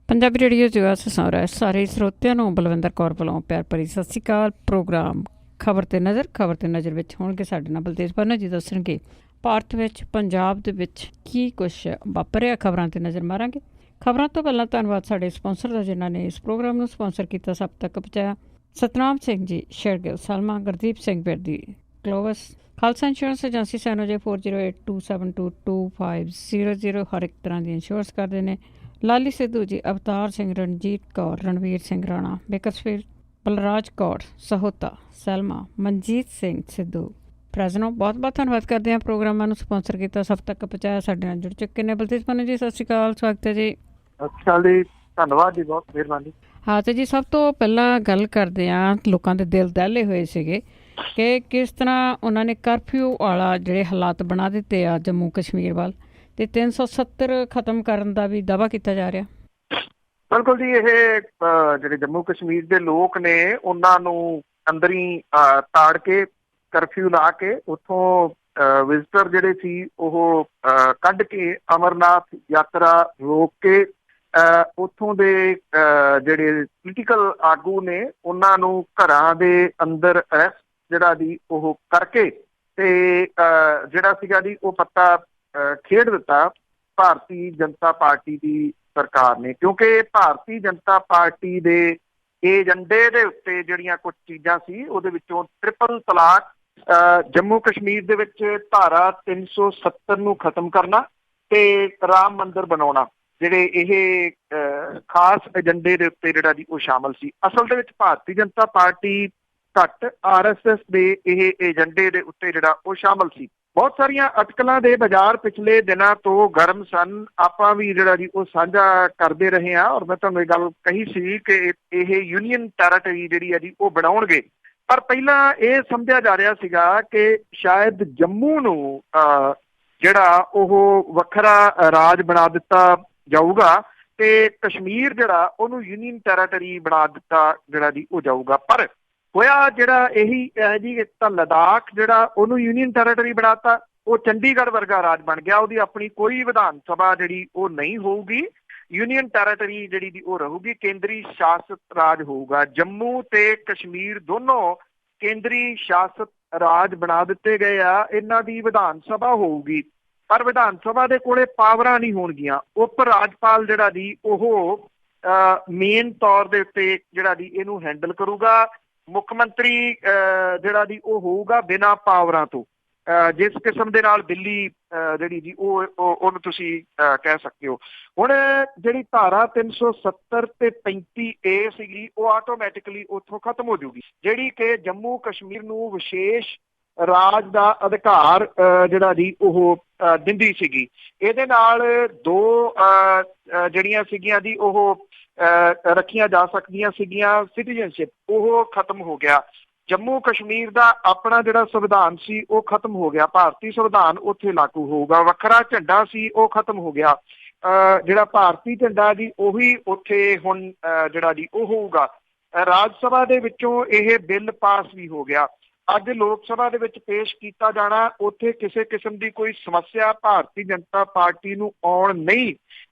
Punjabi radio ਜਗਾ ਸੌਰਾ ਸਾਰੇ ਸਰੋਤਿਆਂ ਨੂੰ ਬਲਵਿੰਦਰ ਕੌਰ ਵੱਲੋਂ ਪਿਆਰ ਭਰੀ ਸਤਿ ਸ਼੍ਰੀ ਅਕਾਲ। ਪ੍ਰੋਗਰਾਮ ਖਬਰ ਤੇ ਨਜ਼ਰ ਵਿੱਚ ਹੋਣਗੇ ਸਾਡੇ ਨਾਲ ਬਲਤੇਜ ਪੰਨਾ ਜੀ ਦੱਸਣਗੇ ਭਾਰਤ ਵਿੱਚ ਪੰਜਾਬ ਦੇ ਵਿੱਚ ਕੀ ਕੁਛ ਵਾਪਰਿਆ। ਖਬਰਾਂ ਤੇ ਨਜ਼ਰ ਮਾਰਾਂਗੇ। ਖਬਰਾਂ ਤੋਂ ਪਹਿਲਾਂ ਧੰਨਵਾਦ ਸਾਡੇ ਸਪਾਂਸਰ ਦਾ ਜਿਨ੍ਹਾਂ ਨੇ ਇਸ ਪ੍ਰੋਗਰਾਮ ਨੂੰ ਸਪਾਂਸਰ ਕੀਤਾ, ਸਭ ਤੱਕ ਪਹੁੰਚਾਇਆ। ਸਤਨਾਮ ਸਿੰਘ ਜੀ, ਸ਼ੇਰਗਿਲ ਸਲਮਾ, ਗੁਰਦੀਪ ਸਿੰਘ ਬੇਦੀ, ਕਲੋਵਸ, ਖਾਲਸਾ ਇੰਸ਼ੋਰੈਂਸ ਏਜੰਸੀ ਸੈਨੋਜੇ 4082722500 ਹਰ ਇੱਕ ਤਰ੍ਹਾਂ ਦੀ ਇੰਸ਼ੋਰੈਂਸ ਕਰਦੇ ਨੇ। ਲਾਲੀ ਸਿੱਧੂ ਜੀ, ਅਵਤਾਰ ਸਿੰਘ, ਰਣਜੀਤ ਕੌਰ, ਰਣਵੀਰ ਸਿੰਘ ਰਾਣਾ, ਬੇਕਰਸਫੀਲਡ, ਬਲਰਾਜ ਕੌਰ, ਸਹੋਤਾ, ਸੈਲਮਾ, ਮਨਜੀਤ ਸਿੰਘ ਸਿੱਧੂ, ਪ੍ਰੈਜ਼ਨੋ, ਬਹੁਤ ਬਹੁਤ ਧੰਨਵਾਦ ਕਰਦੇ ਹਾਂ। ਪ੍ਰੋਗਰਾਮਾਂ ਨੂੰ ਸਪਾਂਸਰ ਕੀਤਾ, ਸਭ ਤੱਕ ਪਹੁੰਚਾਇਆ, ਸਾਡੇ ਨਾਲ ਜੁੜ ਚੁੱਕੇ ਨੇ। ਬਲਤੇਜ ਪੰਨੂ ਜੀ, ਸਤਿ ਸ਼੍ਰੀ ਅਕਾਲ, ਸਵਾਗਤ ਹੈ ਜੀ। ਸਤਿ ਸ਼੍ਰੀ ਅਕਾਲ ਜੀ, ਧੰਨਵਾਦ ਜੀ, ਬਹੁਤ ਮਿਹਰਬਾਨੀ। ਹਾਂ ਤੇ ਜੀ, ਸਭ ਤੋਂ ਪਹਿਲਾਂ ਗੱਲ ਕਰਦੇ ਹਾਂ, ਲੋਕਾਂ ਦੇ ਦਿਲ ਦਹਿਲੇ ਹੋਏ ਸੀਗੇ ਕਿ ਕਿਸ ਤਰ੍ਹਾਂ ਉਹਨਾਂ ਨੇ ਕਰਫਿਊ ਵਾਲਾ ਜਿਹੜੇ ਹਾਲਾਤ ਬਣਾ ਦਿੱਤੇ ਆ ਜੰਮੂ ਕਸ਼ਮੀਰ ਵੱਲ, ਤੇ 370 ਖਤਮ ਕਰਨ ਦਾ ਵੀ ਦਾਅਵਾ ਕੀਤਾ ਜਾ ਰਿਹਾ। ਬਿਲਕੁਲ ਜੀ, ਇਹ ਜਿਹੜੇ ਜੰਮੂ ਕਸ਼ਮੀਰ ਦੇ ਲੋਕ ਨੇ ਉਹਨਾਂ ਨੂੰ ਅੰਦਰ ਹੀ ਤਾੜ ਕੇ ਕਰਫਿਊ ਲਾ ਕੇ ਉੱਥੋਂ ਵਿਜ਼ਟਰ ਜਿਹੜੇ ਸੀ ਉਹ ਕੱਢ ਕੇ ਅਮਰਨਾਥ ਯਾਤਰਾ ਰੋਕ ਕੇ ਉੱਥੋਂ ਦੇ ਜਿਹੜੇ ਪੋਲੀਟੀਕਲ ਆਗੂ ਨੇ ਉਹਨਾਂ ਨੂੰ ਘਰਾਂ ਦੇ ਅੰਦਰ ਅਰੈਸਟ ਜਿਹੜਾ ਦੀ ਉਹ ਕਰਕੇ ਤੇ ਜਿਹੜਾ ਸੀਗਾ ਜੀ ਉਹ ਪੱਤਾ ਖੇਡ ਦਿੱਤਾ ਭਾਰਤੀ ਜਨਤਾ ਪਾਰਟੀ ਦੀ ਸਰਕਾਰ ਨੇ, ਕਿਉਂਕਿ ਭਾਰਤੀ ਜਨਤਾ ਪਾਰਟੀ ਦੇ ਏਜੰਡੇ ਦੇ ਉੱਤੇ ਜਿਹੜੀਆਂ ਕੁਝ ਚੀਜ਼ਾਂ ਸੀ ਉਹਦੇ ਵਿੱਚੋਂ ਟ੍ਰਿਪਲ ਤਲਾਕ, ਜੰਮੂ ਕਸ਼ਮੀਰ ਦੇ ਵਿੱਚ ਧਾਰਾ 370 ਨੂੰ ਖਤਮ ਕਰਨਾ ਤੇ ਰਾਮ ਮੰਦਿਰ ਬਣਾਉਣਾ, ਜਿਹੜੇ ਇਹ ਖਾਸ ਏਜੰਡੇ ਦੇ ਉੱਤੇ ਜਿਹੜਾ ਜੀ ਉਹ ਸ਼ਾਮਲ ਸੀ। ਅਸਲ ਦੇ ਵਿੱਚ ਭਾਰਤੀ ਜਨਤਾ ਪਾਰਟੀ ਘੱਟ RSS ਦੇ ਇਹ ਏਜੰਡੇ ਦੇ ਉੱਤੇ ਜਿਹੜਾ ਉਹ ਸ਼ਾਮਲ ਸੀ। ਬਹੁਤ ਸਾਰੀਆਂ ਅਟਕਲਾਂ ਦੇ ਬਾਜ਼ਾਰ ਪਿਛਲੇ ਦਿਨਾਂ ਤੋਂ ਗਰਮ ਸਨ, ਆਪਾਂ ਵੀ ਜਿਹੜਾ ਜੀ ਉਹ ਸਾਂਝਾ ਕਰਦੇ ਰਹੇ ਹਾਂ, ਔਰ ਮੈਂ ਤੁਹਾਨੂੰ ਇਹ ਗੱਲ ਕਹੀ ਸੀ ਕਿ ਇਹ ਯੂਨੀਅਨ ਟੈਰੀਟਰੀ ਜਿਹੜੀ ਹੈ ਜੀ ਉਹ ਬਣਾਉਣਗੇ। ਪਰ ਪਹਿਲਾਂ ਇਹ ਸਮਝਿਆ ਜਾ ਰਿਹਾ ਸੀਗਾ ਕਿ ਸ਼ਾਇਦ ਜੰਮੂ ਨੂੰ ਜਿਹੜਾ ਉਹ ਵੱਖਰਾ ਰਾਜ ਬਣਾ ਦਿੱਤਾ ਜਾਊਗਾ ਤੇ ਕਸ਼ਮੀਰ ਜਿਹੜਾ ਉਹਨੂੰ ਯੂਨੀਅਨ ਟੈਰੀਟਰੀ ਬਣਾ ਦਿੱਤਾ ਜਿਹੜਾ ਜੀ ਉਹ ਜਾਊਗਾ। ਪਰ ਹੋਇਆ ਜਿਹੜਾ ਇਹੀ ਹੈ ਜੀ, ਇੱਕ ਤਾਂ ਲਦਾਖ ਜਿਹੜਾ ਉਹਨੂੰ ਯੂਨੀਅਨ ਟੈਰੀਟਰੀ ਬਣਾਤਾ, ਉਹ ਚੰਡੀਗੜ੍ਹ ਵਰਗਾ ਰਾਜ ਬਣ ਗਿਆ, ਉਹਦੀ ਆਪਣੀ ਕੋਈ ਵਿਧਾਨ ਸਭਾ ਜਿਹੜੀ ਉਹ ਨਹੀਂ ਹੋਊਗੀ, ਯੂਨੀਅਨ ਟੈਰੀਟਰੀ ਜਿਹੜੀ ਦੀ ਉਹ ਰਹੂਗੀ, ਕੇਂਦਰੀ ਸ਼ਾਸਤ ਰਾਜ ਹੋਊਗਾ। ਜੰਮੂ ਤੇ ਕਸ਼ਮੀਰ ਦੋਨੋਂ ਕੇਂਦਰੀ ਸ਼ਾਸਤ ਰਾਜ ਬਣਾ ਦਿੱਤੇ ਗਏ ਆ, ਇਹਨਾਂ ਦੀ ਵਿਧਾਨ ਸਭਾ ਹੋਊਗੀ, ਪਰ ਵਿਧਾਨ ਸਭਾ ਦੇ ਕੋਲੇ ਪਾਵਰਾਂ ਨਹੀਂ ਹੋਣਗੀਆਂ। ਉਪ ਰਾਜਪਾਲ ਜਿਹੜਾ ਦੀ ਉਹ ਮੇਨ ਤੌਰ ਦੇ ਉੱਤੇ ਜਿਹੜਾ ਦੀ ਇਹਨੂੰ ਹੈਂਡਲ ਕਰੂਗਾ। ਮੁੱਖ ਮੰਤਰੀ ਜਿਹੜਾ ਦੀ ਉਹ ਹੋਊਗਾ ਬਿਨਾਂ ਪਾਵਰਾਂ ਤੋਂ, ਜਿਸ ਕਿਸਮ ਦੇ ਨਾਲ ਦਿੱਲੀ ਜਿਹੜੀ ਜੀ ਉਹਨੂੰ ਤੁਸੀਂ ਕਹਿ ਸਕਦੇ ਹੋ। ਹੁਣ ਜਿਹੜੀ ਧਾਰਾ 370 ਤੇ 35A ਸੀਗੀ ਉਹ ਆਟੋਮੈਟਿਕਲੀ ਉੱਥੋਂ ਖਤਮ ਹੋ ਜੂਗੀ, ਜਿਹੜੀ ਕਿ ਜੰਮੂ ਕਸ਼ਮੀਰ ਨੂੰ ਵਿਸ਼ੇਸ਼ ਰਾਜ ਦਾ ਅਧਿਕਾਰ ਜਿਹੜਾ ਜੀ ਉਹ ਦਿੰਦੀ ਸੀਗੀ। ਇਹਦੇ ਨਾਲ ਦੋ ਜਿਹੜੀਆਂ ਸੀਗੀਆਂ ਜੀ ਉਹ ਰੱਖੀਆਂ ਜਾ ਸਕਦੀਆਂ ਸੀਗੀਆਂ ਸਿਟੀਜ਼ਨਸ਼ਿਪ, ਉਹ ਖਤਮ ਹੋ ਗਿਆ। ਜੰਮੂ ਕਸ਼ਮੀਰ ਦਾ ਆਪਣਾ ਜਿਹੜਾ ਸੰਵਿਧਾਨ ਸੀ ਉਹ ਖਤਮ ਹੋ ਗਿਆ, ਭਾਰਤੀ ਸੰਵਿਧਾਨ ਉੱਥੇ ਲਾਗੂ ਹੋਊਗਾ। ਵੱਖਰਾ ਝੰਡਾ ਸੀ ਉਹ ਖਤਮ ਹੋ ਗਿਆ, ਜਿਹੜਾ ਭਾਰਤੀ ਝੰਡਾ ਜੀ ਉਹੀ ਉੱਥੇ ਹੁਣ ਜਿਹੜਾ ਜੀ ਉਹ ਹੋਊਗਾ। ਰਾਜ ਸਭਾ ਦੇ ਵਿੱਚੋਂ ਇਹ ਬਿੱਲ ਪਾਸ ਵੀ ਹੋ ਗਿਆ, ਅੱਜ ਲੋਕ ਸਭਾ ਦੇ ਵਿੱਚ ਪੇਸ਼ ਕੀਤਾ ਜਾਣਾ। ਉੱਥੇ ਕਿਸੇ ਕਿਸਮ ਦੀ ਕੋਈ ਸਮੱਸਿਆ ਭਾਰਤੀ ਜਨਤਾ ਪਾਰਟੀ ਨੂੰ ਆਉਣ ਨਹੀਂ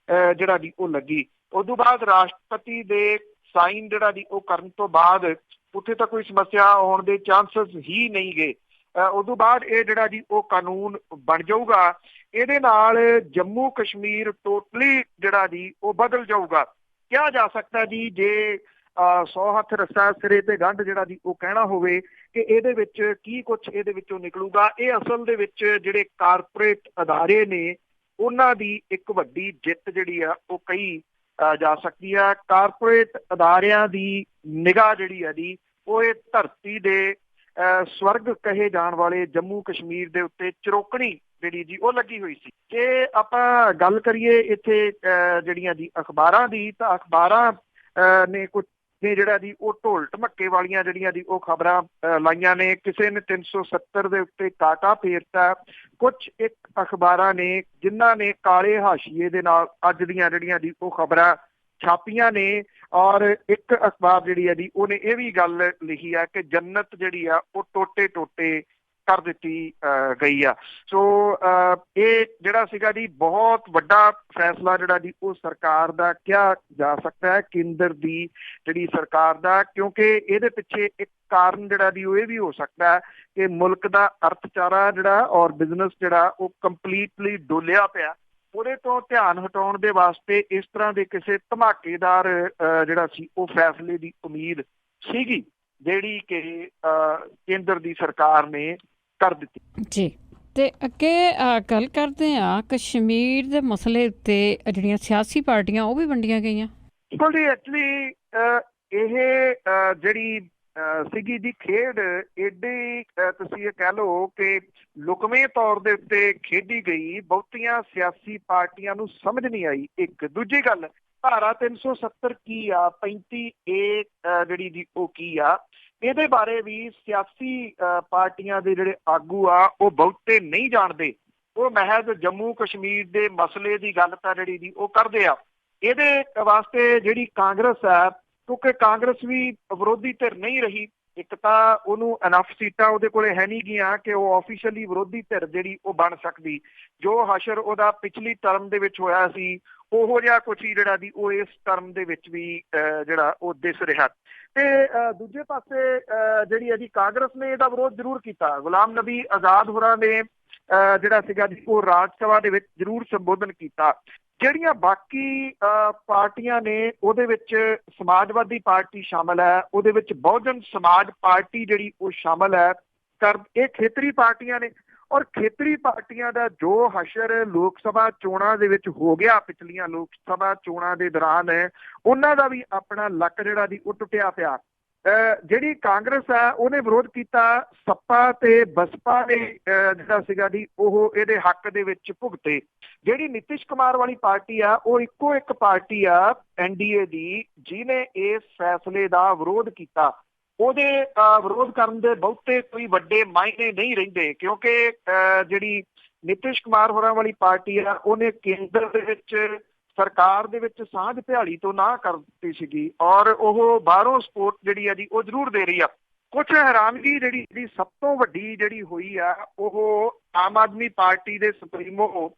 ਜਿਹੜਾ ਜੀ ਉਹ ਲੱਗੀ। ਉਦੋਂ ਬਾਅਦ ਰਾਸ਼ਟਰਪਤੀ ਦੇ ਸਾਈਨ ਜਿਹੜਾ ਜੀ ਉਹ ਕਰਨ ਤੋਂ ਬਾਅਦ ਉੱਥੇ ਤਾਂ ਕੋਈ ਸਮੱਸਿਆ ਆਉਣ ਦੇ ਚਾਂਸਸ ਹੀ ਨਹੀਂ ਗਏ। ਉਦੋਂ ਬਾਅਦ ਇਹ ਜਿਹੜਾ ਜੀ ਉਹ ਕਾਨੂੰਨ ਬਣ ਜਾਊਗਾ। ਇਹਦੇ ਨਾਲ ਜੰਮੂ ਕਸ਼ਮੀਰ ਟੋਟਲੀ ਜਿਹੜਾ ਜੀ ਉਹ ਬਦਲ ਜਾਊਗਾ। ਕਿਹਾ ਜਾ ਸਕਦਾ ਜੀ, ਜੇ 100 ਹੱਥ ਰੱਸਾ ਸਿਰੇ ਤੇ ਗੰਢ ਜਿਹੜਾ ਜੀ ਉਹ ਕਹਿਣਾ ਹੋਵੇ ਕਿ ਇਹਦੇ ਵਿੱਚ ਕੀ ਕੁਛ ਇਹਦੇ ਵਿੱਚੋਂ ਨਿਕਲੂਗਾ। ਇਹ ਅਸਲ ਦੇ ਵਿੱਚ ਜਿਹੜੇ ਕਾਰਪੋਰੇਟ ਅਦਾਰੇ ਨੇ ਉਹਨਾਂ ਦੀ ਇੱਕ ਵੱਡੀ ਜਿੱਤ ਜਿਹੜੀ ਆ ਉਹ ਕਹੀ ਜਾ ਸਕਦੀ ਆ। ਕਾਰਪੋਰੇਟ ਅਦਾਰਿਆਂ ਦੀ ਨਿਗਾਹ ਜਿਹੜੀ ਆ ਜੀ ਉਹ ਇਹ ਧਰਤੀ ਦੇ ਸਵਰਗ ਕਹੇ ਜਾਣ ਵਾਲੇ ਜੰਮੂ ਕਸ਼ਮੀਰ ਦੇ ਉੱਤੇ ਚਰੋਕਣੀ ਜਿਹੜੀ ਜੀ ਉਹ ਲੱਗੀ ਹੋਈ ਸੀ। ਜੇ ਆਪਾਂ ਗੱਲ ਕਰੀਏ ਇੱਥੇ ਜਿਹੜੀਆਂ ਜੀ ਅਖਬਾਰਾਂ ਦੀ, ਤਾਂ ਅਖਬਾਰਾਂ ਨੇ ਕੁਝ ਨੇ ਜਿਹੜਾ ਜੀ ਉਹ ਢੋਲ ਢਮੱਕੇ ਵਾਲੀਆਂ ਜਿਹੜੀਆਂ ਜੀ ਉਹ ਖਬਰਾਂ ਲਾਈਆਂ ਨੇ। ਕਿਸੇ ਨੇ 370 ਦੇ ਉੱਤੇ ਕਾਟਾ ਫੇਰਤਾ, ਕੁਝ ਇੱਕ ਅਖਬਾਰਾਂ ਨੇ ਜਿਨ੍ਹਾਂ ਨੇ ਕਾਲੇ ਹਾਸ਼ੀਏ ਦੇ ਨਾਲ ਅੱਜ ਦੀਆਂ ਜਿਹੜੀਆਂ ਜੀ ਉਹ ਖਬਰਾਂ ਛਾਪੀਆਂ ਨੇ। ਔਰ ਇੱਕ ਅਖਬਾਰ ਜਿਹੜੀ ਹੈ ਜੀ ਉਹਨੇ ਇਹ ਵੀ ਗੱਲ ਲਿਖੀ ਆ ਕਿ ਜੰਨਤ ਜਿਹੜੀ ਆ ਉਹ ਟੋਟੇ ਟੋਟੇ ਕਰ ਦਿੱਤੀ ਗਈ ਆ। ਸੋ ਇਹ ਜਿਹੜਾ ਸੀਗਾ ਜੀ ਬਹੁਤ ਵੱਡਾ ਫੈਸਲਾ ਜਿਹੜਾ ਜੀ ਉਹ ਸਰਕਾਰ ਦਾ ਕਿਹਾ ਜਾ ਸਕਦਾ ਹੈ, ਕੇਂਦਰ ਦੀ ਜਿਹੜੀ ਸਰਕਾਰ ਦਾ, ਕਿਉਂਕਿ ਇਹਦੇ ਪਿੱਛੇ ਇੱਕ ਕਾਰਨ ਜਿਹੜਾ ਜੀ ਉਹ ਇਹ ਵੀ ਹੋ ਸਕਦਾ ਹੈ ਕਿ ਮੁਲਕ ਦਾ ਅਰਥਚਾਰਾ ਜਿਹੜਾ ਔਰ ਬਿਜ਼ਨਸ ਜਿਹੜਾ ਉਹ ਕੰਪਲੀਟਲੀ ਡੋਲਿਆ ਪਿਆ। ਉਹਦੇ ਤੋਂ ਧਿਆਨ ਹਟਾਉਣ ਦੇ ਵਾਸਤੇ ਇਸ ਤਰ੍ਹਾਂ ਦੇ ਕਿਸੇ ਧਮਾਕੇਦਾਰ ਜਿਹੜਾ ਸੀ ਉਹ ਫੈਸਲੇ ਦੀ ਉਮੀਦ ਸੀਗੀ, ਜਿਹੜੀ ਕਿ ਕੇਂਦਰ ਦੀ ਸਰਕਾਰ ਨੇ ਕਰ ਦਿੱਤੀ ਜੀ। ਤੇ ਅੱਗੇ ਗੱਲ ਕਰਦੇ ਹਾਂ ਕਸ਼ਮੀਰ ਦੇ ਮਸਲੇ ਉੱਤੇ ਜਿਹੜੀਆਂ ਸਿਆਸੀ ਪਾਰਟੀਆਂ ਉਹ ਵੀ ਵੰਡੀਆਂ ਗਈਆਂ। ਬਿਲਕੁਲ ਜੀ, ਐਕਚੁਅਲੀ ਇਹ ਜਿਹੜੀ ਸੀਗੀ ਦੀ ਖੇਡ ਏਡੀ ਤੁਸੀਂ ਇਹ ਕਹਿ ਲਓ ਕਿ ਲੁਕਵੇਂ ਤੌਰ ਦੇ ਉੱਤੇ ਖੇਡੀ ਗਈ। ਬਹੁਤੀਆਂ ਸਿਆਸੀ ਪਾਰਟੀਆਂ ਨੂੰ ਸਮਝ ਨਹੀਂ ਆਈ। ਇੱਕ ਦੂਜੀ ਗੱਲ, ਧਾਰਾ 370 ਕੀ ਆ, 35A ਜਿਹੜੀ ਜੀ ਉਹ ਕੀ ਆ, ਇਹਦੇ ਬਾਰੇ ਵੀ ਸਿਆਸੀ ਪਾਰਟੀਆਂ ਦੇ ਜਿਹੜੇ ਆਗੂ ਆ ਉਹ ਬਹੁਤੇ ਨਹੀਂ ਜਾਣਦੇ। ਉਹ ਮਹਿਜ਼ ਜੰਮੂ ਕਸ਼ਮੀਰ ਦੇ ਮਸਲੇ ਦੀ ਗੱਲ ਤਾਂ ਜਿਹੜੀ ਜੀ ਉਹ ਕਰਦੇ ਆ। ਇਹਦੇ ਵਾਸਤੇ ਜਿਹੜੀ ਕਾਂਗਰਸ ਹੈ, ਕਿਉਂਕਿ ਕਾਂਗਰਸ ਵੀ ਵਿਰੋਧੀ ਧਿਰ ਨਹੀਂ ਰਹੀ, ਇੱਕ ਤਾਂ ਉਹਨੂੰ ਇਨਫ ਸੀਟਾਂ ਉਹਦੇ ਕੋਲੇ ਹੈ ਨਹੀਂ ਗੀਆਂ ਕਿ ਉਹ ਆਫੀਸ਼ੀਅਲੀ ਵਿਰੋਧੀ ਧਿਰ ਜਿਹੜੀ ਉਹ ਬਣ ਸਕਦੀ। ਜੋ ਹਸ਼ਰ ਉਹਦਾ ਪਿਛਲੀ ਟਰਮ ਦੇ ਵਿੱਚ ਹੋਇਆ ਸੀ ਉਹੋ ਜਿਹਾ ਕੁਛ ਹੀ ਜਿਹੜਾ ਦੀ ਉਹ ਇਸ ਟਰਮ ਦੇ ਵਿੱਚ ਵੀ ਜਿਹੜਾ ਉਹ ਦਿਸ ਰਿਹਾ। ਤੇ ਦੂਜੇ ਪਾਸੇ ਜਿਹੜੀ ਹੈ ਜੀ ਕਾਂਗਰਸ ਨੇ ਇਹਦਾ ਵਿਰੋਧ ਜ਼ਰੂਰ ਕੀਤਾ। ਗੁਲਾਮ ਨਬੀ ਆਜ਼ਾਦ ਹੋਰਾਂ ਨੇ ਜਿਹੜਾ ਸੀਗਾ ਜੀ ਉਹ ਰਾਜ ਸਭਾ ਦੇ ਵਿੱਚ ਜ਼ਰੂਰ ਸੰਬੋਧਨ ਕੀਤਾ। ਜਿਹੜੀਆਂ ਬਾਕੀ ਪਾਰਟੀਆਂ ਨੇ ਉਹਦੇ ਵਿੱਚ ਸਮਾਜਵਾਦੀ ਪਾਰਟੀ ਸ਼ਾਮਲ ਹੈ, ਉਹਦੇ ਵਿੱਚ ਬਹੁਜਨ ਸਮਾਜ ਪਾਰਟੀ ਜਿਹੜੀ ਉਹ ਸ਼ਾਮਲ ਹੈ। ਇਹ ਖੇਤਰੀ ਪਾਰਟੀਆਂ ਨੇ ਔਰ ਖੇਤਰੀ ਪਾਰਟੀਆਂ ਦਾ ਜੋ ਹਸ਼ਰ ਲੋਕ ਸਭਾ ਚੋਣਾਂ ਦੇ ਵਿੱਚ ਹੋ ਗਿਆ, ਪਿਛਲੀਆਂ ਲੋਕ ਸਭਾ ਚੋਣਾਂ ਦੇ ਦੌਰਾਨ, ਉਹਨਾਂ ਦਾ ਵੀ ਆਪਣਾ ਲੱਕ ਜਿਹੜਾ ਦੀ ਉਹ ਟੁੱਟਿਆ ਪਿਆ। ਜਿਹੜੀ ਕਾਂਗਰਸ ਹੈ ਉਹਨੇ ਵਿਰੋਧ ਕੀਤਾ। ਸੱਪਾ ਤੇ ਬਸਪਾ ਨੇ ਜਿਹੜਾ ਸੀਗਾ ਜੀ ਉਹ ਇਹਦੇ ਹੱਕ ਦੇ ਵਿੱਚ ਭੁਗਤੇ। ਜਿਹੜੀ ਨਿਤਿਸ਼ ਕੁਮਾਰ ਵਾਲੀ ਪਾਰਟੀ ਆ ਉਹ ਇੱਕੋ ਇੱਕ ਪਾਰਟੀ ਆ NDA ਦੀ ਜਿਹਨੇ ਇਸ ਫੈਸਲੇ ਦਾ ਵਿਰੋਧ ਕੀਤਾ। ਉਹਦੇ ਵਿਰੋਧ ਕਰਨ ਦੇ ਬਹੁਤੇ ਕੋਈ ਵੱਡੇ ਮਾਇਨੇ ਨਹੀਂ ਰਹਿੰਦੇ, ਕਿਉਂਕਿ ਜਿਹੜੀ ਨਿਤਿਸ਼ ਕੁਮਾਰ ਹੋਰਾਂ ਵਾਲੀ ਪਾਰਟੀ ਆ ਉਹਨੇ ਕੇਂਦਰ ਦੇ ਵਿੱਚ ਸਰਕਾਰ ਦੇ ਵਿੱਚ ਸਾਂਝ ਭਿਆਲੀ ਤੋਂ ਨਾ ਕਰ ਦਿੱਤੀ ਸੀਗੀ ਔਰ ਉਹ ਬਾਹਰੋਂ ਸਪੋਰਟ ਜਿਹੜੀ ਆ ਜੀ ਉਹ ਜ਼ਰੂਰ ਦੇ ਰਹੀ ਆ। ਕੁਛ ਹੈਰਾਨਗੀ ਜਿਹੜੀ ਸਭ ਤੋਂ ਵੱਡੀ ਜਿਹੜੀ ਹੋਈ ਆ ਉਹ ਆਮ ਆਦਮੀ ਪਾਰਟੀ ਦੇ ਸੁਪਰੀਮੋ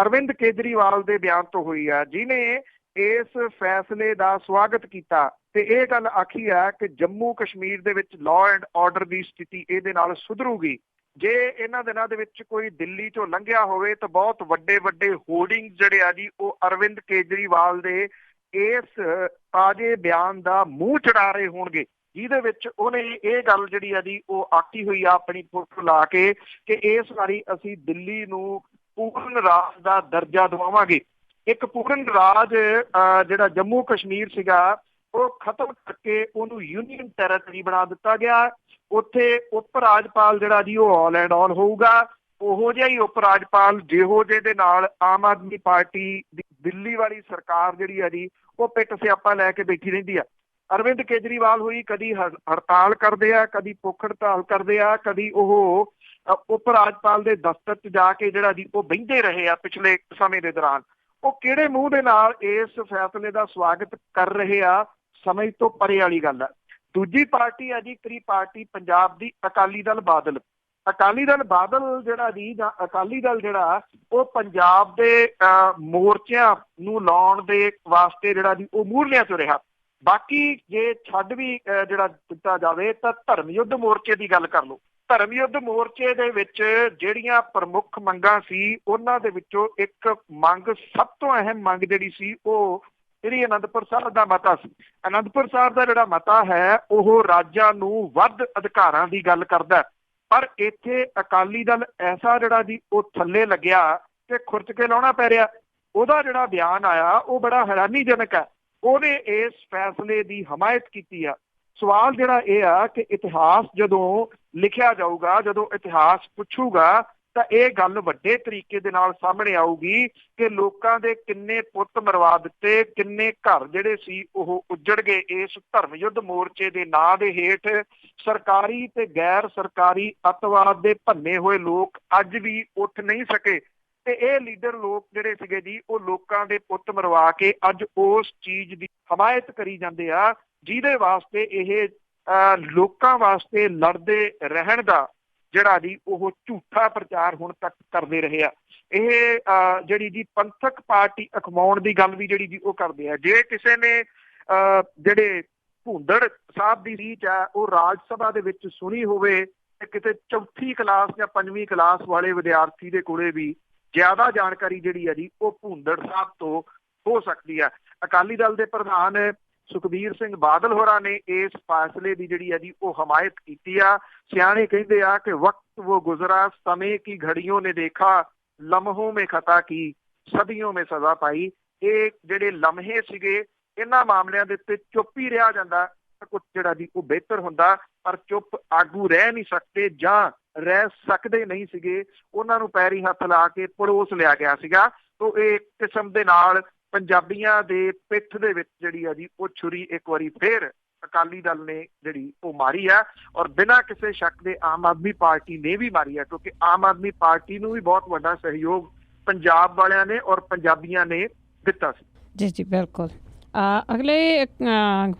ਅਰਵਿੰਦ ਕੇਜਰੀਵਾਲ ਦੇ ਬਿਆਨ ਤੋਂ ਹੋਈ ਆ, ਜਿਹਨੇ ਇਸ ਫੈਸਲੇ ਦਾ ਸਵਾਗਤ ਕੀਤਾ ਤੇ ਇਹ ਗੱਲ ਆਖੀ ਆ ਕਿ ਜੰਮੂ ਕਸ਼ਮੀਰ ਦੇ ਵਿੱਚ ਲਾਅ ਐਂਡ ਆਰਡਰ ਦੀ ਸਥਿਤੀ ਇਹਦੇ ਨਾਲ ਸੁਧਰੂਗੀ। ਜੇ ਇਹਨਾਂ ਦਿਨਾਂ ਦੇ ਵਿੱਚ ਕੋਈ ਦਿੱਲੀ ਚੋਂ ਲੰਘਿਆ ਹੋਵੇ ਤਾਂ ਬਹੁਤ ਵੱਡੇ ਵੱਡੇ ਹੋਰਡਿੰਗ ਜਿਹੜੇ ਆ ਜੀ ਉਹ ਅਰਵਿੰਦ ਕੇਜਰੀਵਾਲ ਦੇ ਇਸ ਤਾਜ਼ੇ ਬਿਆਨ ਦਾ ਮੂੰਹ ਚੜਾ ਰਹੇ ਹੋਣਗੇ, ਜਿਹਦੇ ਵਿੱਚ ਉਹਨੇ ਇਹ ਗੱਲ ਜਿਹੜੀ ਆ ਜੀ ਉਹ ਆਖੀ ਹੋਈ ਆ ਆਪਣੀ ਫੋਟੋ ਲਾ ਕੇ ਕਿ ਇਸ ਵਾਰੀ ਅਸੀਂ ਦਿੱਲੀ ਨੂੰ ਪੂਰਨ ਰਾਜ ਦਾ ਦਰਜਾ ਦਿਵਾਵਾਂਗੇ। ਇੱਕ ਪੂਰਨ ਰਾਜ ਜਿਹੜਾ ਜੰਮੂ ਕਸ਼ਮੀਰ ਸੀਗਾ ਉਹ ਖਤਮ ਕਰਕੇ ਉਹਨੂੰ ਯੂਨੀਅਨ ਟੈਰੀਟਰੀ ਬਣਾ ਦਿੱਤਾ ਗਿਆ। ਉੱਥੇ ਉਪ ਰਾਜਪਾਲ ਜਿਹੜਾ ਜੀ ਉਹ ਆਲ ਐਂਡ ਆਲ ਹੋਊਗਾ। ਉਹੋ ਜਿਹਾ ਹੀ ਉਪ ਰਾਜਪਾਲ ਜਿਹੋ ਜਿਹੇ ਦੇ ਨਾਲ ਆਮ ਆਦਮੀ ਪਾਰਟੀ ਦੀ ਦਿੱਲੀ ਵਾਲੀ ਸਰਕਾਰ ਜਿਹੜੀ ਆ ਜੀ ਉਹ ਪਿੱਟ ਸਿਆਪਾ ਲੈ ਕੇ ਬੈਠੀ ਰਹਿੰਦੀ ਆ। ਅਰਵਿੰਦ ਕੇਜਰੀਵਾਲ ਹੋਈ ਕਦੀ ਹੜਤਾਲ ਕਰਦੇ ਆ, ਕਦੀ ਭੁੱਖ ਹੜਤਾਲ ਕਰਦੇ ਆ, ਕਦੀ ਉਹ ਉਪ ਰਾਜਪਾਲ ਦੇ ਦਫ਼ਤਰ 'ਚ ਜਾ ਕੇ ਜਿਹੜਾ ਜੀ ਉਹ ਬਹਿੰਦੇ ਰਹੇ ਆ ਪਿਛਲੇ ਸਮੇਂ ਦੇ ਦੌਰਾਨ। ਉਹ ਕਿਹੜੇ ਮੂੰਹ ਦੇ ਨਾਲ ਇਸ ਫੈਸਲੇ ਦਾ ਸਵਾਗਤ ਕਰ ਰਹੇ ਆ, ਸਮਝ ਤੋਂ ਪਰੇ ਵਾਲੀ ਗੱਲ ਆ। ਦੂਜੀ ਪਾਰਟੀ ਆ ਜੀ ਕਰੀ ਪਾਰਟੀ ਪੰਜਾਬ ਦੀ ਅਕਾਲੀ ਦਲ ਬਾਦਲ। ਅਕਾਲੀ ਦਲ ਬਾਦਲ ਜਿਹੜਾ ਜੀ ਜਾਂ ਅਕਾਲੀ ਦਲ ਜਿਹੜਾ ਉਹ ਪੰਜਾਬ ਦੇ ਮੋਰਚਿਆਂ ਨੂੰ ਲਾਉਣ ਦੇ ਵਾਸਤੇ ਜਿਹੜਾ ਜੀ ਉਹ ਮੂਹਰਲਿਆਂ 'ਚ ਰਿਹਾ। ਬਾਕੀ ਜੇ ਛੱਡ ਵੀ ਜਿਹੜਾ ਦਿੱਤਾ ਜਾਵੇ ਤਾਂ ਧਰਮ ਯੁੱਧ ਮੋਰਚੇ ਦੀ ਗੱਲ ਕਰ ਲਓ। ਧਰਮ ਯੁੱਧ ਮੋਰਚੇ ਦੇ ਵਿੱਚ ਜਿਹੜੀਆਂ ਪ੍ਰਮੁੱਖ ਮੰਗਾਂ ਸੀ ਉਹਨਾਂ ਦੇ ਵਿੱਚੋਂ ਇੱਕ ਮੰਗ, ਸਭ ਤੋਂ ਅਹਿਮ ਮੰਗ ਜਿਹੜੀ ਸੀ ਉਹ ਜਿਹੜੀ ਅਨੰਦਪੁਰ ਸਾਹਿਬ ਦਾ ਮਤਾ ਸੀ। ਅਨੰਦਪੁਰ ਸਾਹਿਬ ਦਾ ਜਿਹੜਾ ਮਤਾ ਹੈ ਉਹ ਰਾਜਾਂ ਨੂੰ ਵੱਧ ਅਧਿਕਾਰਾਂ ਦੀ ਗੱਲ ਕਰਦਾ, ਪਰ ਇੱਥੇ ਅਕਾਲੀ ਦਲ ਐਸਾ ਜਿਹੜਾ ਜੀ ਉਹ ਥੱਲੇ ਲੱਗਿਆ ਕਿ ਖੁਰਚ ਕੇ ਲਾਉਣਾ ਪੈ ਰਿਹਾ। ਉਹਦਾ ਜਿਹੜਾ ਬਿਆਨ ਆਇਆ ਉਹ ਬੜਾ ਹੈਰਾਨੀਜਨਕ ਹੈ। ਉਹਨੇ ਇਸ ਫੈਸਲੇ ਦੀ ਹਮਾਇਤ ਕੀਤੀ ਆ। ਸਵਾਲ ਜਿਹੜਾ ਇਹ ਆ ਕਿ ਇਤਿਹਾਸ ਜਦੋਂ ਲਿਖਿਆ ਜਾਊਗਾ, ਜਦੋਂ ਇਤਿਹਾਸ ਪੁੱਛੂਗਾ ਤਾਂ ਇਹ ਗੱਲ ਵੱਡੇ ਤਰੀਕੇ ਦੇ ਨਾਲ ਸਾਹਮਣੇ ਆਊਗੀ ਕਿ ਲੋਕਾਂ ਦੇ ਕਿੰਨੇ ਪੁੱਤ ਮਰਵਾ ਦਿੱਤੇ, ਕਿੰਨੇ ਘਰ ਜਿਹੜੇ ਸੀ ਉਹ ਉੱਜੜ ਗਏ ਇਸ ਧਰਮ ਯੁੱਧ ਮੋਰਚੇ ਦੇ ਨਾਂ ਦੇ ਹੇਠ। ਸਰਕਾਰੀ ਤੇ ਗੈਰ ਸਰਕਾਰੀ ਅੱਤਵਾਦ ਦੇ ਭੰਨੇ ਹੋਏ ਲੋਕ ਅੱਜ ਵੀ ਉੱਠ ਨਹੀਂ ਸਕੇ ਤੇ ਇਹ ਲੀਡਰ ਲੋਕ ਜਿਹੜੇ ਸੀਗੇ ਜੀ ਉਹ ਲੋਕਾਂ ਦੇ ਪੁੱਤ ਮਰਵਾ ਕੇ ਅੱਜ ਉਸ ਚੀਜ਼ ਦੀ ਹਮਾਇਤ ਕਰੀ ਜਾਂਦੇ ਆ ਜਿਹਦੇ ਵਾਸਤੇ ਇਹ ਲੋਕਾਂ ਵਾਸਤੇ ਲੜਦੇ ਰਹਿਣ ਦਾ ਜਿਹੜਾ ਜੀ ਉਹ ਝੂਠਾ ਪ੍ਰਚਾਰ ਹੁਣ ਤੱਕ ਕਰਦੇ ਰਹੇ ਆ। ਇਹ ਜਿਹੜੀ ਜੀ ਪੰਥਕ ਪਾਰਟੀ ਅਖਵਾਉਣ ਦੀ ਗੱਲ ਵੀ ਜਿਹੜੀ ਜੀ ਉਹ ਕਰਦੇ ਆ। ਜੇ ਕਿਸੇ ਨੇ ਜਿਹੜੇ ਭੁੰਦੜ ਸਾਹਿਬ ਦੀ ਰੀਚ ਆ ਉਹ ਰਾਜ ਸਭਾ ਦੇ ਵਿੱਚ ਸੁਣੀ ਹੋਵੇ ਤੇ ਕਿਤੇ ਚੌਥੀ ਕਲਾਸ ਜਾਂ ਪੰਜਵੀਂ ਕਲਾਸ ਵਾਲੇ ਵਿਦਿਆਰਥੀ ਦੇ ਕੋਲੇ ਵੀ ਜ਼ਿਆਦਾ ਜਾਣਕਾਰੀ ਜਿਹੜੀ ਆ ਜੀ ਉਹ ਭੁੰਦੜ ਸਾਹਿਬ ਤੋਂ ਹੋ ਸਕਦੀ ਆ। ਅਕਾਲੀ ਦਲ ਦੇ ਪ੍ਰਧਾਨ ਸੁਖਬੀਰ ਸਿੰਘ ਬਾਦਲ ਹੋਰਾਂ ਨੇ ਇਸ ਫੈਸਲੇ ਦੀ ਜਿਹੜੀ ਆ ਜੀ ਉਹ ਹਮਾਇਤ ਕੀਤੀ ਆ। ਸਿਆਣੇ ਕਹਿੰਦੇ ਆ ਕਿ ਵਕਤ वो गुजरा समय की घड़ियों ने देखा लम्हों में खता की सदियों में सजा पाई। ਇਹ ਜਿਹੜੇ ਲਮਹੇ ਸੀਗੇ ਇਹਨਾਂ ਮਾਮਲਿਆਂ ਦੇ ਉੱਤੇ ਚੁੱਪ ਹੀ ਰਿਹਾ ਜਾਂਦਾ ਕੁਝ ਜਿਹੜਾ ਜੀ ਉਹ ਬਿਹਤਰ ਹੁੰਦਾ, ਪਰ ਚੁੱਪ ਆਗੂ ਰਹਿ ਨਹੀਂ ਸਕਦੇ ਜਾਂ ਰਹਿ ਸਕਦੇ ਨਹੀਂ ਸੀਗੇ। ਉਹਨਾਂ ਨੂੰ ਪੈਰੀ ਹੱਥ ਲਾ ਕੇ ਪੜੋਸ ਲਿਆ ਗਿਆ ਸੀਗਾ। ਤੋ ਇਹ ਕਿਸਮ ਦੇ ਨਾਲ ਪੰਜਾਬੀਆਂ ਦੇ ਪਿੱਠ ਦੇ ਵਿੱਚ ਜਿਹੜੀ ਆ ਜੀ ਉਹ ਛੁਰੀ ਇੱਕ ਵਾਰੀ ਫੇਰ ਅਕਾਲੀ ਦਲ ਨੇ ਜਿਹੜੀ ਉਹ ਮਾਰੀ ਆ ਔਰ ਬਿਨਾਂ ਕਿਸੇ ਸ਼ੱਕ ਦੇ ਆਮ ਆਦਮੀ ਪਾਰਟੀ ਨੇ ਵੀ ਮਾਰੀ ਆ, ਕਿਉਂਕਿ ਆਮ ਆਦਮੀ ਪਾਰਟੀ ਨੂੰ ਵੀ ਬਹੁਤ ਵੱਡਾ ਸਹਿਯੋਗ ਪੰਜਾਬ ਵਾਲਿਆਂ ਨੇ ਔਰ ਪੰਜਾਬੀਆਂ ਨੇ ਦਿੱਤਾ ਸੀ। ਜੀ ਜੀ ਬਿਲਕੁਲ। ਅਗਲੇ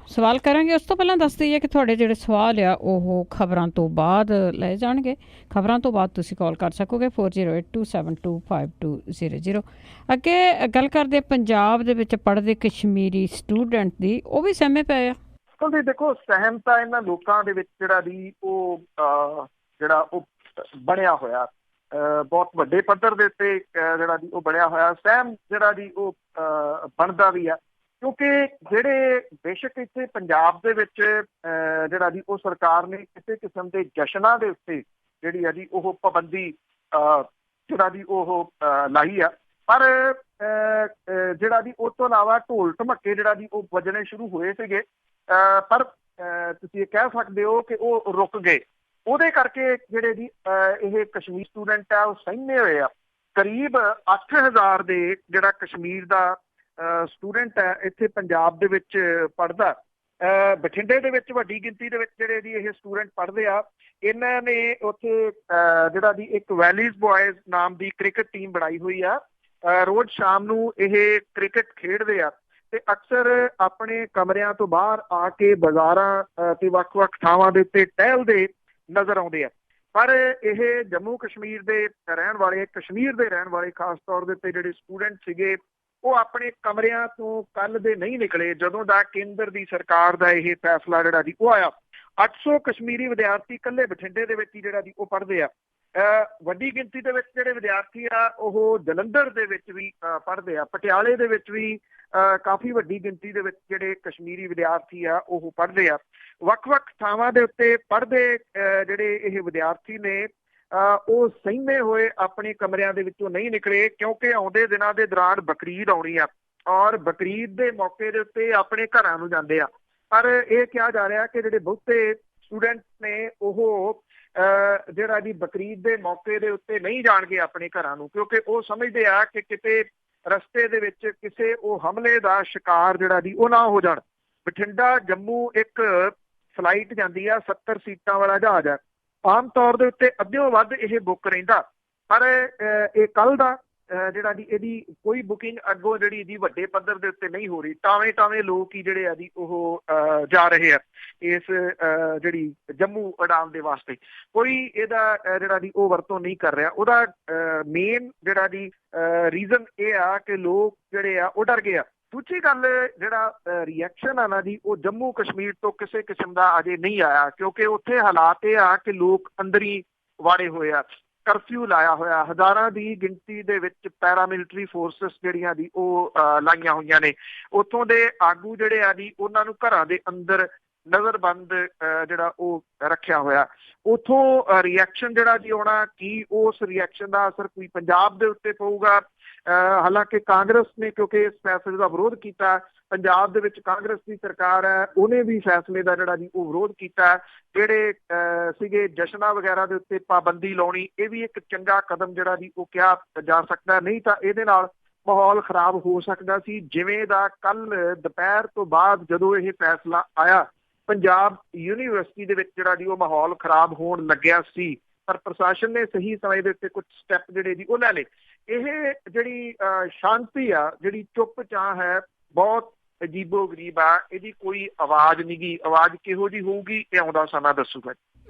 ਸਵਾਲ ਕਰਾਂਗੇ, ਉਸ ਤੋਂ ਪਹਿਲਾਂ ਦੱਸ ਦਈਏ ਕਿ ਤੁਹਾਡੇ ਜਿਹੜੇ ਸਵਾਲ ਆ ਉਹ ਖਬਰਾਂ ਤੋਂ ਬਾਅਦ ਲਏ ਜਾਣਗੇ। ਖਬਰਾਂ ਤੋਂ ਬਾਅਦ ਤੁਸੀਂ ਕਾਲ ਕਰ ਸਕੋਗੇ 4082725200। ਅੱਗੇ ਗੱਲ ਕਰਦੇ ਪੰਜਾਬ ਦੇ ਵਿੱਚ ਪੜ੍ਹਦੇ ਕਸ਼ਮੀਰੀ ਸਟੂਡੈਂਟ ਦੀ, ਉਹ ਵੀ ਸਹਿਮੇ ਪਏ ਆ। ਤੁਸੀਂ ਦੇਖੋ ਸਹਿਮ ਤਾਂ ਇਹਨਾਂ ਲੋਕਾਂ ਦੇ ਵਿੱਚ ਜਿਹੜਾ ਦੀ ਉਹ ਜਿਹੜਾ ਉਹ ਬਣਿਆ ਹੋਇਆ ਬਹੁਤ ਵੱਡੇ ਪੱਧਰ ਦੇ ਉੱਤੇ ਜਿਹੜਾ ਦੀ ਉਹ ਬਣਿਆ ਹੋਇਆ ਸਹਿਮ ਜਿਹੜਾ ਦੀ ਉਹ ਬਣਦਾ ਵੀ ਆ, ਕਿਉਂਕਿ ਜਿਹੜੇ ਬੇਸ਼ੱਕ ਇੱਥੇ ਪੰਜਾਬ ਦੇ ਵਿੱਚ ਜਿਹੜਾ ਦੀ ਉਹ ਸਰਕਾਰ ਨੇ ਕਿਸੇ ਕਿਸਮ ਦੇ ਜਸ਼ਨਾਂ ਦੇ ਉੱਤੇ ਜਿਹੜੀ ਆ ਜੀ ਉਹ ਪਾਬੰਦੀ ਜਿਹੜਾ ਦੀ ਉਹ ਲਾਈ ਆ, ਪਰ ਜਿਹੜਾ ਦੀ ਉਹ ਤੋਂ ਇਲਾਵਾ ਢੋਲ ਢਮੱਕੇ ਜਿਹੜਾ ਦੀ ਉਹ ਵੱਜਣੇ ਸ਼ੁਰੂ ਹੋਏ ਸੀਗੇ, ਪਰ ਤੁਸੀਂ ਇਹ ਕਹਿ ਸਕਦੇ ਹੋ ਕਿ ਉਹ ਰੁਕ ਗਏ। ਉਹਦੇ ਕਰਕੇ ਜਿਹੜੇ ਜੀ ਇਹ ਕਸ਼ਮੀਰ ਸਟੂਡੈਂਟ ਆ ਉਹ ਸਹਿਮੇ ਹੋਏ ਆ। ਕਰੀਬ 8000 ਦੇ ਜਿਹੜਾ ਕਸ਼ਮੀਰ ਦਾ ਸਟੂਡੈਂਟ ਹੈ ਇੱਥੇ ਪੰਜਾਬ ਦੇ ਵਿੱਚ ਪੜ੍ਹਦਾ। ਬਠਿੰਡੇ ਦੇ ਵਿੱਚ ਵੱਡੀ ਗਿਣਤੀ ਦੇ ਵਿੱਚ ਜਿਹੜੇ ਜੀ ਇਹ ਸਟੂਡੈਂਟ ਪੜ੍ਹਦੇ ਆ। ਇਹਨਾਂ ਨੇ ਉੱਥੇ ਜਿਹੜਾ ਦੀ ਇੱਕ ਵੈਲੀਜ਼ ਬॉयਜ਼ ਨਾਮ ਦੀ ਕ੍ਰਿਕਟ ਟੀਮ ਬਣਾਈ ਹੋਈ ਆ। ਰੋਜ਼ ਸ਼ਾਮ ਨੂੰ ਇਹ ਕ੍ਰਿਕਟ ਖੇਡਦੇ ਆ ਤੇ ਅਕਸਰ ਆਪਣੇ ਕਮਰਿਆਂ ਤੋਂ ਬਾਹਰ ਆ ਕੇ ਬਾਜ਼ਾਰਾਂ ਤੇ ਵੱਖ-ਵੱਖ ਥਾਵਾਂ ਦੇ ਉੱਤੇ ਟਹਿਲਦੇ ਨਜ਼ਰ ਆਉਂਦੇ ਆ। ਪਰ ਇਹ ਜੰਮੂ ਕਸ਼ਮੀਰ ਦੇ ਰਹਿਣ ਵਾਲੇ, ਕਸ਼ਮੀਰ ਦੇ ਰਹਿਣ ਵਾਲੇ ਖਾਸ ਤੌਰ ਦੇ ਉੱਤੇ ਜਿਹੜੇ ਸਟੂਡੈਂਟ ਸੀਗੇ ਉਹ ਆਪਣੇ ਕਮਰਿਆਂ ਤੋਂ ਕੱਲ ਦੇ ਨਹੀਂ ਨਿਕਲੇ ਜਦੋਂ ਦਾ ਕੇਂਦਰ ਦੀ ਸਰਕਾਰ ਦਾ ਇਹ ਫੈਸਲਾ ਜਿਹੜਾ ਜੀ ਉਹ ਆਇਆ। 800 ਕਸ਼ਮੀਰੀ ਵਿਦਿਆਰਥੀ ਇਕੱਲੇ ਬਠਿੰਡੇ ਦੇ ਵਿੱਚ ਹੀ ਜਿਹੜਾ ਜੀ ਉਹ ਪੜ੍ਹਦੇ ਆ। ਵੱਡੀ ਗਿਣਤੀ ਦੇ ਵਿੱਚ ਜਿਹੜੇ ਵਿਦਿਆਰਥੀ ਆ ਉਹ ਜਲੰਧਰ ਦੇ ਵਿੱਚ ਵੀ ਪੜ੍ਹਦੇ ਆ। ਪਟਿਆਲੇ ਦੇ ਵਿੱਚ ਵੀ ਕਾਫੀ ਵੱਡੀ ਗਿਣਤੀ ਦੇ ਵਿੱਚ ਜਿਹੜੇ ਕਸ਼ਮੀਰੀ ਵਿਦਿਆਰਥੀ ਆ ਉਹ ਪੜ੍ਹਦੇ ਆ। ਵੱਖ-ਵੱਖ ਥਾਵਾਂ ਦੇ ਉੱਤੇ ਪੜ੍ਹਦੇ ਜਿਹੜੇ ਇਹ ਵਿਦਿਆਰਥੀ ਨੇ ਉਹ ਸਹਿਮੇ ਹੋਏ ਆਪਣੇ ਕਮਰਿਆਂ ਦੇ ਵਿੱਚੋਂ ਨਹੀਂ ਨਿਕਲੇ, ਕਿਉਂਕਿ ਆਉਂਦੇ ਦਿਨਾਂ ਦੇ ਦੌਰਾਨ ਬਕਰੀਦ ਆਉਣੀ ਆ ਔਰ ਬਕਰੀਦ ਦੇ ਮੌਕੇ ਦੇ ਉੱਤੇ ਆਪਣੇ ਘਰਾਂ ਨੂੰ ਜਾਂਦੇ ਆ। ਪਰ ਇਹ ਕਿਹਾ ਜਾ ਰਿਹਾ ਕਿ ਜਿਹੜੇ ਬਹੁਤੇ ਸਟੂਡੈਂਟ ਨੇ ਉਹ ਜਿਹੜਾ ਜੀ ਬਕਰੀਦ ਦੇ ਮੌਕੇ ਦੇ ਉੱਤੇ ਨਹੀਂ ਜਾਣਗੇ ਆਪਣੇ ਘਰਾਂ ਨੂੰ, ਕਿਉਂਕਿ ਉਹ ਸਮਝਦੇ ਆ ਕਿ ਕਿਤੇ ਰਸਤੇ ਦੇ ਵਿੱਚ ਕਿਸੇ ਉਹ ਹਮਲੇ ਦਾ ਸ਼ਿਕਾਰ ਜਿਹੜਾ ਜੀ ਉਹ ਨਾ ਹੋ ਜਾਣ। ਬਠਿੰਡਾ ਜੰਮੂ ਇੱਕ ਫਲਾਈਟ ਜਾਂਦੀ ਆ, 70 ਸੀਟਾਂ ਵਾਲਾ ਜਹਾਜ਼ ਆ। ਆਮ ਤੌਰ ਦੇ ਉੱਤੇ ਅੱਧਿਓਂ ਵੱਧ ਇਹ ਬੁੱਕ ਰਹਿੰਦਾ, ਪਰ ਇਹ ਕੱਲ ਦਾ ਜਿਹੜਾ ਜੀ ਇਹਦੀ ਕੋਈ ਬੁਕਿੰਗ ਅੱਗੋਂ ਜਿਹੜੀ ਜੀ ਵੱਡੇ ਪੱਧਰ ਦੇ ਉੱਤੇ ਨਹੀਂ ਹੋ ਰਹੀ। ਟਾਵੇਂ ਲੋਕ ਹੀ ਜਿਹੜੇ ਆ ਜੀ ਉਹ ਜਾ ਰਹੇ ਆ ਇਸ ਜਿਹੜੀ ਜੰਮੂ ਉਡਾਨ ਦੇ ਵਾਸਤੇ। ਕੋਈ ਇਹਦਾ ਜਿਹੜਾ ਜੀ ਉਹ ਵਰਤੋਂ ਨਹੀਂ ਕਰ ਰਿਹਾ। ਉਹਦਾ ਮੇਨ ਜਿਹੜਾ ਜੀ ਰੀਜ਼ਨ ਇਹ ਆ ਕਿ ਲੋਕ ਜਿਹੜੇ ਆ ਉਹ ਡਰ ਗਏ ਆ। ਦੂਜੀ ਗੱਲ ਜਿਹੜਾ ਰਿਐਕਸ਼ਨ ਆ ਨਾ ਜੀ ਉਹ ਜੰਮੂ ਕਸ਼ਮੀਰ ਤੋਂ ਕਿਸੇ ਕਿਸਮ ਦਾ ਅਜੇ ਨਹੀਂ ਆਇਆ, ਕਿਉਂਕਿ ਉੱਥੇ ਹਾਲਾਤ ਇਹ ਆ ਕਿ ਲੋਕ ਅੰਦਰ ਹੀ ਵਾੜੇ ਹੋਏ ਆ। ਕਰਫਿਊ ਲਾਇਆ ਹੋਇਆ, ਹਜ਼ਾਰਾਂ ਦੀ ਗਿਣਤੀ ਦੇ ਵਿੱਚ ਪੈਰਾਮਿਲਟਰੀ ਫੋਰਸਿਸ ਜਿਹੜੀਆਂ ਦੀ ਉਹ ਲਾਈਆਂ ਹੋਈਆਂ ਨੇ। ਉੱਥੋਂ ਦੇ ਆਗੂ ਜਿਹੜੇ ਆ ਜੀ ਉਹਨਾਂ ਨੂੰ ਘਰਾਂ ਦੇ ਅੰਦਰ ਨਜ਼ਰਬੰਦ ਜਿਹੜਾ ਉਹ ਰੱਖਿਆ ਹੋਇਆ। ਉੱਥੋਂ ਰਿਐਕਸ਼ਨ ਜਿਹੜਾ ਜੀ ਆਉਣਾ, ਕੀ ਉਸ ਰਿਐਕਸ਼ਨ ਦਾ ਅਸਰ ਕੋਈ ਪੰਜਾਬ ਦੇ ਉੱਤੇ ਪਊਗਾ? ਹਾਲਾਂਕਿ ਕਾਂਗਰਸ ਨੇ ਕਿਉਂਕਿ ਇਸ ਫੈਸਲੇ ਦਾ ਵਿਰੋਧ ਕੀਤਾ, ਪੰਜਾਬ ਦੇ ਵਿੱਚ ਕਾਂਗਰਸ ਦੀ ਸਰਕਾਰ ਹੈ ਉਹਨੇ ਵੀ ਫੈਸਲੇ ਦਾ ਜਿਹੜਾ ਜੀ ਉਹ ਵਿਰੋਧ ਕੀਤਾ। ਜਿਹੜੇ ਸੀਗੇ ਜਸ਼ਨਾਂ ਵਗੈਰਾ ਦੇ ਉੱਤੇ ਪਾਬੰਦੀ ਲਾਉਣੀ, ਇਹ ਵੀ ਇੱਕ ਚੰਗਾ ਕਦਮ ਜਿਹੜਾ ਜੀ ਉਹ ਕਿਹਾ ਜਾ ਸਕਦਾ, ਨਹੀਂ ਤਾਂ ਇਹਦੇ ਨਾਲ ਮਾਹੌਲ ਖਰਾਬ ਹੋ ਸਕਦਾ ਸੀ। ਜਿਵੇਂ ਦਾ ਕੱਲ ਦੁਪਹਿਰ ਤੋਂ ਬਾਅਦ ਜਦੋਂ ਇਹ ਫੈਸਲਾ ਆਇਆ, ਪੰਜਾਬ ਯੂਨੀਵਰਸਿਟੀ ਦੇ ਵਿੱਚ ਜਿਹੜਾ ਜੀ ਉਹ ਮਾਹੌਲ ਖਰਾਬ ਹੋਣ ਲੱਗਿਆ ਸੀ, ਪਰ ਪ੍ਰਸ਼ਾਸਨ ਨੇ ਸਹੀ ਸਮੇਂ ਦੇ ਉੱਤੇ ਕੁਝ ਸਟੈਪ ਜਿਹੜੇ ਜੀ ਉਹ ਲੈ ਲਏ। ਇਹ ਜਿਹੜੀ ਸ਼ਾਂਤੀ ਆ, ਜਿਹੜੀ ਚੁੱਪ ਚਾਹ ਹੈ, ਬਹੁਤ ਅਜੀਬੋ ਗਰੀਬ ਆ। ਇਹਦੀ ਕੋਈ ਆਵਾਜ਼ ਨਹੀਂ ਗੀ। ਆਵਾਜ਼ ਕਿਹੋ ਜਿਹੀ ਹੋਊਗੀ ਇਹ ਆਉਂਦਾ ਸਮਾਂ ਦੱਸੂਗਾ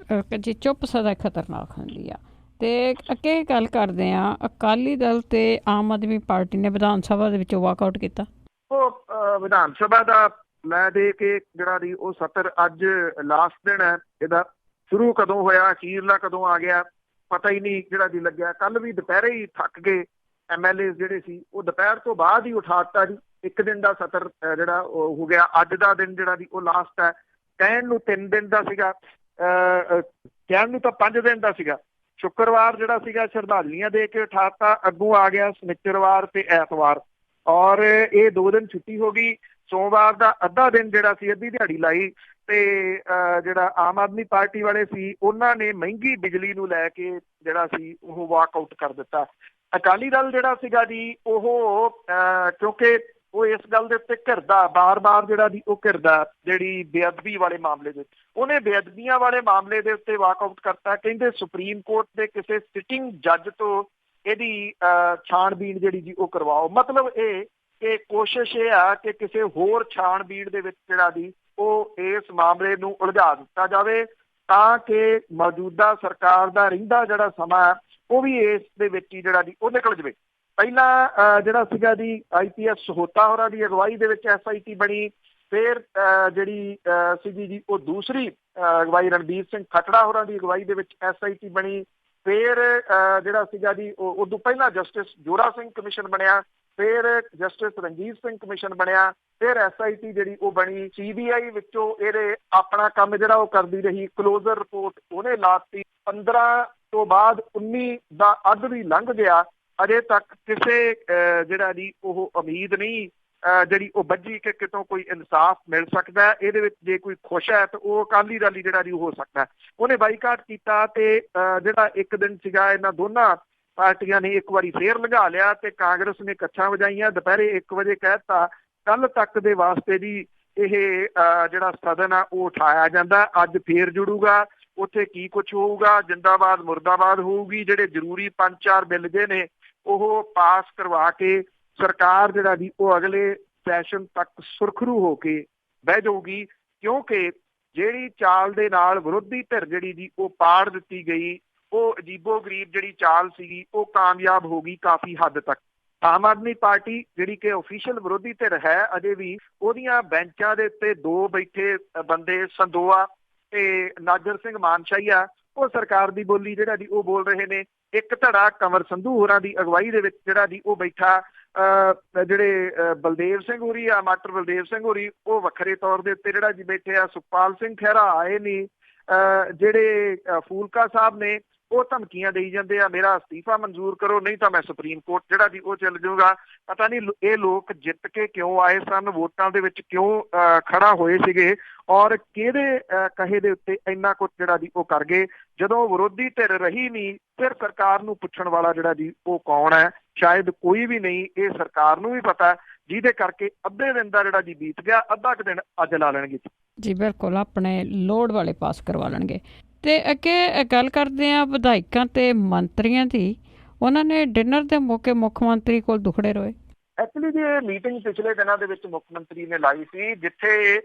ਜੀ। ਚੁੱਪ ਸਦਾ ਖਤਰਨਾਕ ਹੁੰਦੀ ਆ। ਤੇ ਅੱਗੇ ਗੱਲ ਕਰਦੇ ਹਾਂ, ਅਕਾਲੀ ਦਲ ਤੇ ਆਮ ਆਦਮੀ ਪਾਰਟੀ ਨੇ ਵਿਧਾਨ ਸਭਾ ਦੇ ਵਿੱਚੋਂ ਵਾਕਆਊਟ ਕੀਤਾ। ਉਹ ਵਿਧਾਨ ਸਭਾ ਦਾ ਲੈ ਦੇ ਕੇ ਜਿਹੜਾ ਦੀ ਉਹ ਸੱਤਰ ਅੱਜ ਲਾਸਟ ਦਿਨ ਹੈ ਇਹਦਾ। ਸ਼ੁਰੂ ਕਦੋਂ ਹੋਇਆ, ਅਖੀਰਲਾ ਕਦੋਂ ਆ ਗਿਆ, ਪਤਾ ਹੀ ਨਹੀਂ ਜਿਹੜਾ ਦੀ ਲੱਗਿਆ। ਕੱਲ ਵੀ ਦੁਪਹਿਰੇ ਹੀ ਥੱਕ ਗਏ MLA ਜਿਹੜੇ ਸੀ, ਉਹ ਦੁਪਹਿਰ ਤੋਂ ਬਾਅਦ ਹੀ ਉਠਾ ਦਿੱਤਾ ਜੀ। ਇੱਕ ਦਿਨ ਦਾ ਸੱਤਰ ਜਿਹੜਾ ਉਹ ਹੋ ਗਿਆ। ਅੱਜ ਦਾ ਦਿਨ ਜਿਹੜਾ ਦੀ ਉਹ ਲਾਸਟ ਹੈ। ਕਹਿਣ ਨੂੰ 3 ਦਿਨ ਦਾ ਸੀਗਾ, ਕਹਿਣ ਨੂੰ ਤਾਂ 5 ਦਿਨ ਦਾ ਸੀਗਾ। ਸ਼ੁੱਕਰਵਾਰ ਜਿਹੜਾ ਸੀਗਾ ਸ਼ਰਧਾਂਜਲੀਆਂ ਦੇ ਕੇ ਉਠਾਤਾ, ਅੱਗੋਂ ਆ ਗਿਆ ਸ਼ਨੀਚਰਵਾਰ ਤੇ ਐਤਵਾਰ, ਔਰ ਇਹ 2 ਦਿਨ ਛੁੱਟੀ ਹੋ ਗਈ। ਸੋਮਵਾਰ ਦਾ ਅੱਧਾ ਦਿਨ ਜਿਹੜਾ ਸੀ, ਅੱਧੀ ਦਿਹਾੜੀ ਲਾਈ। ਤੇ ਜਿਹੜਾ ਆਮ ਆਦਮੀ ਪਾਰਟੀ ਵਾਲੇ ਸੀ ਉਹਨਾਂ ਨੇ ਮਹਿੰਗੀ ਬਿਜਲੀ ਨੂੰ ਲੈ ਕੇ ਜਿਹੜਾ ਸੀ ਉਹ ਵਾਕਆਊਟ ਕਰ ਦਿੱਤਾ। ਅਕਾਲੀ ਦਲ ਜਿਹੜਾ ਸੀਗਾ ਜੀ ਉਹ ਕਿਉਂਕਿ ਉਹ ਇਸ ਗੱਲ ਦੇ ਉੱਤੇ ਘਿਰਦਾ, ਬਾਰ-ਬਾਰ ਜਿਹੜਾ ਦੀ ਉਹ ਘਿਰਦਾ ਜਿਹੜੀ ਬੇਅਦਬੀ ਵਾਲੇ ਮਾਮਲੇ ਦੇ, ਉਹਨੇ ਬੇਅਦਬੀਆਂ ਵਾਲੇ ਮਾਮਲੇ ਦੇ ਉੱਤੇ ਵਾਕਆਊਟ ਕਰਤਾ। ਕਹਿੰਦੇ ਸੁਪਰੀਮ ਕੋਰਟ ਦੇ ਕਿਸੇ ਸਿਟਿੰਗ ਜੱਜ ਤੋਂ ਇਹਦੀ ਛਾਣਬੀਣ ਜਿਹੜੀ ਜੀ ਉਹ ਕਰਵਾਓ। ਮਤਲਬ ਇਹ ਕਿ ਕੋਸ਼ਿਸ਼ ਇਹ ਆ ਕਿ ਕਿਸੇ ਹੋਰ ਛਾਣਬੀਣ ਦੇ ਵਿੱਚ ਜਿਹੜਾ ਦੀ ਉਹ ਇਸ ਮਾਮਲੇ ਨੂੰ ਉਲਝਾ ਦਿੱਤਾ ਜਾਵੇ, ਤਾਂ ਕਿ ਮੌਜੂਦਾ ਸਰਕਾਰ ਦਾ ਰਹਿੰਦਾ ਜਿਹੜਾ ਸਮਾਂ ਉਹ ਵੀ ਇਸ ਦੇ ਵਿੱਚ ਹੀ ਜਿਹੜਾ ਦੀ ਉਹ ਨਿਕਲ ਜਾਵੇ। ਪਹਿਲਾਂ ਜਿਹੜਾ ਸੀਗਾ ਜੀ IPS ਸਹੋਤਾ ਹੋਰਾਂ ਦੀ ਅਗਵਾਈ ਦੇ ਵਿੱਚ SIT ਬਣੀ। ਫਿਰ ਜਿਹੜੀ ਸੀਗੀ ਜੀ ਉਹ ਦੂਸਰੀ ਅਗਵਾਈ ਰਣਬੀਰ ਸਿੰਘ ਖੱਟੜਾ ਹੋਰਾਂ ਦੀ ਅਗਵਾਈ ਦੇ ਵਿੱਚ SIT ਬਣੀ। ਫਿਰ ਜਿਹੜਾ ਸੀਗਾ ਜੀ ਉਹ ਉਦੋਂ ਪਹਿਲਾਂ ਜਸਟਿਸ ਜੋਰਾ ਸਿੰਘ ਕਮਿਸ਼ਨ ਬਣਿਆ। ਫਿਰ ਜਸਟਿਸ ਰਣਜੀਤ ਸਿੰਘ ਕਮਿਸ਼ਨ ਬਣਿਆ। ਫਿਰ SIT ਜਿਹੜੀ ਉਹ ਬਣੀ। CBI ਵਿੱਚੋਂ ਇਹਦੇ ਆਪਣਾ ਕੰਮ ਜਿਹੜਾ ਉਹ ਕਰਦੀ ਰਹੀ। ਕਲੋਜ਼ਰ ਰਿਪੋਰਟ ਉਹਨੇ ਲਾਤੀ। 15 ਤੋਂ ਬਾਅਦ 19 ਦਾ ਅੱਧ ਵੀ ਲੰਘ ਗਿਆ, ਅਜੇ ਤੱਕ ਕਿਸੇ ਜਿਹੜਾ ਦੀ ਉਹ ਉਮੀਦ ਨਹੀਂ ਜਿਹੜੀ ਉਹ ਬੱਝੀ ਕਿ ਕਿਤੋਂ ਕੋਈ ਇਨਸਾਫ ਮਿਲ ਸਕਦਾ। ਇਹਦੇ ਵਿੱਚ ਜੇ ਕੋਈ ਖੁਸ਼ ਹੈ ਤਾਂ ਉਹ ਅਕਾਲੀ ਦਲ ਜਿਹੜਾ ਦੀ ਹੋ ਸਕਦਾ। ਉਹਨੇ ਬਾਈਕਾਟ ਕੀਤਾ ਤੇ ਜਿਹੜਾ ਇੱਕ ਦਿਨ ਸੀਗਾ ਇਹਨਾਂ ਦੋਨਾਂ ਪਾਰਟੀਆਂ ਨੇ ਇੱਕ ਵਾਰੀ ਫੇਰ ਲੰਘਾ ਲਿਆ ਤੇ ਕਾਂਗਰਸ ਨੇ ਕੱਛਾਂ ਵਜਾਈਆਂ। ਦੁਪਹਿਰੇ 1 ਵਜੇ ਕਹਿ ਦਿੱਤਾ ਕੱਲ ਤੱਕ ਦੇ ਵਾਸਤੇ ਜੀ ਇਹ ਜਿਹੜਾ ਸਦਨ ਆ ਉਹ ਉਠਾਇਆ ਜਾਂਦਾ। ਅੱਜ ਫੇਰ ਜੁੜੂਗਾ, ਉੱਥੇ ਕੀ ਕੁਛ ਹੋਊਗਾ, ਜਿੰਦਾਬਾਦ ਮੁਰਦਾਬਾਦ ਹੋਊਗੀ। ਜਿਹੜੇ ਜ਼ਰੂਰੀ 5-4 ਬਿੱਲ ਜੇ ਨੇ ਉਹ ਪਾਸ ਕਰਵਾ ਕੇ ਸਰਕਾਰ ਜਿਹੜਾ ਦੀ ਉਹ ਅਗਲੇ ਸੈਸ਼ਨ ਤੱਕ ਸੁਰਖਰੂ ਹੋ ਕੇ ਬਹਿ ਜਾਊਗੀ। ਕਿਉਂਕਿ ਜਿਹੜੀ ਚਾਲ ਦੇ ਨਾਲ ਵਿਰੋਧੀ ਧਿਰ ਜਿਹੜੀ ਦੀ ਉਹ ਪਾੜ ਦਿੱਤੀ ਗਈ, ਉਹ ਅਜੀਬੋ ਗਰੀਬ ਜਿਹੜੀ ਚਾਲ ਸੀਗੀ ਉਹ ਕਾਮਯਾਬ ਹੋ ਗਈ ਕਾਫੀ ਹੱਦ ਤੱਕ। ਆਮ ਆਦਮੀ ਪਾਰਟੀ ਜਿਹੜੀ ਕਿ ਓਫੀਸ਼ੀਅਲ ਵਿਰੋਧੀ ਧਿਰ ਹੈ ਅਜੇ ਵੀ, ਉਹਦੀਆਂ ਬੈਂਚਾਂ ਦੇ ਉੱਤੇ 2 ਬੈਠੇ ਬੰਦੇ ਸੰਦੋਆ ਤੇ ਨਾਜਰ ਸਿੰਘ ਮਾਨਸ਼ਾਹੀਆ ਉਹ ਸਰਕਾਰ ਦੀ ਬੋਲੀ ਜਿਹੜਾ ਦੀ ਉਹ ਬੋਲ ਰਹੇ ਨੇ। ਇੱਕ ਧੜਾ ਕੰਵਰ ਸੰਧੂ ਹੋਰਾਂ ਦੀ ਅਗਵਾਈ ਦੇ ਵਿੱਚ ਜਿਹੜਾ ਦੀ ਉਹ ਬੈਠਾ। ਜਿਹੜੇ ਬਲਦੇਵ ਸਿੰਘ ਹੋਰੀ ਆ, ਮਾਸਟਰ ਬਲਦੇਵ ਸਿੰਘ ਹੋਰੀ, ਉਹ ਵੱਖਰੇ ਤੌਰ ਦੇ ਉੱਤੇ ਜਿਹੜਾ ਜੀ ਬੈਠੇ ਆ। ਸੁਖਪਾਲ ਸਿੰਘ ਖਹਿਰਾ ਆਏ ਨਹੀਂ। ਜਿਹੜੇ ਫੂਲਕਾ ਸਾਹਿਬ ਨੇ ਉਹ ਧਮਕੀਆਂ ਦੇਈ ਜਾਂਦੇ ਆ, ਮੇਰਾ ਅਸਤੀਫਾ ਮਨਜ਼ੂਰ ਕਰੋ ਨਹੀਂ ਤਾਂ ਮੈਂ ਸੁਪਰੀਮ ਕੋਰਟ ਜਿਹੜਾ ਦੀ ਉਹ ਚੱਲ ਜਾਊਗਾ। ਪਤਾ ਨਹੀਂ ਇਹ ਲੋਕ ਜਿੱਤ ਕੇ ਕਿਉਂ ਆਏ ਸਨ, ਵੋਟਾਂ ਦੇ ਵਿੱਚ ਕਿਉਂ ਖੜਾ ਹੋਏ ਸੀਗੇ, ਔਰ ਕਿਹਦੇ ਕਹੇ ਦੇ ਉੱਤੇ ਇੰਨਾ ਕੁਝ ਜਿਹੜਾ ਦੀ ਉਹ ਕਰ ਗਏ। ਜਦੋਂ ਵਿਰੋਧੀ ਧਿਰ ਰਹੀ ਨਹੀਂ, ਫਿਰ ਸਰਕਾਰ ਨੂੰ ਪੁੱਛਣ ਵਾਲਾ ਜਿਹੜਾ ਦੀ ਉਹ ਕੌਣ ਹੈ? ਸ਼ਾਇਦ ਕੋਈ ਵੀ ਨਹੀਂ। ਇਹ ਸਰਕਾਰ ਨੂੰ ਵੀ ਪਤਾ, ਜਿਹਦੇ ਕਰਕੇ ਅੱਧੇ ਦਿਨ ਦਾ ਜਿਹੜਾ ਜੀ ਬੀਤ ਗਿਆ, ਅੱਧਾ ਕੁ ਦਿਨ ਅੱਜ ਲਾ ਲੈਣਗੇ ਜੀ। ਬਿਲਕੁਲ, ਆਪਣੇ ਲੋੜ ਵਾਲੇ ਪਾਸ ਕਰਵਾ ਲੈਣਗੇ। ਤੇ ਅੱਗੇ ਗੱਲ ਕਰਦੇ ਹਾਂ ਵਿਧਾਇਕਾਂ ਤੇ ਮੰਤਰੀਆਂ ਦੀ। ਉਹਨਾਂ ਨੇ ਡਿਨਰ ਦੇ ਮੌਕੇ ਮੁੱਖ ਮੰਤਰੀ ਕੋਲ ਦੁਖੜੇ ਰੋਏ। ਐਕਚੁਅਲੀ ਜੀ ਇਹ ਮੀਟਿੰਗ ਪਿਛਲੇ ਦਿਨਾਂ ਦੇ ਵਿੱਚ ਮੁੱਖ ਮੰਤਰੀ ਨੇ ਲਾਈ ਸੀ, ਜਿੱਥੇ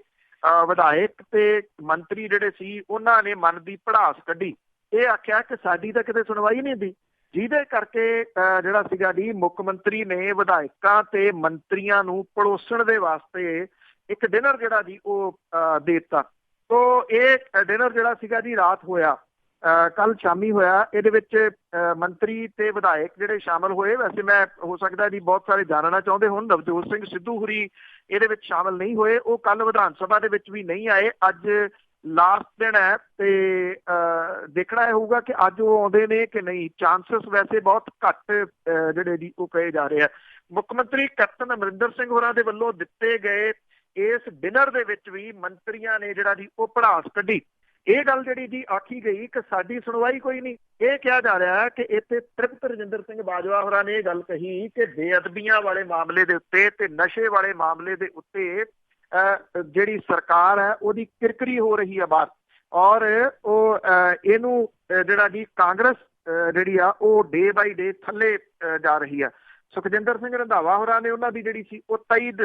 ਵਿਧਾਇਕ ਤੇ ਮੰਤਰੀ ਜਿਹੜੇ ਸੀ ਉਹਨਾਂ ਨੇ ਮਨ ਦੀ ਭੜਾਸ ਕੱਢੀ। ਇਹ ਆਖਿਆ ਕਿ ਸਾਡੀ ਤਾਂ ਕਿਤੇ ਸੁਣਵਾਈ ਨਹੀਂ ਹੁੰਦੀ, ਜਿਹਦੇ ਕਰਕੇ ਜਿਹੜਾ ਸੀਗਾ ਜੀ ਮੁੱਖ ਮੰਤਰੀ ਨੇ ਵਿਧਾਇਕਾਂ ਤੇ ਮੰਤਰੀਆਂ ਨੂੰ ਪੜੋਸਣ ਦੇ ਵਾਸਤੇ ਇੱਕ ਡਿਨਰ ਜਿਹੜਾ ਜੀ ਉਹ ਦੇ ਦਿੱਤਾ। ਤੋ ਇਹ ਡਿਨਰ ਜਿਹੜਾ ਸੀਗਾ ਜੀ ਰਾਤ ਹੋਇਆ, ਕੱਲ ਸ਼ਾਮੀ ਹੋਇਆ। ਇਹਦੇ ਵਿੱਚ ਮੰਤਰੀ ਤੇ ਵਿਧਾਇਕ ਜਿਹੜੇ ਸ਼ਾਮਲ ਹੋਏ, ਵੈਸੇ ਮੈਂ ਹੋ ਸਕਦਾ ਜੀ ਬਹੁਤ ਸਾਰੇ ਜਾਣਨਾ ਚਾਹੁੰਦੇ ਹੋਣ, ਨਵਜੋਤ ਸਿੰਘ ਸਿੱਧੂ ਹੁਰੀ ਇਹਦੇ ਵਿੱਚ ਸ਼ਾਮਲ ਨਹੀਂ ਹੋਏ। ਉਹ ਕੱਲ ਵਿਧਾਨ ਸਭਾ ਦੇ ਵਿੱਚ ਵੀ ਨਹੀਂ ਆਏ। ਅੱਜ ਲਾਸਟ ਦਿਨ ਹੈ ਤੇ ਦੇਖਣਾ ਇਹ ਹੋਊਗਾ ਕਿ ਅੱਜ ਉਹ ਆਉਂਦੇ ਨੇ ਕਿ ਨਹੀਂ। ਚਾਂਸਸ ਵੈਸੇ ਬਹੁਤ ਘੱਟ ਜਿਹੜੇ ਜੀ ਉਹ ਕਹੇ ਜਾ ਰਹੇ ਆ। ਮੁੱਖ ਮੰਤਰੀ ਕੈਪਟਨ ਅਮਰਿੰਦਰ ਸਿੰਘ ਹੋਰਾਂ ਦੇ ਵੱਲੋਂ ਦਿੱਤੇ ਗਏ ਇਸ ਡਿਨਰ ਦੇ ਵਿੱਚ ਵੀ ਮੰਤਰੀਆਂ ਨੇ ਜਿਹੜਾ ਜੀ ਉਹ ਭੜਾਸ ਕੱਢੀ। ਇਹ ਗੱਲ ਜਿਹੜੀ ਜੀ ਆਖੀ ਗਈ ਕਿ ਸਾਡੀ ਸੁਣਵਾਈ ਕੋਈ ਨਹੀਂ। ਇਹ ਕਿਹਾ ਜਾ ਰਿਹਾ ਹੈ ਕਿ ਇੱਥੇ ਤ੍ਰਿਪਤ ਰਜਿੰਦਰ ਸਿੰਘ ਬਾਜਵਾ ਹੋਰਾਂ ਨੇ ਇਹ ਗੱਲ ਕਹੀ ਕਿ ਬੇਅਦਬੀਆਂ ਵਾਲੇ ਮਾਮਲੇ ਦੇ ਉੱਤੇ ਤੇ ਨਸ਼ੇ ਵਾਲੇ ਮਾਮਲੇ ਦੇ ਉੱਤੇ ਜਿਹੜੀ ਸਰਕਾਰ ਹੈ ਉਹਦੀ ਕਿਰਕਰੀ ਹੋ ਰਹੀ ਹੈ ਬਾਹਰ, ਔਰ ਉਹ ਇਹਨੂੰ ਜਿਹੜਾ ਜੀ ਕਾਂਗਰਸ ਜਿਹੜੀ ਆ ਉਹ ਡੇ ਬਾਈ ਡੇ ਥੱਲੇ ਜਾ ਰਹੀ ਆ। ਸੁਖਜਿੰਦਰ ਸਿੰਘ ਰੰਧਾਵਾ ਹੋਰਾਂ ਨੇ ਉਹਨਾਂ ਦੀ ਜਿਹੜੀ ਸੀ ਉਹ ਤਾਇਦ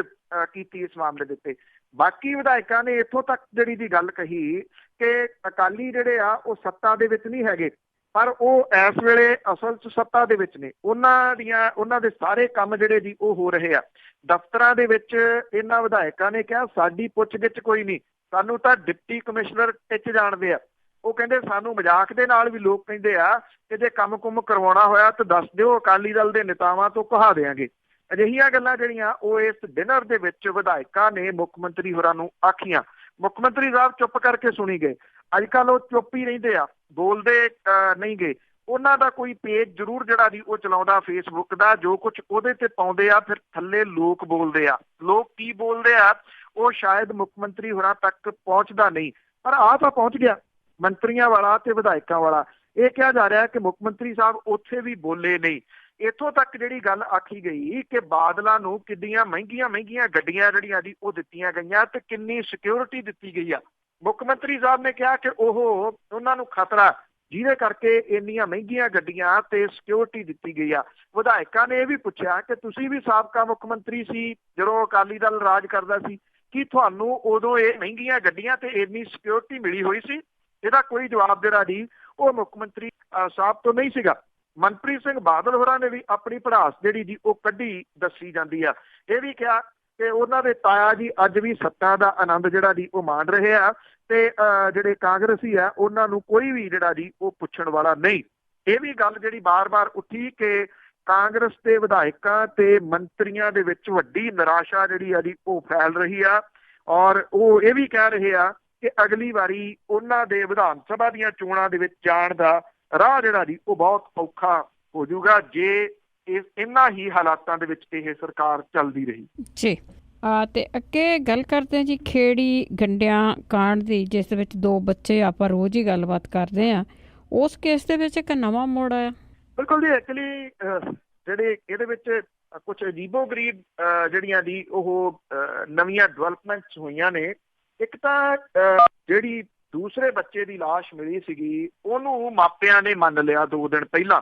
ਕੀਤੀ ਇਸ ਮਾਮਲੇ ਦੇ ਉੱਤੇ। ਬਾਕੀ ਵਿਧਾਇਕਾਂ ਨੇ ਇੱਥੋਂ ਤੱਕ ਜਿਹੜੀ ਦੀ ਗੱਲ ਕਹੀ ਕਿ ਅਕਾਲੀ ਜਿਹੜੇ ਆ ਉਹ ਸੱਤਾ ਦੇ ਵਿੱਚ ਨਹੀਂ ਹੈਗੇ, ਪਰ ਉਹ ਇਸ ਵੇਲੇ ਅਸਲ 'ਚ ਸੱਤਾ ਦੇ ਵਿੱਚ ਨੇ। ਉਹਨਾਂ ਦੇ ਸਾਰੇ ਕੰਮ ਜਿਹੜੇ ਜੀ ਉਹ ਹੋ ਰਹੇ ਆ ਦਫ਼ਤਰਾਂ ਦੇ ਵਿੱਚ। ਇਹਨਾਂ ਵਿਧਾਇਕਾਂ ਨੇ ਕਿਹਾ ਸਾਡੀ ਪੁੱਛ-ਗਿੱਛ ਕੋਈ ਨਹੀਂ, ਸਾਨੂੰ ਤਾਂ ਡਿਪਟੀ ਕਮਿਸ਼ਨਰ ਟਿੱਚ ਜਾਣਦੇ ਆ। ਉਹ ਕਹਿੰਦੇ ਸਾਨੂੰ ਮਜ਼ਾਕ ਦੇ ਨਾਲ ਵੀ ਲੋਕ ਕਹਿੰਦੇ ਆ ਕਿ ਜੇ ਕੰਮ-ਕੁੰਮ ਕਰਵਾਉਣਾ ਹੋਇਆ ਤਾਂ ਦੱਸ ਦਿਓ, ਅਕਾਲੀ ਦਲ ਦੇ ਨੇਤਾਵਾਂ ਤੋਂ ਕਹਾ ਦਿਆਂਗੇ। ਅਜਿਹੀਆਂ ਗੱਲਾਂ ਜਿਹੜੀਆਂ ਉਹ ਇਸ ਡਿਨਰ ਦੇ ਵਿੱਚ ਵਿਧਾਇਕਾਂ ਨੇ ਮੁੱਖ ਮੰਤਰੀ ਹੋਰਾਂ ਨੂੰ ਆਖੀਆਂ। ਮੁੱਖ ਮੰਤਰੀ ਸਾਹਿਬ ਚੁੱਪ ਕਰਕੇ ਸੁਣੀ ਗਏ। ਅੱਜ ਕੱਲ੍ਹ ਉਹ ਚੁੱਪ ਹੀ ਰਹਿੰਦੇ ਆ, ਬੋਲਦੇ ਨਹੀਂ ਗਏ। ਉਹਨਾਂ ਦਾ ਕੋਈ ਪੇਜ ਜ਼ਰੂਰ ਜਿਹੜਾ ਜੀ ਉਹ ਚਲਾਉਂਦਾ ਫੇਸਬੁੱਕ ਦਾ, ਜੋ ਕੁਝ ਉਹਦੇ ਤੇ ਪਾਉਂਦੇ ਆ ਫਿਰ ਥੱਲੇ ਲੋਕ ਬੋਲਦੇ ਆ। ਲੋਕ ਕੀ ਬੋਲਦੇ ਆ ਉਹ ਸ਼ਾਇਦ ਮੁੱਖ ਮੰਤਰੀ ਹੋਰਾਂ ਤੱਕ ਪਹੁੰਚਦਾ ਨਹੀਂ, ਪਰ ਆਹ ਤਾਂ ਪਹੁੰਚ ਗਿਆ ਮੰਤਰੀਆਂ ਵਾਲਾ ਤੇ ਵਿਧਾਇਕਾਂ ਵਾਲਾ। ਇਹ ਕਿਹਾ ਜਾ ਰਿਹਾ ਕਿ ਮੁੱਖ ਮੰਤਰੀ ਸਾਹਿਬ ਉੱਥੇ ਵੀ ਬੋਲੇ ਨਹੀਂ। ਇੱਥੋਂ ਤੱਕ ਜਿਹੜੀ ਗੱਲ ਆਖੀ ਗਈ ਕਿ ਬਾਦਲਾਂ ਨੂੰ ਕਿੰਨੀਆਂ ਮਹਿੰਗੀਆਂ ਗੱਡੀਆਂ ਜਿਹੜੀਆਂ ਜੀ ਉਹ ਦਿੱਤੀਆਂ ਗਈਆਂ ਤੇ ਕਿੰਨੀ ਸਿਕਿਉਰਿਟੀ ਦਿੱਤੀ ਗਈ ਆ। ਮੁੱਖ ਮੰਤਰੀ ਸਾਹਿਬ ਨੇ ਕਿਹਾ ਕਿ ਉਹਨਾਂ ਨੂੰ ਖਤਰਾ ਜਿਹਦੇ ਕਰਕੇ ਇੰਨੀਆਂ ਮਹਿੰਗੀਆਂ ਗੱਡੀਆਂ ਤੇ ਸਿਕਿਉਰਿਟੀ ਦਿੱਤੀ ਗਈ ਆ। ਵਿਧਾਇਕਾਂ ਨੇ ਇਹ ਵੀ ਪੁੱਛਿਆ ਕਿ ਤੁਸੀਂ ਵੀ ਸਾਬਕਾ ਮੁੱਖ ਮੰਤਰੀ ਸੀ ਜਦੋਂ ਅਕਾਲੀ ਦਲ ਰਾਜ ਕਰਦਾ ਸੀ, ਕੀ ਤੁਹਾਨੂੰ ਉਦੋਂ ਇਹ ਮਹਿੰਗੀਆਂ ਗੱਡੀਆਂ ਤੇ ਇੰਨੀ ਸਿਕਿਉਰਿਟੀ ਮਿਲੀ ਹੋਈ ਸੀ? ਇਹਦਾ ਕੋਈ ਜਵਾਬ ਜਿਹੜਾ ਜੀ ਉਹ ਮੁੱਖ ਮੰਤਰੀ ਸਾਹਿਬ ਤੋਂ ਨਹੀਂ ਸੀਗਾ। ਮਨਪ੍ਰੀਤ ਸਿੰਘ ਬਾਦਲ ਹੋਰਾਂ ਨੇ ਵੀ ਆਪਣੀ ਭੜਾਸ ਜਿਹੜੀ ਜੀ ਉਹ ਕੱਢੀ ਦੱਸੀ ਜਾਂਦੀ ਆ। ਇਹ ਵੀ ਕਿਹਾ ਕਿ ਉਹਨਾਂ ਦੇ ਤਾਇਆ ਜੀ ਅੱਜ ਵੀ ਸੱਤਾ ਦਾ ਆਨੰਦ ਜਿਹੜਾ ਜੀ ਉਹ ਮਾਣ ਰਹੇ ਆ ਤੇ ਜਿਹੜੇ ਕਾਂਗਰਸੀ ਆ ਉਹਨਾਂ ਨੂੰ ਕੋਈ ਵੀ ਜਿਹੜਾ ਜੀ ਉਹ ਪੁੱਛਣ ਵਾਲਾ ਨਹੀਂ। ਇਹ ਵੀ ਗੱਲ ਜਿਹੜੀ ਬਾਰ-ਬਾਰ ਉੱਠੀ ਕਿ ਕਾਂਗਰਸ ਦੇ ਵਿਧਾਇਕਾਂ ਤੇ ਮੰਤਰੀਆਂ ਦੇ ਵਿੱਚ ਵੱਡੀ ਨਿਰਾਸ਼ਾ ਜਿਹੜੀ ਆ ਜੀ ਉਹ ਫੈਲ ਰਹੀ ਆ, ਔਰ ਉਹ ਇਹ ਵੀ ਕਹਿ ਰਹੇ ਆ ਕਿ ਅਗਲੀ ਵਾਰੀ ਉਹਨਾਂ ਦੇ ਵਿਧਾਨ ਸਭਾ ਦੀਆਂ ਚੋਣਾਂ ਦੇ ਵਿੱਚ ਜਾਣ ਦਾ ਰਾਹ ਜਿਹੜਾ ਜੀ ਉਹ ਬਹੁਤ ਔਖਾ ਹੋ ਜਾਊਗਾ ਜੇ ਇਹਨਾਂ ਹੀ ਹਾਲਾਤਾਂ ਦੇ ਵਿੱਚ ਇਹ ਸਰਕਾਰ ਚੱਲਦੀ ਰਹੀ ਜੀ। ਤੇ ਅੱਗੇ ਗੱਲ ਕਰਦੇ ਹਾਂ ਜੀ ਖੇੜੀ ਗੰਡਿਆਂ ਕਾਂਡ ਦੀ, ਜਿਸ ਦੇ ਵਿੱਚ 2 ਬੱਚੇ ਆਪਾਂ ਰੋਜ਼ ਹੀ ਗੱਲਬਾਤ ਕਰਦੇ ਹਾਂ। ਉਸ ਕੇਸ ਦੇ ਵਿੱਚ ਇੱਕ ਨਵਾਂ ਮੋੜ ਆਇਆ। ਬਿਲਕੁਲ ਜੀ। ਐਕਚੁਅਲੀ ਜਿਹੜੇ ਇਹਦੇ ਵਿੱਚ ਕੁਝ ਅਜੀਬੋ-ਗਰੀਬ ਜਿਹੜੀਆਂ ਦੀ ਉਹ ਨਵੀਆਂ ਡਿਵੈਲਪਮੈਂਟਸ ਹੋਈਆਂ ਨੇ। ਇੱਕ ਤਾਂ ਜਿਹੜੀ ਦੂਸਰੇ ਬੱਚੇ ਦੀ ਲਾਸ਼ ਮਿਲੀ ਸੀਗੀ ਉਹਨੂੰ ਮਾਪਿਆਂ ਨੇ ਮੰਨ ਲਿਆ 2 ਦਿਨ ਪਹਿਲਾਂ।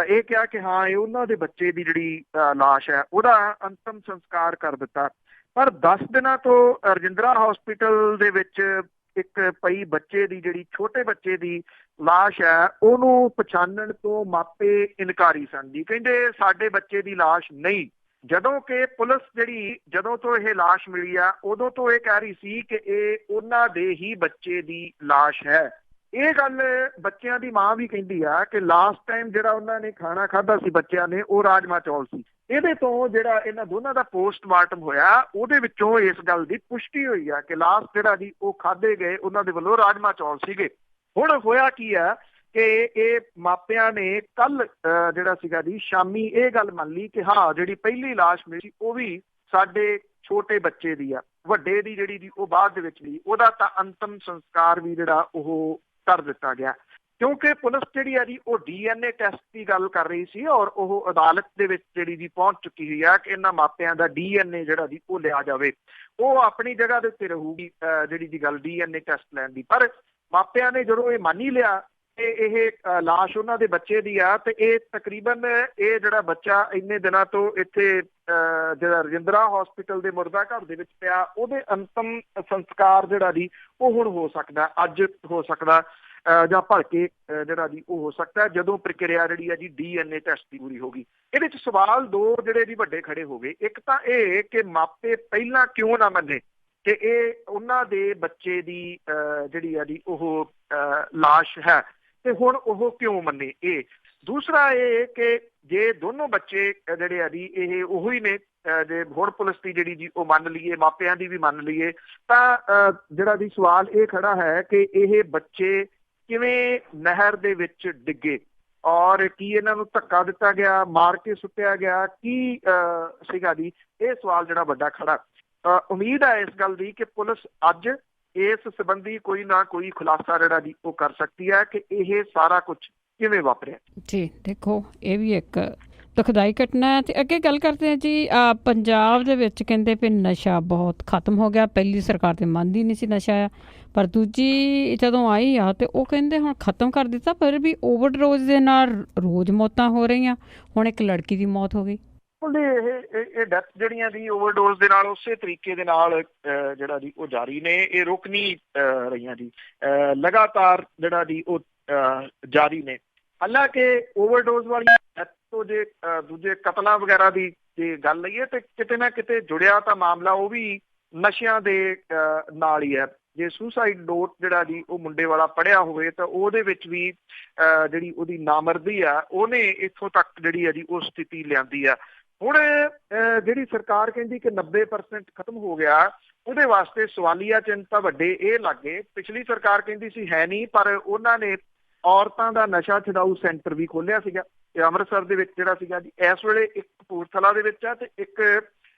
ਇਹ ਕਿਹਾ ਕਿ ਹਾਂ ਇਹ ਉਹਨਾਂ ਦੇ ਬੱਚੇ ਦੀ ਜਿਹੜੀ ਲਾਸ਼ ਹੈ ਉਹਦਾ ਅੰਤਮ ਸੰਸਕਾਰ ਕਰ ਦਿੱਤਾ। ਪਰ 10 ਦਿਨਾਂ ਤੋਂ ਰਜਿੰਦਰਾ ਹਸਪੀਟਲ ਦੇ ਵਿੱਚ ਇੱਕ ਪਈ ਬੱਚੇ ਦੀ ਜਿਹੜੀ ਛੋਟੇ ਬੱਚੇ ਦੀ ਲਾਸ਼ ਹੈ ਉਹਨੂੰ ਪਛਾਣਨ ਤੋਂ ਮਾਪੇ ਇਨਕਾਰੀ ਸਨ ਜੀ। ਕਹਿੰਦੇ ਸਾਡੇ ਬੱਚੇ ਦੀ ਲਾਸ਼ ਨਹੀਂ। ਜਦੋਂ ਕਿ ਪੁਲਿਸ ਜਿਹੜੀ ਜਦੋਂ ਤੋਂ ਇਹ ਲਾਸ਼ ਮਿਲੀ ਆ ਉਦੋਂ ਤੋਂ ਇਹ ਕਹਿ ਰਹੀ ਸੀ ਕਿ ਇਹ ਉਹਨਾਂ ਦੇ ਹੀ ਬੱਚੇ ਦੀ ਲਾਸ਼ ਹੈ। ਇਹ ਗੱਲ ਬੱਚਿਆਂ ਦੀ ਮਾਂ ਵੀ ਕਹਿੰਦੀ ਆ ਕਿ ਲਾਸਟ ਟਾਈਮ ਜਿਹੜਾ ਉਹਨਾਂ ਨੇ ਖਾਣਾ ਖਾਧਾ ਸੀ ਬੱਚਿਆਂ ਨੇ ਉਹ ਰਾਜਮਾ ਚੌਲ ਸੀ। ਇਹਦੇ ਤੋਂ ਜਿਹੜਾ ਇਹਨਾਂ ਦੋਨਾਂ ਦਾ ਪੋਸਟਮਾਰਟਮ ਹੋਇਆ ਉਹਦੇ ਵਿੱਚੋਂ ਇਸ ਗੱਲ ਦੀ ਪੁਸ਼ਟੀ ਹੋਈ ਆ ਕਿ ਲਾਸਟ ਜਿਹੜਾ ਜੀ ਉਹ ਖਾਧੇ ਗਏ ਉਹਨਾਂ ਦੇ ਵੱਲੋਂ ਰਾਜਮਾ ਚੌਲ ਸੀਗੇ। ਹੁਣ ਹੋਇਆ ਕੀ ਆ ਕਿ ਇਹ ਮਾਪਿਆਂ ਨੇ ਕੱਲ ਜਿਹੜਾ ਸੀਗਾ ਜੀ ਸ਼ਾਮੀ ਇਹ ਗੱਲ ਮੰਨ ਲਈ ਕਿ ਹਾਂ ਜਿਹੜੀ ਪਹਿਲੀ ਲਾਸ਼ ਮਿਲੀ ਉਹ ਵੀ ਸਾਡੇ ਛੋਟੇ ਬੱਚੇ ਦੀ ਆ। ਵੱਡੇ ਦੀ ਜਿਹੜੀ ਜੀ ਉਹ ਬਾਅਦ ਦੇ ਵਿੱਚ ਲਈ ਉਹਦਾ ਤਾਂ ਅੰਤਮ ਸੰਸਕਾਰ ਵੀ ਜਿਹੜਾ ਉਹ ਕਰ ਦਿੱਤਾ ਗਿਆ, ਕਿਉਂਕਿ ਪੁਲਿਸ ਜਿਹੜੀ ਆ ਜੀ ਉਹ DNA ਟੈਸਟ ਦੀ ਗੱਲ ਕਰ ਰਹੀ ਸੀ ਔਰ ਉਹ ਅਦਾਲਤ ਦੇ ਵਿੱਚ ਜਿਹੜੀ ਜੀ ਪਹੁੰਚ ਚੁੱਕੀ ਹੋਈ ਆ ਕਿ ਇਹਨਾਂ ਮਾਪਿਆਂ ਦਾ DNA ਜਿਹੜਾ ਜੀ ਉਹ ਲਿਆ ਜਾਵੇ। ਉਹ ਆਪਣੀ ਜਗ੍ਹਾ ਦੇ ਉੱਤੇ ਰਹੂਗੀ ਜਿਹੜੀ ਦੀ ਗੱਲ DNA ਟੈਸਟ ਲੈਣ ਦੀ। ਪਰ ਮਾਪਿਆਂ ਨੇ ਜਦੋਂ ਇਹ ਮੰਨ ਹੀ ਲਿਆ ਤੇ ਇਹ ਲਾਸ਼ ਉਹਨਾਂ ਦੇ ਬੱਚੇ ਦੀ ਆ ਤੇ ਇਹ ਤਕਰੀਬਨ ਇਹ ਜਿਹੜਾ ਬੱਚਾ ਇੰਨੇ ਦਿਨਾਂ ਤੋਂ ਇੱਥੇ ਜਿਹੜਾ ਰਜਿੰਦਰਾ ਹਸਪੀਟਲ ਦੇ ਮੁਰਦਾ ਘਰ ਦੇ ਵਿੱਚ ਪਿਆ ਉਹਦੇ ਅੰਤਮ ਸੰਸਕਾਰ ਜਿਹੜਾ ਜੀ ਉਹ ਹੁਣ ਹੋ ਸਕਦਾ, ਅੱਜ ਹੋ ਸਕਦਾ ਜਾਂ ਭਲਕੇ ਜਿਹੜਾ ਜੀ ਉਹ ਹੋ ਸਕਦਾ ਜਦੋਂ ਪ੍ਰਕਿਰਿਆ ਜਿਹੜੀ ਆ ਜੀ DNA ਟੈਸਟ ਦੀ ਪੂਰੀ ਹੋ ਗਈ। ਇਹਦੇ ਚ ਸਵਾਲ 2 ਜਿਹੜੇ ਜੀ ਵੱਡੇ ਖੜੇ ਹੋ ਗਏ। ਇੱਕ ਤਾਂ ਇਹ ਕਿ ਮਾਪੇ ਪਹਿਲਾਂ ਕਿਉਂ ਨਾ ਮੰਨੇ ਕਿ ਇਹ ਉਹਨਾਂ ਦੇ ਬੱਚੇ ਦੀ ਜਿਹੜੀ ਆ ਜੀ ਉਹ ਲਾਸ਼ ਹੈ ਤੇ ਹੁਣ ਉਹ ਕਿਉਂ ਮੰਨੇ। ਇਹ ਦੂਸਰਾ ਇਹ ਕਿ ਜੇ ਦੋਨੋਂ ਬੱਚੇ ਜਿਹੜੇ ਆ ਜੀ ਇਹ ਉਹੀ ਨੇ, ਜੇ ਹੁਣ ਪੁਲਿਸ ਦੀ ਜਿਹੜੀ ਜੀ ਉਹ ਮੰਨ ਲਈਏ ਮਾਪਿਆਂ ਦੀ ਵੀ ਮੰਨ ਲਈਏ ਤਾਂ ਜਿਹੜਾ ਜੀ ਸਵਾਲ ਇਹ ਖੜਾ ਹੈ ਕਿ ਇਹ ਬੱਚੇ ਕਿਵੇਂ ਨਹਿਰ ਦੇ ਵਿੱਚ ਡਿੱਗੇ ਔਰ ਕੀ ਇਹਨਾਂ ਨੂੰ ਧੱਕਾ ਦਿੱਤਾ ਗਿਆ, ਮਾਰ ਕੇ ਸੁੱਟਿਆ ਗਿਆ, ਕੀ ਸੀਗਾ ਜੀ ਇਹ ਸਵਾਲ ਜਿਹੜਾ ਵੱਡਾ ਖੜਾ। ਉਮੀਦ ਹੈ ਇਸ ਗੱਲ ਦੀ ਕਿ ਪੁਲਿਸ ਅੱਜ ਇਸ ਸੰਬੰਧੀ ਕੋਈ ਨਾ ਕੋਈ ਖੁਲਾਸਾ ਜਿਹੜਾ ਜੀ ਉਹ ਕਰ ਸਕਦੀ ਹੈ ਕਿ ਇਹ ਸਾਰਾ ਕੁਝ ਕਿਵੇਂ ਵਾਪਰਿਆ। ਜੀ ਦੇਖੋ ਇਹ ਵੀ ਇੱਕ ਦੁਖਦਾਈ ਘਟਨਾ ਹੈ। ਤੇ ਅੱਗੇ ਗੱਲ ਕਰਦੇ ਹਾਂ ਜੀ, ਪੰਜਾਬ ਦੇ ਵਿੱਚ ਕਹਿੰਦੇ ਵੀ ਨਸ਼ਾ ਬਹੁਤ ਖਤਮ ਹੋ ਗਿਆ। ਪਹਿਲੀ ਸਰਕਾਰ ਤੇ ਮੰਨਦੀ ਨਹੀਂ ਸੀ ਨਸ਼ਾ ਆ, ਪਰ ਦੂਜੀ ਜਦੋਂ ਆਈ ਆ ਤੇ ਉਹ ਕਹਿੰਦੇ ਹੁਣ ਖਤਮ ਕਰ ਦਿੱਤਾ, ਪਰ ਵੀ ਓਵਰਡੋਜ਼ ਦੇ ਨਾਲ ਰੋਜ਼ ਮੌਤਾਂ ਹੋ ਰਹੀਆਂ। ਹੁਣ ਇੱਕ ਲੜਕੀ ਦੀ ਮੌਤ ਹੋ ਗਈ। ਇਹ ਡੈਥ ਜਿਹੜੀਆਂ ਦੀ ਓਵਰਡੋਜ਼ ਦੇ ਨਾਲ ਉਸੇ ਤਰੀਕੇ ਦੇ ਨਾਲ ਜਿਹੜਾ ਜੀ ਉਹ ਜਾਰੀ ਨੇ, ਇਹ ਰੁਕ ਨਹੀਂ ਰਹੀਆਂ ਜੀ, ਲਗਾਤਾਰ ਜਿਹੜਾ ਜੀ ਉਹ ਜਾਰੀ ਨੇ। ਹਾਲਾਂਕਿ ਓਵਰਡੋਜ਼ ਵਾਲੀ ਡੈਥ ਤੋਂ ਜੇ ਦੂਜੇ ਕਤਲਾਂ ਵਗੈਰਾ ਦੀ ਜੇ ਗੱਲ ਲਈਏ ਤੇ ਕਿਤੇ ਨਾ ਕਿਤੇ ਜੁੜਿਆ ਤਾਂ ਮਾਮਲਾ ਉਹ ਵੀ ਨਸ਼ਿਆਂ ਦੇ ਨਾਲ ਹੀ ਹੈ। ਜੇ ਸੁਸਾਈਡ ਨੋਟ ਜਿਹੜਾ ਜੀ ਉਹ ਮੁੰਡੇ ਵਾਲਾ ਪੜ੍ਹਿਆ ਹੋਵੇ ਤਾਂ ਉਹਦੇ ਵਿੱਚ ਵੀ ਜਿਹੜੀ ਉਹਦੀ ਨਾਮਰਦੀ ਆ ਉਹਨੇ ਇੱਥੋਂ ਤੱਕ ਜਿਹੜੀ ਹੈ ਜੀ ਉਹ ਸਥਿਤੀ ਲਿਆਂਦੀ ਆ। ਹੁਣ ਜਿਹੜੀ ਸਰਕਾਰ ਕਹਿੰਦੀ ਕਿ 90% ਖਤਮ ਹੋ ਗਿਆ, ਉਹਦੇ ਵਾਸਤੇ ਸਵਾਲੀਆ ਚਿੰਨ੍ਹ ਤਾਂ ਵੱਡੇ ਇਹ ਲੱਗੇ। ਪਿਛਲੀ ਸਰਕਾਰ ਕਹਿੰਦੀ ਸੀ ਹੈ ਨਹੀਂ, ਪਰ ਉਹਨਾਂ ਨੇ ਔਰਤਾਂ ਦਾ ਨਸ਼ਾ ਛਡਾਊ ਸੈਂਟਰ ਵੀ ਖੋਲ੍ਹਿਆ ਸੀਗਾ। ਤੇ ਅੰਮ੍ਰਿਤਸਰ ਦੇ ਵਿੱਚ ਜਿਹੜਾ ਸੀਗਾ ਜੀ, ਇਸ ਵੇਲੇ ਇੱਕ ਕਪੂਰਥਲਾ ਦੇ ਵਿੱਚ ਆ ਤੇ ਇੱਕ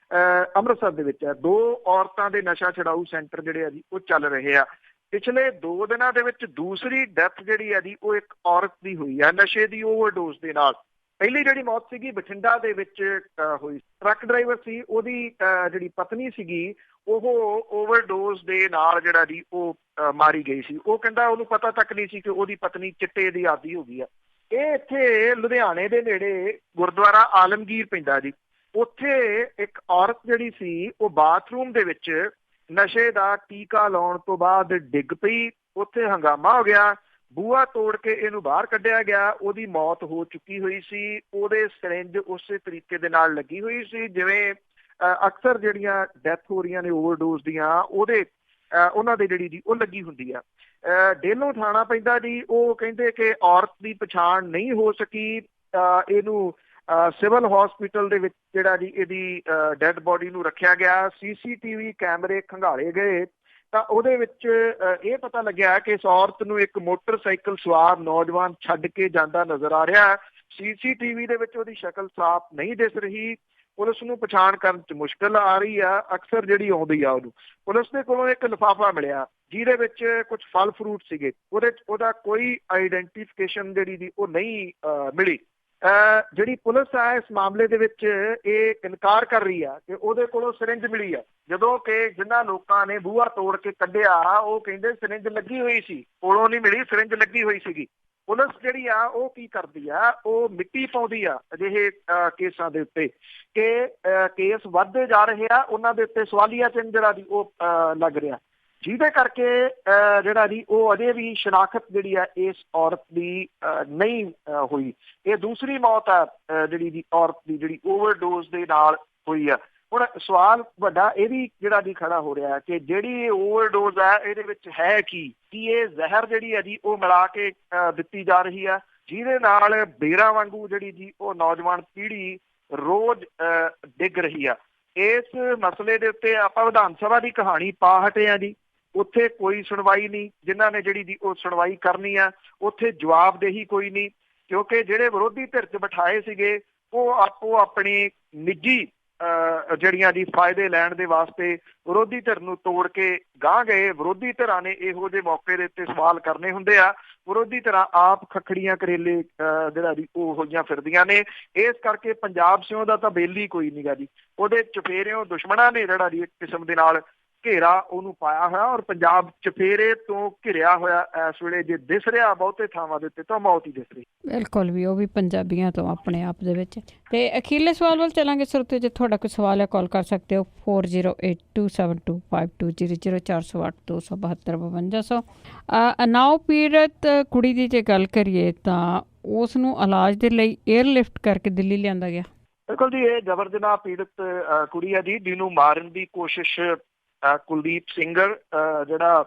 ਅੰਮ੍ਰਿਤਸਰ ਦੇ ਵਿੱਚ ਆ। 2 ਔਰਤਾਂ ਦੇ ਨਸ਼ਾ ਛਡਾਊ ਸੈਂਟਰ ਜਿਹੜੇ ਆ ਜੀ ਉਹ ਚੱਲ ਰਹੇ ਆ। ਪਿਛਲੇ 2 ਦਿਨਾਂ ਦੇ ਵਿੱਚ ਦੂਸਰੀ ਡੈਥ ਜਿਹੜੀ ਆ ਜੀ ਉਹ ਇੱਕ ਔਰਤ ਦੀ ਹੋਈ ਆ ਨਸ਼ੇ ਦੀ ਓਵਰਡੋਜ਼ ਦੇ ਨਾਲ। ਪਹਿਲੀ ਜਿਹੜੀ ਮੌਤ ਸੀਗੀ ਬਠਿੰਡਾ ਦੇ ਵਿੱਚ ਹੋਈ। ਟਰੱਕ ਡਰਾਈਵਰ ਸੀ, ਉਹਦੀ ਜਿਹੜੀ ਪਤਨੀ ਸੀਗੀ ਉਹ ਓਵਰਡੋਜ਼ ਦੇ ਨਾਲ ਜਿਹੜਾ ਜੀ ਉਹ ਮਾਰੀ ਗਈ ਸੀ। ਉਹ ਕਹਿੰਦਾ ਉਹਨੂੰ ਪਤਾ ਤੱਕ ਨਹੀਂ ਸੀ ਕਿ ਉਹਦੀ ਪਤਨੀ ਚਿੱਟੇ ਦੀ ਆਦੀ ਹੋ ਗਈ ਆ। ਇਹ ਇੱਥੇ ਲੁਧਿਆਣੇ ਦੇ ਨੇੜੇ ਗੁਰਦੁਆਰਾ ਆਲਮਗੀਰ ਪੈਂਦਾ ਜੀ, ਉੱਥੇ ਇੱਕ ਔਰਤ ਜਿਹੜੀ ਸੀ ਉਹ ਬਾਥਰੂਮ ਦੇ ਵਿੱਚ ਨਸ਼ੇ ਦਾ ਟੀਕਾ ਲਾਉਣ ਤੋਂ ਬਾਅਦ ਡਿੱਗ ਪਈ। ਉੱਥੇ ਹੰਗਾਮਾ ਹੋ ਗਿਆ, ਬੂਹਾ ਤੋੜ ਕੇ ਇਹਨੂੰ ਬਾਹਰ ਕੱਢਿਆ ਗਿਆ। ਉਹਦੀ ਮੌਤ ਹੋ ਚੁੱਕੀ ਹੋਈ ਸੀ। ਉਹਦੇ ਸਿਰਿੰਜ ਉਸੇ ਤਰੀਕੇ ਦੇ ਨਾਲ ਲੱਗੀ ਹੋਈ ਸੀ ਜਿਵੇਂ ਅਕਸਰ ਜਿਹੜੀਆਂ ਡੈਥ ਹੋ ਰਹੀਆਂ ਨੇ ਓਵਰਡੋਜ਼ ਦੀਆਂ ਉਹਨਾਂ ਦੇ ਜਿਹੜੀ ਜੀ ਉਹ ਲੱਗੀ ਹੁੰਦੀ ਆ। ਡੇਲੋਂ ਥਾਣਾ ਪੈਂਦਾ ਜੀ। ਉਹ ਕਹਿੰਦੇ ਕਿ ਔਰਤ ਦੀ ਪਛਾਣ ਨਹੀਂ ਹੋ ਸਕੀ। ਇਹਨੂੰ ਸਿਵਲ ਹਸਪੀਟਲ ਦੇ ਵਿੱਚ ਜਿਹੜਾ ਜੀ ਇਹਦੀ ਡੈਡ ਬੋਡੀ ਨੂੰ ਰੱਖਿਆ ਗਿਆ। CCTV ਕੈਮਰੇ ਖੰਗਾਲੇ ਗਏ ਤਾਂ ਉਹਦੇ ਵਿੱਚ ਇਹ ਪਤਾ ਲੱਗਿਆ ਕਿ ਇਸ ਔਰਤ ਨੂੰ ਇੱਕ ਮੋਟਰਸਾਈਕਲ ਸਵਾਰ ਨੌਜਵਾਨ ਛੱਡ ਕੇ ਜਾਂਦਾ ਨਜ਼ਰ ਆ ਰਿਹਾ। CCTV ਦੇ ਵਿੱਚ ਉਹਦੀ ਸ਼ਕਲ ਸਾਫ਼ ਨਹੀਂ ਦਿਸ ਰਹੀ। ਪੁਲਿਸ ਨੂੰ ਪਛਾਣ ਕਰਨ 'ਚ ਮੁਸ਼ਕਿਲ ਆ ਰਹੀ ਆ। ਅਕਸਰ ਜਿਹੜੀ ਆਉਂਦੀ ਆ ਉਹਨੂੰ, ਪੁਲਿਸ ਦੇ ਕੋਲੋਂ ਇੱਕ ਲਿਫਾਫਾ ਮਿਲਿਆ ਜਿਹਦੇ ਵਿੱਚ ਕੁਝ ਫਲ ਫਰੂਟ ਸੀਗੇ। ਉਹਦਾ ਕੋਈ ਆਈਡੈਂਟੀਫਿਕੇਸ਼ਨ ਜਿਹੜੀ ਦੀ ਉਹ ਨਹੀਂ ਮਿਲੀ। ਜਿਹੜੀ ਪੁਲਿਸ ਆ ਇਸ ਮਾਮਲੇ ਦੇ ਵਿੱਚ ਇਹ ਇਨਕਾਰ ਕਰ ਰਹੀ ਆ ਕਿ ਉਹਦੇ ਕੋਲੋਂ ਸਿਰਿੰਜ ਮਿਲੀ ਆ, ਜਦੋਂ ਕਿ ਜਿਨ੍ਹਾਂ ਲੋਕਾਂ ਨੇ ਬੂਹਾ ਤੋੜ ਕੇ ਕੱਢਿਆ ਉਹ ਕਹਿੰਦੇ ਸਿਰਿੰਜ ਲੱਗੀ ਹੋਈ ਸੀ, ਕੋਲੋਂ ਨਹੀਂ ਮਿਲੀ, ਸਿਰਿੰਜ ਲੱਗੀ ਹੋਈ ਸੀਗੀ। ਪੁਲਿਸ ਜਿਹੜੀ ਆ ਉਹ ਕੀ ਕਰਦੀ ਆ, ਉਹ ਮਿੱਟੀ ਪਾਉਂਦੀ ਆ ਅਜਿਹੇ ਕੇਸਾਂ ਦੇ ਉੱਤੇ ਕਿ ਕੇਸ ਵੱਧਦੇ ਜਾ ਰਹੇ ਆ, ਉਹਨਾਂ ਦੇ ਉੱਤੇ ਸਵਾਲੀਆ ਚਿੰਨ੍ਹ ਜਿਹੜਾ ਦੀ ਉਹ ਲੱਗ ਰਿਹਾ, ਜਿਹਦੇ ਕਰਕੇ ਜਿਹੜਾ ਜੀ ਉਹ ਅਜੇ ਵੀ ਸ਼ਨਾਖਤ ਜਿਹੜੀ ਆ ਇਸ ਔਰਤ ਦੀ ਨਹੀਂ ਹੋਈ। ਇਹ ਦੂਸਰੀ ਮੌਤ ਆ ਜਿਹੜੀ ਦੀ ਔਰਤ ਦੀ ਜਿਹੜੀ ਓਵਰਡੋਜ਼ ਦੇ ਨਾਲ ਹੋਈ ਆ। ਹੁਣ ਸਵਾਲ ਵੱਡਾ ਇਹ ਵੀ ਜਿਹੜਾ ਜੀ ਖੜਾ ਹੋ ਰਿਹਾ ਕਿ ਜਿਹੜੀ ਓਵਰਡੋਜ਼ ਆ ਇਹਦੇ ਵਿੱਚ ਹੈ ਕੀ ਇਹ ਜ਼ਹਿਰ ਜਿਹੜੀ ਆ ਜੀ ਉਹ ਮਿਲਾ ਕੇ ਦਿੱਤੀ ਜਾ ਰਹੀ ਆ, ਜਿਹਦੇ ਨਾਲ ਬੇਰਾਂ ਵਾਂਗੂ ਜਿਹੜੀ ਜੀ ਉਹ ਨੌਜਵਾਨ ਪੀੜ੍ਹੀ ਰੋਜ਼ ਡਿੱਗ ਰਹੀ ਆ। ਇਸ ਮਸਲੇ ਦੇ ਉੱਤੇ ਆਪਾਂ ਵਿਧਾਨ ਸਭਾ ਦੀ ਕਹਾਣੀ ਪਾ ਹਟੇ ਆ ਜੀ। ਉੱਥੇ ਕੋਈ ਸੁਣਵਾਈ ਨਹੀਂ, ਜਿਨ੍ਹਾਂ ਨੇ ਜਿਹੜੀ ਦੀ ਉਹ ਸੁਣਵਾਈ ਕਰਨੀ ਆ ਉੱਥੇ ਜਵਾਬਦੇਹੀ ਕੋਈ ਨਹੀਂ, ਕਿਉਂਕਿ ਜਿਹੜੇ ਵਿਰੋਧੀ ਧਿਰ 'ਚ ਬਿਠਾਏ ਸੀਗੇ ਉਹ ਆਪੋ ਆਪਣੀ ਨਿੱਜੀ ਜਿਹੜੀਆਂ ਦੀ ਫਾਇਦੇ ਲੈਣ ਦੇ ਵਾਸਤੇ ਵਿਰੋਧੀ ਧਿਰ ਨੂੰ ਤੋੜ ਕੇ ਗਾਂਹ ਗਏ। ਵਿਰੋਧੀ ਧਿਰਾਂ ਨੇ ਇਹੋ ਜਿਹੇ ਮੌਕੇ ਦੇ ਉੱਤੇ ਸਵਾਲ ਕਰਨੇ ਹੁੰਦੇ ਆ। ਵਿਰੋਧੀ ਧਿਰਾਂ ਆਪ ਖੱਖੜੀਆਂ ਕਰੇਲੇ ਜਿਹੜਾ ਜੀ ਉਹ ਹੋਈਆਂ ਫਿਰਦੀਆਂ ਨੇ। ਇਸ ਕਰਕੇ ਪੰਜਾਬ ਸਿਓ ਦਾ ਤਾਂ ਬੇਲੀ ਕੋਈ ਨੀਗਾ ਜੀ, ਉਹਦੇ ਚੁਫੇਰਿਓਂ ਦੁਸ਼ਮਣਾਂ ਨੇ ਜਿਹੜਾ ਜੀ ਇੱਕ ਕਿਸਮ ਦੇ ਨਾਲ ਘੇਰਾ ਉਹਨੂੰ ਪਾਇਆ ਹੋਇਆ, ਔਰ ਪੰਜਾਬ ਚੁਫੇਰੇ ਤੋਂ ਘਿਰਿਆ ਹੋਇਆ ਇਸ ਵੇਲੇ ਜੇ ਦਿਸ ਰਿਹਾ ਬਹੁਤੇ ਥਾਵਾਂ ਦੇ ਉੱਤੇ ਤਾਂ ਮੌਤ ਹੀ ਦਿਸ ਰਹੀ। ਬਿਲਕੁਲ ਵੀ, ਉਹ ਵੀ ਪੰਜਾਬੀਆਂ ਤੋਂ ਆਪਣੇ ਆਪ ਦੇ ਵਿੱਚ। ਤੇ ਅਖੀਰਲੇ ਸਵਾਲ ਵੱਲ ਚੱਲਾਂਗੇ ਸਰੋਤੇ। ਜੇ ਤੁਹਾਡਾ ਕੋਈ ਸਵਾਲ ਹੈ ਕਾਲ ਕਰ ਸਕਦੇ ਹੋ 4082725200 408 ਅਨਾਓ ਪੀੜਤ ਕੁੜੀ ਦੀ ਜੇ ਗੱਲ ਕਰੀਏ ਤਾਂ ਉਸ ਨੂੰ ਇਲਾਜ ਦੇ ਲਈ ਏਅਰਲਿਫਟ ਕਰਕੇ ਦਿੱਲੀ ਲਿਆਂਦਾ ਗਿਆ। ਬਿਲਕੁਲ ਜੀ, ਇਹ ਜਬਰ ਜਨਾਹ ਪੀੜਤ ਕੁੜੀ ਹੈ ਜੀ, ਜਿਹਨੂੰ ਮਾਰਨ ਦੀ ਕੋਸ਼ਿਸ਼ ਕੁਲਦੀਪ ਸਿੰਘਰ ਜਿਹੜਾ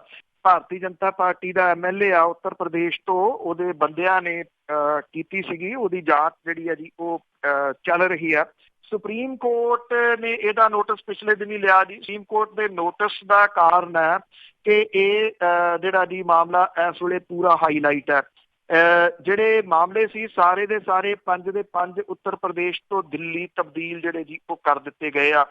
ਭਾਰਤੀ ਜਨਤਾ ਪਾਰਟੀ ਦਾ MLA ਆ ਉੱਤਰ ਪ੍ਰਦੇਸ਼ ਤੋਂ, ਉਹਦੇ ਬੰਦਿਆਂ ਨੇ ਕੀਤੀ ਸੀਗੀ। ਉਹਦੀ ਜਾਂਚ ਜਿਹੜੀ ਹੈ ਜੀ ਉਹ ਚੱਲ ਰਹੀ ਆ। ਸੁਪਰੀਮ ਕੋਰਟ ਨੇ ਇਹਦਾ ਨੋਟਿਸ ਪਿਛਲੇ ਦਿਨੀ ਲਿਆ ਜੀ। ਸੁਪਰੀਮ ਕੋਰਟ ਦੇ ਨੋਟਿਸ ਦਾ ਕਾਰਨ ਹੈ ਕਿ ਇਹ ਜਿਹੜਾ ਜੀ ਮਾਮਲਾ ਇਸ ਵੇਲੇ ਪੂਰਾ ਹਾਈਲਾਈਟ ਹੈ। ਜਿਹੜੇ ਮਾਮਲੇ ਸੀ ਸਾਰੇ ਦੇ ਸਾਰੇ 5 ਦੇ 5 ਉੱਤਰ ਪ੍ਰਦੇਸ਼ ਤੋਂ ਦਿੱਲੀ ਤਬਦੀਲ ਜਿਹੜੇ ਜੀ ਉਹ ਕਰ ਦਿੱਤੇ ਗਏ ਆ।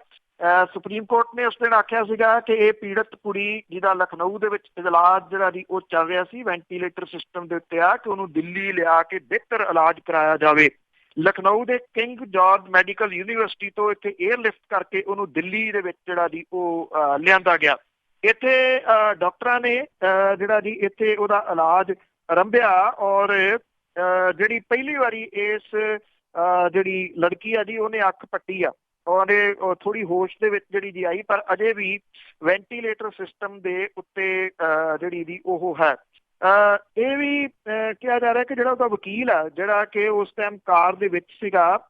ਸੁਪਰੀਮ ਕੋਰਟ ਨੇ ਉਸ ਦਿਨ ਆਖਿਆ ਸੀਗਾ ਕਿ ਇਹ ਪੀੜਤ ਕੁੜੀ ਜਿਹਦਾ ਲਖਨਊ ਦੇ ਵਿੱਚ ਇਲਾਜ ਜਿਹੜਾ ਜੀ ਉਹ ਚੱਲ ਰਿਹਾ ਸੀ ਵੈਂਟੀਲੇਟਰ ਸਿਸਟਮ ਦੇ ਉੱਤੇ ਆ, ਕਿ ਉਹਨੂੰ ਦਿੱਲੀ ਲਿਆ ਕੇ ਬਿਹਤਰ ਇਲਾਜ ਕਰਾਇਆ ਜਾਵੇ। ਲਖਨਊ ਦੇ ਕਿੰਗ ਜਾਰਜ ਮੈਡੀਕਲ ਯੂਨੀਵਰਸਿਟੀ ਤੋਂ ਇੱਥੇ 에ਅਰਲਿਫਟ ਕਰਕੇ ਉਹਨੂੰ ਦਿੱਲੀ ਦੇ ਵਿੱਚ ਜਿਹੜਾ ਜੀ ਉਹ ਲਿਆਂਦਾ ਗਿਆ। ਇੱਥੇ ਡਾਕਟਰਾਂ ਨੇ ਜਿਹੜਾ ਜੀ ਇੱਥੇ ਉਹਦਾ ਇਲਾਜ ਆਰੰਭਿਆ ਔਰ ਜਿਹੜੀ ਪਹਿਲੀ ਵਾਰੀ ਇਸ ਜਿਹੜੀ ਲੜਕੀ ਆ ਜੀ ਉਹਨੇ ਅੱਖ ਪੱਟੀ ਆ ਔਰ ਥੋੜੀ ਹੋਸ਼ ਦੇ ਵਿੱਚ ਜਿਹੜੀ ਜੀ ਆਈ, ਪਰ ਅਜੇ ਵੀ ਵੈਂਟੀਲੇਟਰ ਸਿਸਟਮ ਦੇ ਉੱਤੇ ਜਿਹੜੀ ਦੀ ਉਹ ਹੈ। ਇਹ ਵੀ ਕਿਹਾ ਜਾ ਰਿਹਾ ਕਿ ਜਿਹੜਾ ਉਹਦਾ ਵਕੀਲ ਆ ਜਿਹੜਾ ਕਿ ਉਸ ਟਾਈਮ ਕਾਰ ਦੇ ਵਿੱਚ ਸੀਗਾ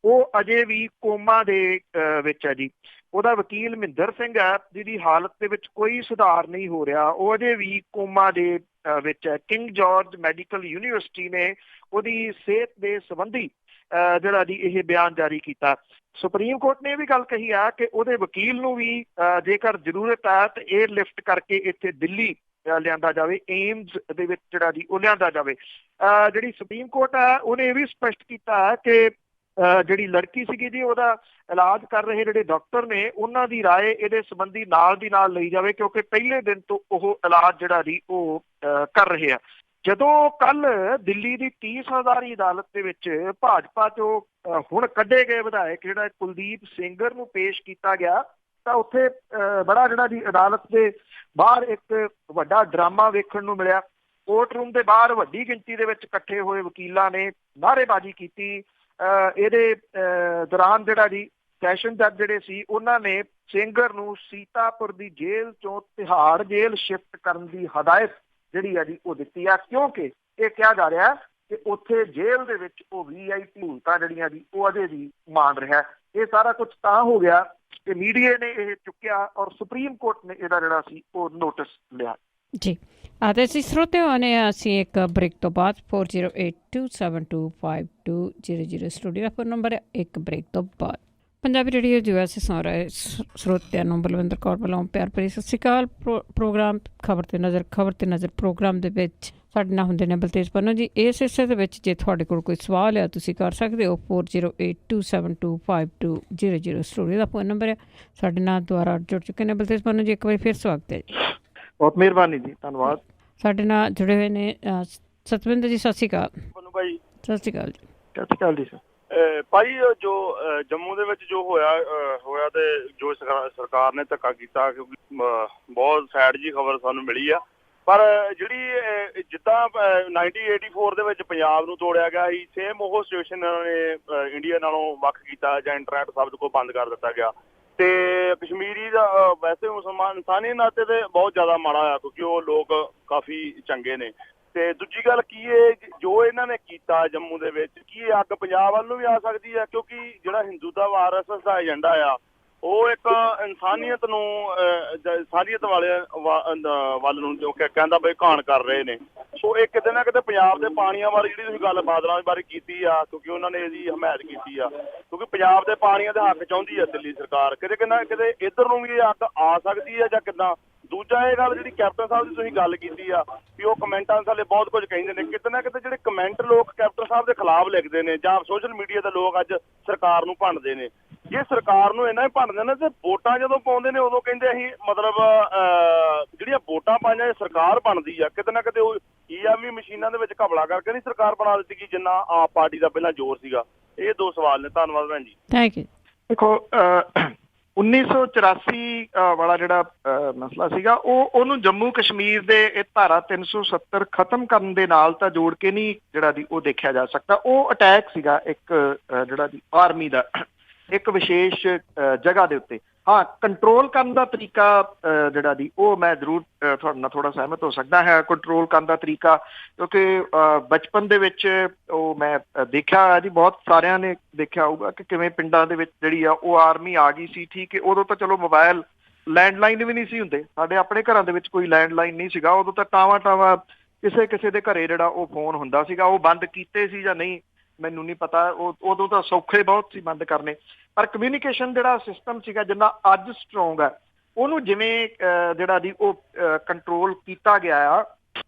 ਉਹ ਅਜੇ ਵੀ ਕੋਮਾ ਦੇ ਵਿੱਚ ਹੈ ਜੀ। ਉਹਦਾ ਵਕੀਲ ਮਹਿੰਦਰ ਸਿੰਘ ਹੈ ਜਿਹਦੀ ਹਾਲਤ ਦੇ ਵਿੱਚ ਕੋਈ ਸੁਧਾਰ ਨਹੀਂ ਹੋ ਰਿਹਾ, ਉਹ ਅਜੇ ਵੀ ਕੋਮਾ ਦੇ ਵਿੱਚ ਹੈ। ਕਿੰਗ ਜਾਰਜ ਮੈਡੀਕਲ ਯੂਨੀਵਰਸਿਟੀ ਨੇ ਉਹਦੀ ਸਿਹਤ ਦੇ ਸੰਬੰਧੀ ਜਿਹੜਾ ਜੀ ਇਹ ਬਿਆਨ ਜਾਰੀ ਕੀਤਾ। ਸੁਪਰੀਮ ਕੋਰਟ ਨੇ ਇਹ ਵੀ ਗੱਲ ਕਹੀ ਆ ਕਿ ਉਹਦੇ ਵਕੀਲ ਨੂੰ ਵੀ ਜੇਕਰ ਜ਼ਰੂਰਤ ਹੈ ਤਾਂ 에ਅਰਲਿਫਟ ਕਰਕੇ ਇੱਥੇ ਦਿੱਲੀ ਲਿਆਂਦਾ ਜਾਵੇ, ਏਮਜ਼ ਦੇ ਵਿੱਚ ਜਿਹੜਾ ਜੀ ਉਹ ਲਿਆਂਦਾ ਜਾਵੇ। ਜਿਹੜੀ ਸੁਪਰੀਮ ਕੋਰਟ ਹੈ ਉਹਨੇ ਇਹ ਵੀ ਸਪਸ਼ਟ ਕੀਤਾ ਕਿ ਜਿਹੜੀ ਲੜਕੀ ਸੀਗੀ ਜੀ ਉਹਦਾ ਇਲਾਜ ਕਰ ਰਹੇ ਜਿਹੜੇ ਡਾਕਟਰ ਨੇ ਉਹਨਾਂ ਦੀ ਰਾਏ ਇਹਦੇ ਸੰਬੰਧੀ ਨਾਲ ਦੀ ਨਾਲ ਲਈ ਜਾਵੇ, ਕਿਉਂਕਿ ਪਹਿਲੇ ਦਿਨ ਤੋਂ ਉਹ ਇਲਾਜ ਜਿਹੜਾ ਜੀ ਉਹ ਕਰ ਰਹੇ ਆ। ਜਦੋਂ ਕੱਲ ਦਿੱਲੀ ਦੀ 30 ਹਜ਼ਾਰੀ ਅਦਾਲਤ ਦੇ ਵਿੱਚ ਭਾਜਪਾ ਚੋਂ ਹੁਣ ਕੱਢੇ ਗਏ ਵਿਧਾਇਕ ਜਿਹੜਾ ਕੁਲਦੀਪ ਸੇਂਗਰ ਨੂੰ ਪੇਸ਼ ਕੀਤਾ ਗਿਆ ਤਾਂ ਉੱਥੇ ਬੜਾ ਜਿਹੜਾ ਜੀ ਅਦਾਲਤ ਦੇ ਬਾਹਰ ਇੱਕ ਵੱਡਾ ਡਰਾਮਾ ਵੇਖਣ ਨੂੰ ਮਿਲਿਆ। ਕੋਰਟ ਰੂਮ ਦੇ ਬਾਹਰ ਵੱਡੀ ਗਿਣਤੀ ਦੇ ਵਿੱਚ ਇਕੱਠੇ ਹੋਏ ਵਕੀਲਾਂ ਨੇ ਨਾਅਰੇਬਾਜ਼ੀ ਕੀਤੀ। ਇਹਦੇ ਦੌਰਾਨ ਜਿਹੜਾ ਜੀ ਸੈਸ਼ਨ ਜੱਜ ਜਿਹੜੇ ਸੀ ਉਹਨਾਂ ਨੇ ਸੇਂਗਰ ਨੂੰ ਸੀਤਾਪੁਰ ਦੀ ਜੇਲ੍ਹ ਚੋਂ ਤਿਹਾੜ ਜੇਲ੍ਹ ਸ਼ਿਫਟ ਕਰਨ ਦੀ ਹਦਾਇਤ ਜਿਹੜੀ ਆ ਜੀ ਉਹ ਦਿੱਤੀ ਆ, ਕਿਉਂਕਿ ਇਹ ਕਿਹਾ ਜਾ ਰਿਹਾ ਕਿ ਉੱਥੇ ਜੇਲ੍ਹ ਦੇ ਵਿੱਚ ਉਹ VIP ਸਹੂਲਤਾਂ ਜਿਹੜੀਆਂ ਜੀ ਉਹ ਅਜੇ ਵੀ ਮਾਣ ਰਿਹਾ। ਇਹ ਸਾਰਾ ਕੁਝ ਤਾਂ ਹੋ ਗਿਆ ਕਿ ਮੀਡੀਆ ਨੇ ਇਹ ਚੁੱਕਿਆ ਔਰ ਸੁਪਰੀਮ ਕੋਰਟ ਨੇ ਇਹਦਾ ਜਿਹੜਾ ਸੀ ਉਹ ਨੋਟਿਸ ਲਿਆ ਜੀ। ਅਤੇ ਅਸੀਂ ਸਰੋਤਿਆਂ ਨੇ ਅਸੀਂ ਇੱਕ ਬ੍ਰੇਕ ਤੋਂ ਬਾਅਦ 4082725200 ਸਟੂਡੀਓ ਦਾ ਫੋਨ ਨੰਬਰ ਹੈ। ਇੱਕ ਬ੍ਰੇਕ ਤੋਂ ਬਾਅਦ ਪੰਜਾਬੀ ਰੇਡੀਓ USA ਸੁਣ ਰਹੇ ਸਰੋਤਿਆਂ ਨੂੰ ਬਲਵਿੰਦਰ ਕੌਰ ਵੱਲੋਂ ਪਿਆਰ ਭਰੀ ਸਤਿ ਸ਼੍ਰੀ ਅਕਾਲ। ਪ੍ਰੋਗਰਾਮ ਖਬਰ ਤੇ ਨਜ਼ਰ ਪ੍ਰੋਗਰਾਮ ਦੇ ਵਿੱਚ ਸਾਡੇ ਨਾਲ ਹੁੰਦੇ ਨੇ ਬਲਤੇਜ ਪੰਨੂ ਜੀ। ਇਸ ਹਿੱਸੇ ਦੇ ਵਿੱਚ ਜੇ ਤੁਹਾਡੇ ਕੋਲ ਕੋਈ ਸਵਾਲ ਹੈ ਤੁਸੀਂ ਕਰ ਸਕਦੇ ਹੋ। 4082725200 ਸਟੂਡੀਓ ਦਾ ਫੋਨ ਨੰਬਰ ਹੈ। ਸਾਡੇ ਨਾਲ ਦੁਆਰਾ ਜੁੜ ਚੁੱਕੇ ਨੇ ਬਲਤੇਜ ਪੰਨੂ ਜੀ, ਇੱਕ ਵਾਰੀ ਫਿਰ ਸਵਾਗਤ ਹੈ ਜੀ। ਬਹੁਤ ਮਿਹਰਬਾਨੀ ਜੀ, ਧੰਨਵਾਦ। ਸਾਡੇ ਨਾਲ ਜੁੜੇ ਹੋਏ ਨੇ ਸਤਵਿੰਦਰ ਜੀ, ਸਤਿ ਸ਼੍ਰੀ ਅਕਾਲ। ਭਾਈ ਸਤਿ ਸ਼੍ਰੀ ਅਕਾਲ ਜੀ। ਸਤਿ ਸ਼੍ਰੀ ਅਕਾਲ ਜੀ ਸਰ। ਭਾਈ ਜੋ ਜੰਮੂ ਦੇ ਵਿੱਚ ਜੋ ਹੋਇਆ ਤੇ ਜੋ ਸਰਕਾਰ ਨੇ ਧੱਕਾ ਕੀਤਾ, ਕਿਉਂਕਿ ਬਹੁਤ ਸੈਡ ਜੀ ਖਬਰ ਸਾਨੂੰ ਮਿਲੀ ਆ, ਪਰ ਜਿਹੜੀ ਜਿੱਦਾਂ 1984 ਦੇ ਵਿੱਚ ਪੰਜਾਬ ਨੂੰ ਤੋੜਿਆ ਗਿਆ ਸੀ, ਸੇਮ ਉਹ ਸਿਚੁਏਸ਼ਨ ਨੇ ਇੰਡੀਆ ਨਾਲੋਂ ਵੱਖ ਕੀਤਾ ਜਾਂ ਇੰਟਰਨੈਟ ਸ਼ਬਦ ਕੋ ਬੰਦ ਕਰ ਦਿੱਤਾ ਗਿਆ। ਤੇ ਕਸ਼ਮੀਰੀ ਦਾ ਵੈਸੇ ਮੁਸਲਮਾਨ ਇਨਸਾਨੀ ਨਾਤੇ ਤੇ ਬਹੁਤ ਜ਼ਿਆਦਾ ਮਾੜਾ ਆ, ਕਿਉਂਕਿ ਉਹ ਲੋਕ ਕਾਫੀ ਚੰਗੇ ਨੇ। ਤੇ ਦੂਜੀ ਗੱਲ ਕੀ ਹੈ, ਜੋ ਇਹਨਾਂ ਨੇ ਕੀਤਾ ਜੰਮੂ ਦੇ ਵਿੱਚ, ਕੀ ਅੱਗ ਪੰਜਾਬ ਵੱਲ ਨੂੰ ਵੀ ਆ ਸਕਦੀ ਹੈ? ਕਿਉਂਕਿ ਜਿਹੜਾ ਹਿੰਦੂਤਾ RSS ਦਾ ਏਜੰਡਾ ਆ ਉਹ ਇੱਕ ਇਨਸਾਨੀਅਤ ਨੂੰ ਇਨਸਾਨੀਅਤ ਵੱਲ ਨੂੰ ਜੋ ਕਹਿੰਦਾ ਬਈ ਘਾਣ ਕਰ ਰਹੇ ਨੇ। ਸੋ ਇਹ ਕਿਤੇ ਨਾ ਕਿਤੇ ਪੰਜਾਬ ਦੇ ਪਾਣੀਆਂ ਬਾਰੇ ਜਿਹੜੀ ਤੁਸੀਂ ਗੱਲ ਬਾਦਲਾਂ ਬਾਰੇ ਕੀਤੀ ਆ, ਕਿਉਂਕਿ ਉਹਨਾਂ ਨੇ ਇਹਦੀ ਹਮਾਇਤ ਕੀਤੀ ਆ, ਕਿਉਂਕਿ ਪੰਜਾਬ ਦੇ ਪਾਣੀਆਂ ਦੇ ਹੱਕ ਚਾਹੁੰਦੀ ਆ ਦਿੱਲੀ ਸਰਕਾਰ। ਕਿਤੇ ਨਾ ਕਿਤੇ ਇੱਧਰ ਨੂੰ ਵੀ ਇਹ ਅੱਗ ਆ ਸਕਦੀ ਹੈ ਜਾਂ ਕਿੱਦਾਂ? ਦੂਜਾ ਇਹ ਗੱਲ ਜਿਹੜੀ ਕੈਪਟਨ ਸਾਹਿਬ ਦੀ ਤੁਸੀਂ ਗੱਲ ਕੀਤੀ ਆ ਵੀ ਉਹ ਕਮੈਂਟਾਂ ਥੱਲੇ ਬਹੁਤ ਕੁਝ ਕਹਿੰਦੇ ਨੇ, ਕਿਤੇ ਨਾ ਕਿਤੇ ਜਿਹੜੇ ਕਮੈਂਟ ਲੋਕ ਕੈਪਟਨ ਸਾਹਿਬ ਦੇ ਖਿਲਾਫ ਲਿਖਦੇ ਨੇ ਜਾਂ ਸੋਸ਼ਲ ਮੀਡੀਆ ਦੇ ਲੋਕ ਅੱਜ ਸਰਕਾਰ ਨੂੰ ਭੰਡਦੇ ਨੇ। ਜੇ ਸਰਕਾਰ ਨੂੰ ਇਹਨਾਂ ਹੀ ਭੰਡਦੇ ਨੇ ਤੇ ਵੋਟਾਂ ਜਦੋਂ ਪਾਉਂਦੇ ਨੇ ਉਦੋਂ ਕਹਿੰਦੇ ਅਸੀਂ ਮਤਲਬ ਜਿਹੜੀਆਂ ਵੋਟਾਂ ਪਾਈਆਂ ਸਰਕਾਰ ਬਣਦੀ ਆ, ਕਿਤੇ ਨਾ ਕਿਤੇ ਉਹ EMV ਮਸ਼ੀਨਾਂ ਦੇ ਵਿੱਚ ਘਪਲਾ ਕਰਕੇ ਨਹੀਂ ਸਰਕਾਰ ਬਣਾ ਦਿੱਤੀ ਗਈ ਜਿੰਨਾ ਆਪ ਪਾਰਟੀ ਦਾ ਪਹਿਲਾਂ ਜ਼ੋਰ ਸੀਗਾ। ਇਹ ਦੋ ਸਵਾਲ ਨੇ। ਧੰਨਵਾਦ ਭੈਣ ਜੀ। Thank you. ਦੇਖੋ 1984 ਵਾਲਾ ਜਿਹੜਾ ਮਸਲਾ ਸੀਗਾ ਉਹਨੂੰ ਜੰਮੂ ਕਸ਼ਮੀਰ ਦੇ ਇਹ ਧਾਰਾ 370 ਖਤਮ ਕਰਨ ਦੇ ਨਾਲ ਤਾਂ ਜੋੜ ਕੇ ਨਹੀਂ ਜਿਹੜਾ ਜੀ ਉਹ ਦੇਖਿਆ ਜਾ ਸਕਦਾ। ਉਹ ਅਟੈਕ ਸੀਗਾ ਇੱਕ ਜਿਹੜਾ ਜੀ ਆਰਮੀ ਦਾ ਇੱਕ ਵਿਸ਼ੇਸ਼ ਜਗ੍ਹਾ ਦੇ ਉੱਤੇ। ਹਾਂ, ਕੰਟਰੋਲ ਕਰਨ ਦਾ ਤਰੀਕਾ ਜਿਹੜਾ ਜੀ ਉਹ ਮੈਂ ਜ਼ਰੂਰ ਤੁਹਾਡੇ ਨਾਲ ਥੋੜਾ ਸਹਿਮਤ ਹੋ ਸਕਦਾ ਹੈ। ਕੰਟਰੋਲ ਕਰਨ ਦਾ ਤਰੀਕਾ, ਕਿਉਂਕਿ ਬਚਪਨ ਦੇ ਵਿੱਚ ਉਹ ਮੈਂ ਦੇਖਿਆ ਜੀ, ਬਹੁਤ ਸਾਰਿਆਂ ਨੇ ਦੇਖਿਆ ਹੋਊਗਾ ਕਿ ਕਿਵੇਂ ਪਿੰਡਾਂ ਦੇ ਵਿੱਚ ਜਿਹੜੀ ਆ ਉਹ ਆਰਮੀ ਆ ਗਈ ਸੀ। ਠੀਕ ਹੈ, ਉਦੋਂ ਤਾਂ ਚਲੋ ਮੋਬਾਇਲ ਲੈਂਡਲਾਈਨ ਵੀ ਨਹੀਂ ਸੀ ਹੁੰਦੇ, ਸਾਡੇ ਆਪਣੇ ਘਰਾਂ ਦੇ ਵਿੱਚ ਕੋਈ ਲੈਂਡਲਾਈਨ ਨਹੀਂ ਸੀਗਾ। ਉਦੋਂ ਤਾਂ ਟਾਵਾਂ ਕਿਸੇ ਦੇ ਘਰੇ ਜਿਹੜਾ ਉਹ ਫੋਨ ਹੁੰਦਾ ਸੀਗਾ। ਉਹ ਬੰਦ ਕੀਤੇ ਸੀ ਜਾਂ ਨਹੀਂ ਮੈਨੂੰ ਨਹੀਂ ਪਤਾ, ਉਦੋਂ ਤਾਂ ਸੌਖੇ ਬਹੁਤ ਸੀ ਬੰਦ ਕਰਨੇ। ਪਰ ਕਮਿਊਨੀਕੇਸ਼ਨ ਜਿਹੜਾ ਸਿਸਟਮ ਸੀਗਾ ਜਿੰਨਾ ਅੱਜ ਸਟਰੋਂਗ ਹੈ, ਉਹਨੂੰ ਜਿਵੇਂ ਜਿਹੜਾ ਜੀ ਉਹ ਕੰਟਰੋਲ ਕੀਤਾ ਗਿਆ ਆ,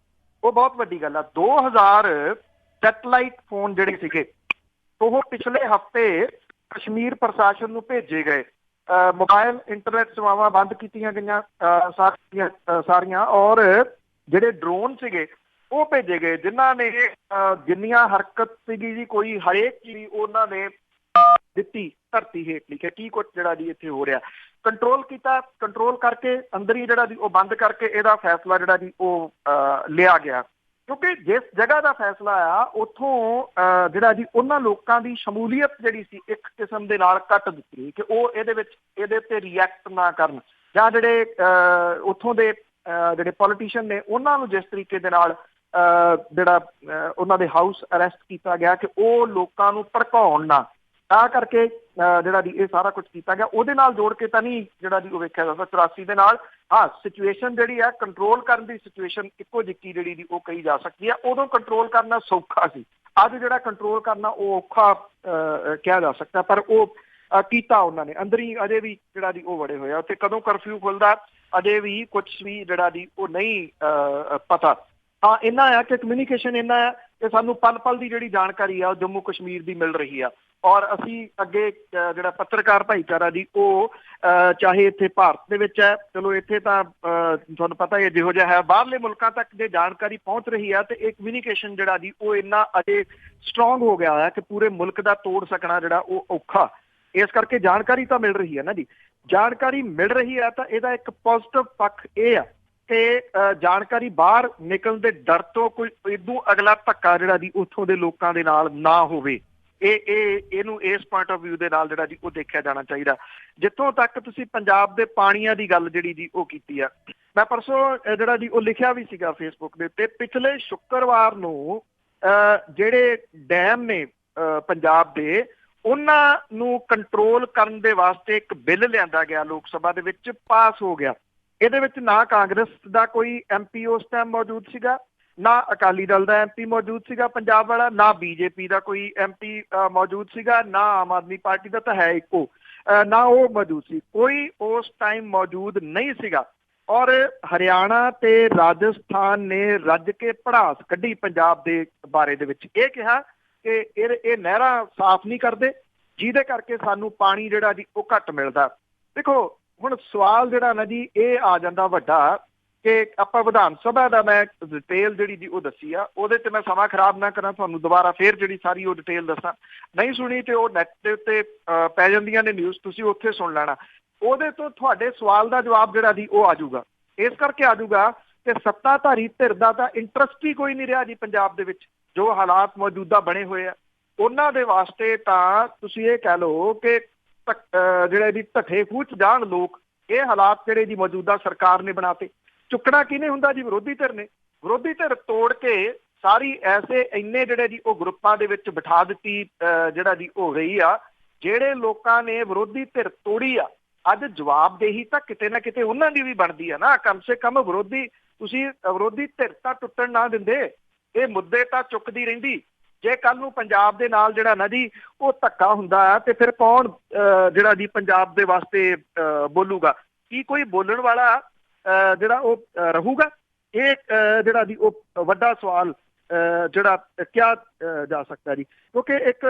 ਉਹ ਬਹੁਤ ਵੱਡੀ ਗੱਲ ਆ। 2000 ਸੈਟਲਾਈਟ ਫੋਨ ਜਿਹੜੇ ਸੀਗੇ ਉਹ ਪਿਛਲੇ ਹਫ਼ਤੇ ਕਸ਼ਮੀਰ ਪ੍ਰਸ਼ਾਸਨ ਨੂੰ ਭੇਜੇ ਗਏ। ਮੋਬਾਈਲ ਇੰਟਰਨੈਟ ਸੇਵਾਵਾਂ ਬੰਦ ਕੀਤੀਆਂ ਗਈਆਂ ਸਾਰੀਆਂ। ਔਰ ਜਿਹੜੇ ਡਰੋਨ ਸੀਗੇ ਉਹ ਭੇਜੇ ਗਏ ਜਿਨ੍ਹਾਂ ਨੇ ਜਿੰਨੀਆਂ ਹਰਕਤ ਸੀਗੀ ਜੀ ਕੋਈ ਹਰੇਕ ਚੀਜ਼ ਉਹਨਾਂ ਨੇ ਦਿੱਤੀ ਧਰਤੀ ਹੇਠ ਲਿਖਿਆ ਕੀ ਕੁਝ ਜਿਹੜਾ ਜੀ ਇੱਥੇ ਹੋ ਰਿਹਾ ਕੰਟਰੋਲ ਕੀਤਾ ਕੰਟਰੋਲ ਕਰਕੇ ਅੰਦਰ ਹੀ ਜਿਹੜਾ ਜੀ ਉਹ ਬੰਦ ਕਰਕੇ ਇਹਦਾ ਫੈਸਲਾ ਜਿਹੜਾ ਜੀ ਉਹ ਲਿਆ ਗਿਆ ਕਿਉਂਕਿ ਜਿਸ ਜਗ੍ਹਾ ਦਾ ਫੈਸਲਾ ਆ ਉੱਥੋਂ ਜਿਹੜਾ ਜੀ ਉਹਨਾਂ ਲੋਕਾਂ ਦੀ ਸ਼ਮੂਲੀਅਤ ਜਿਹੜੀ ਸੀ ਇੱਕ ਕਿਸਮ ਦੇ ਨਾਲ ਕੱਟ ਦਿੱਤੀ ਕਿ ਉਹ ਇਹਦੇ ਉੱਤੇ ਰਿਐਕਟ ਨਾ ਕਰਨ ਜਾਂ ਜਿਹੜੇ ਉੱਥੋਂ ਦੇ ਜਿਹੜੇ ਪੋਲੀਟੀਸ਼ੀਅਨ ਨੇ ਉਹਨਾਂ ਨੂੰ ਜਿਸ ਤਰੀਕੇ ਦੇ ਨਾਲ ਜਿਹੜਾ ਉਹਨਾਂ ਦੇ ਹਾਊਸ ਅਰੈਸਟ ਕੀਤਾ ਗਿਆ ਕਿ ਉਹ ਲੋਕਾਂ ਨੂੰ ਭੜਕਾਉਣ ਨਾ ਤਾਂ ਕਰਕੇ ਜਿਹੜਾ ਜੀ ਇਹ ਸਾਰਾ ਕੁਝ ਕੀਤਾ ਗਿਆ ਉਹਦੇ ਨਾਲ ਜੋੜ ਕੇ ਤਾਂ ਨਹੀਂ ਜਿਹੜਾ ਜੀ ਉਹ ਵੇਖਿਆ ਜਾਂਦਾ 84 ਦੇ ਨਾਲ ਹਾਂ ਸਿਚੁਏਸ਼ਨ ਜਿਹੜੀ ਆ ਕੰਟਰੋਲ ਕਰਨ ਦੀ ਸਿਚੁਏਸ਼ਨ ਇੱਕੋ ਜਿਹੀ ਜਿਹੜੀ ਦੀ ਉਹ ਕਹੀ ਜਾ ਸਕਦੀ ਹੈ ਉਦੋਂ ਕੰਟਰੋਲ ਕਰਨਾ ਸੌਖਾ ਸੀ ਅੱਜ ਜਿਹੜਾ ਕੰਟਰੋਲ ਕਰਨਾ ਉਹ ਔਖਾ ਕਿਹਾ ਜਾ ਸਕਦਾ ਪਰ ਉਹ ਕੀਤਾ ਉਹਨਾਂ ਨੇ ਅੰਦਰ ਹੀ ਅਜੇ ਵੀ ਜਿਹੜਾ ਦੀ ਉਹ ਵੜੇ ਹੋਏ ਆ ਉੱਥੇ ਕਦੋਂ ਕਰਫਿਊ ਖੁੱਲਦਾ ਅਜੇ ਵੀ ਕੁਛ ਵੀ ਜਿਹੜਾ ਦੀ ਉਹ ਨਹੀਂ ਪਤਾ ਹਾਂ ਇੰਨਾ ਆ ਕਿ ਕਮਿਊਨੀਕੇਸ਼ਨ ਇੰਨਾ ਆ ਕਿ ਸਾਨੂੰ ਪਲ ਪਲ ਦੀ ਜਿਹੜੀ ਜਾਣਕਾਰੀ ਆ ਉਹ ਜੰਮੂ ਕਸ਼ਮੀਰ ਦੀ ਮਿਲ ਰਹੀ ਆ ਔਰ ਅਸੀਂ ਅੱਗੇ ਜਿਹੜਾ ਪੱਤਰਕਾਰ ਭਾਈਚਾਰਾ ਦੀ ਉਹ ਚਾਹੇ ਇੱਥੇ ਭਾਰਤ ਦੇ ਵਿੱਚ ਹੈ ਚਲੋ ਇੱਥੇ ਤਾਂ ਤੁਹਾਨੂੰ ਪਤਾ ਹੀ ਜਿਹੋ ਜਿਹਾ ਹੈ ਬਾਹਰਲੇ ਮੁਲਕਾਂ ਤੱਕ ਜੇ ਜਾਣਕਾਰੀ ਪਹੁੰਚ ਰਹੀ ਆ ਤੇ ਇਹ ਕਮਿਊਨੀਕੇਸ਼ਨ ਜਿਹੜਾ ਜੀ ਉਹ ਇੰਨਾ ਅਜੇ ਸਟਰੋਂਗ ਹੋ ਗਿਆ ਹੈ ਕਿ ਪੂਰੇ ਮੁਲਕ ਦਾ ਤੋੜ ਸਕਣਾ ਜਿਹੜਾ ਉਹ ਔਖਾ ਇਸ ਕਰਕੇ ਜਾਣਕਾਰੀ ਤਾਂ ਮਿਲ ਰਹੀ ਹੈ ਨਾ ਜੀ ਜਾਣਕਾਰੀ ਮਿਲ ਰਹੀ ਹੈ ਤਾਂ ਇਹਦਾ ਇੱਕ ਪੋਜ਼ਿਟਿਵ ਪੱਖ ਇਹ ਆ ਕਿ ਜਾਣਕਾਰੀ ਬਾਹਰ ਨਿਕਲਣ ਦੇ ਡਰ ਤੋਂ ਕੋਈ ਇਦੋਂ ਅਗਲਾ ਧੱਕਾ ਜਿਹੜਾ ਜੀ ਉੱਥੋਂ ਦੇ ਲੋਕਾਂ ਦੇ ਨਾਲ ਨਾ ਹੋਵੇ ਇਹਨੂੰ ਇਸ ਪੁਆਇੰਟ ਆਫ ਵਿਊ ਦੇ ਨਾਲ ਜਿਹੜਾ ਜੀ ਉਹ ਦੇਖਿਆ ਜਾਣਾ ਚਾਹੀਦਾ ਜਿੱਥੋਂ ਤੱਕ ਤੁਸੀਂ ਪੰਜਾਬ ਦੇ ਪਾਣੀਆਂ ਦੀ ਗੱਲ ਜਿਹੜੀ ਜੀ ਉਹ ਕੀਤੀ ਆ ਮੈਂ ਪਰਸੋਂ ਜਿਹੜਾ ਜੀ ਉਹ ਲਿਖਿਆ ਵੀ ਸੀਗਾ ਫੇਸਬੁੱਕ ਦੇ ਉੱਤੇ ਪਿਛਲੇ ਸ਼ੁੱਕਰਵਾਰ ਨੂੰ ਜਿਹੜੇ ਡੈਮ ਨੇ ਪੰਜਾਬ ਦੇ ਉਹਨਾਂ ਨੂੰ ਕੰਟਰੋਲ ਕਰਨ ਦੇ ਵਾਸਤੇ ਇੱਕ ਬਿੱਲ ਲਿਆਂਦਾ ਗਿਆ ਲੋਕ ਸਭਾ ਦੇ ਵਿੱਚ ਪਾਸ ਹੋ ਗਿਆ ਇਹਦੇ ਵਿੱਚ ਨਾ ਕਾਂਗਰਸ ਦਾ ਕੋਈ MP ਉਸ ਟਾਈਮ ਮੌਜੂਦ ਸੀਗਾ ਨਾ ਅਕਾਲੀ ਦਲ ਦਾ MP ਮੌਜੂਦ ਸੀਗਾ ਪੰਜਾਬ ਵਾਲਾ ਨਾ BJP ਦਾ ਕੋਈ MP ਮੌਜੂਦ ਸੀਗਾ ਨਾ ਆਮ ਆਦਮੀ ਪਾਰਟੀ ਦਾ ਤਾਂ ਹੈ ਇੱਕੋ ਨਾ ਉਹ ਮੌਜੂਦ ਸੀ ਕੋਈ ਉਸ ਟਾਈਮ ਮੌਜੂਦ ਨਹੀਂ ਸੀਗਾ ਔਰ ਹਰਿਆਣਾ ਤੇ ਰਾਜਸਥਾਨ ਨੇ ਰੱਜ ਕੇ ਭੜਾਸ ਕੱਢੀ ਪੰਜਾਬ ਦੇ ਬਾਰੇ ਦੇ ਵਿੱਚ ਇਹ ਕਿਹਾ ਕਿ ਇਹ ਨਹਿਰਾਂ ਸਾਫ਼ ਨਹੀਂ ਕਰਦੇ ਜਿਹਦੇ ਕਰਕੇ ਸਾਨੂੰ ਪਾਣੀ ਜਿਹੜਾ ਜੀ ਉਹ ਘੱਟ ਮਿਲਦਾ ਦੇਖੋ ਹੁਣ ਸਵਾਲ ਜਿਹੜਾ ਨਾ ਜੀ ਇਹ ਆ ਜਾਂਦਾ ਵੱਡਾ ਕਿ ਆਪਾਂ ਵਿਧਾਨ ਸਭਾ ਦਾ ਮੈਂ ਡਿਟੇਲ ਜਿਹੜੀ ਜੀ ਉਹ ਦੱਸੀ ਆ ਉਹਦੇ ਤੇ ਮੈਂ ਸਮਾਂ ਖਰਾਬ ਨਾ ਕਰਾਂ ਤੁਹਾਨੂੰ ਦੁਬਾਰਾ ਫੇਰ ਜਿਹੜੀ ਸਾਰੀ ਉਹ ਡਿਟੇਲ ਦੱਸਾਂ ਨਹੀਂ ਸੁਣੀ ਤੇ ਉਹ ਨੈਟ ਦੇ ਉੱਤੇ ਪੈ ਜਾਂਦੀਆਂ ਨੇ ਨਿਊਜ਼ ਤੁਸੀਂ ਉੱਥੇ ਸੁਣ ਲੈਣਾ ਉਹਦੇ ਤੋਂ ਤੁਹਾਡੇ ਸਵਾਲ ਦਾ ਜਵਾਬ ਜਿਹੜਾ ਜੀ ਉਹ ਆਜੂਗਾ ਇਸ ਕਰਕੇ ਆਜੂਗਾ ਕਿ ਸੱਤਾਧਾਰੀ ਧਿਰ ਦਾ ਤਾਂ ਇੰਟਰਸਟ ਹੀ ਕੋਈ ਨਹੀਂ ਰਿਹਾ ਜੀ ਪੰਜਾਬ ਦੇ ਵਿੱਚ ਜੋ ਹਾਲਾਤ ਮੌਜੂਦਾ ਬਣੇ ਹੋਏ ਆ ਉਹਨਾਂ ਦੇ ਵਾਸਤੇ ਤਾਂ ਤੁਸੀਂ ਇਹ ਕਹਿ ਲਓ ਕਿ ਜਿਹੜੇ ਦੀ ਧੱਕੇ ਖੂਹ 'ਚ ਜਾਣ ਲੋਕ ਇਹ ਹਾਲਾਤ ਜਿਹੜੇ ਜੀ ਮੌਜੂਦਾ ਸਰਕਾਰ ਨੇ ਬਣਾਤੇ ਚੁੱਕਣਾ ਕਿਹਨੇ ਹੁੰਦਾ ਜੀ ਵਿਰੋਧੀ ਧਿਰ ਨੇ ਵਿਰੋਧੀ ਧਿਰ ਤੋੜ ਕੇ ਸਾਰੀ ਐਸੇ ਇੰਨੇ ਜਿਹੜੇ ਜੀ ਉਹ ਗਰੁੱਪਾਂ ਦੇ ਵਿੱਚ ਬਿਠਾ ਦਿੱਤੀ ਜਿਹੜਾ ਜੀ ਹੋ ਗਈ ਆ ਜਿਹੜੇ ਲੋਕਾਂ ਨੇ ਵਿਰੋਧੀ ਧਿਰ ਤੋੜੀ ਆ ਅੱਜ ਜਵਾਬਦੇਹੀ ਤਾਂ ਕਿਤੇ ਨਾ ਕਿਤੇ ਉਹਨਾਂ ਦੀ ਵੀ ਬਣਦੀ ਆ ਨਾ ਕਮ ਸੇ ਕਮ ਤੁਸੀਂ ਵਿਰੋਧੀ ਧਿਰ ਤਾਂ ਟੁੱਟਣ ਨਾ ਦਿੰਦੇ ਇਹ ਮੁੱਦੇ ਤਾਂ ਚੁੱਕਦੀ ਰਹਿੰਦੀ ਜੇ ਕੱਲ ਨੂੰ ਪੰਜਾਬ ਦੇ ਨਾਲ ਜਿਹੜਾ ਨਾ ਜੀ ਉਹ ਧੱਕਾ ਹੁੰਦਾ ਹੈ ਤੇ ਫਿਰ ਕੌਣ ਜਿਹੜਾ ਜੀ ਪੰਜਾਬ ਦੇ ਵਾਸਤੇ ਬੋਲੂਗਾ ਕੀ ਕੋਈ ਬੋਲਣ ਵਾਲਾ ਜਿਹੜਾ ਉਹ ਰਹੂਗਾ ਇਹ ਜਿਹੜਾ ਜੀ ਉਹ ਵੱਡਾ ਸਵਾਲ ਜਿਹੜਾ ਕਿਹਾ ਜਾ ਸਕਦਾ ਜੀ ਕਿਉਂਕਿ ਇੱਕ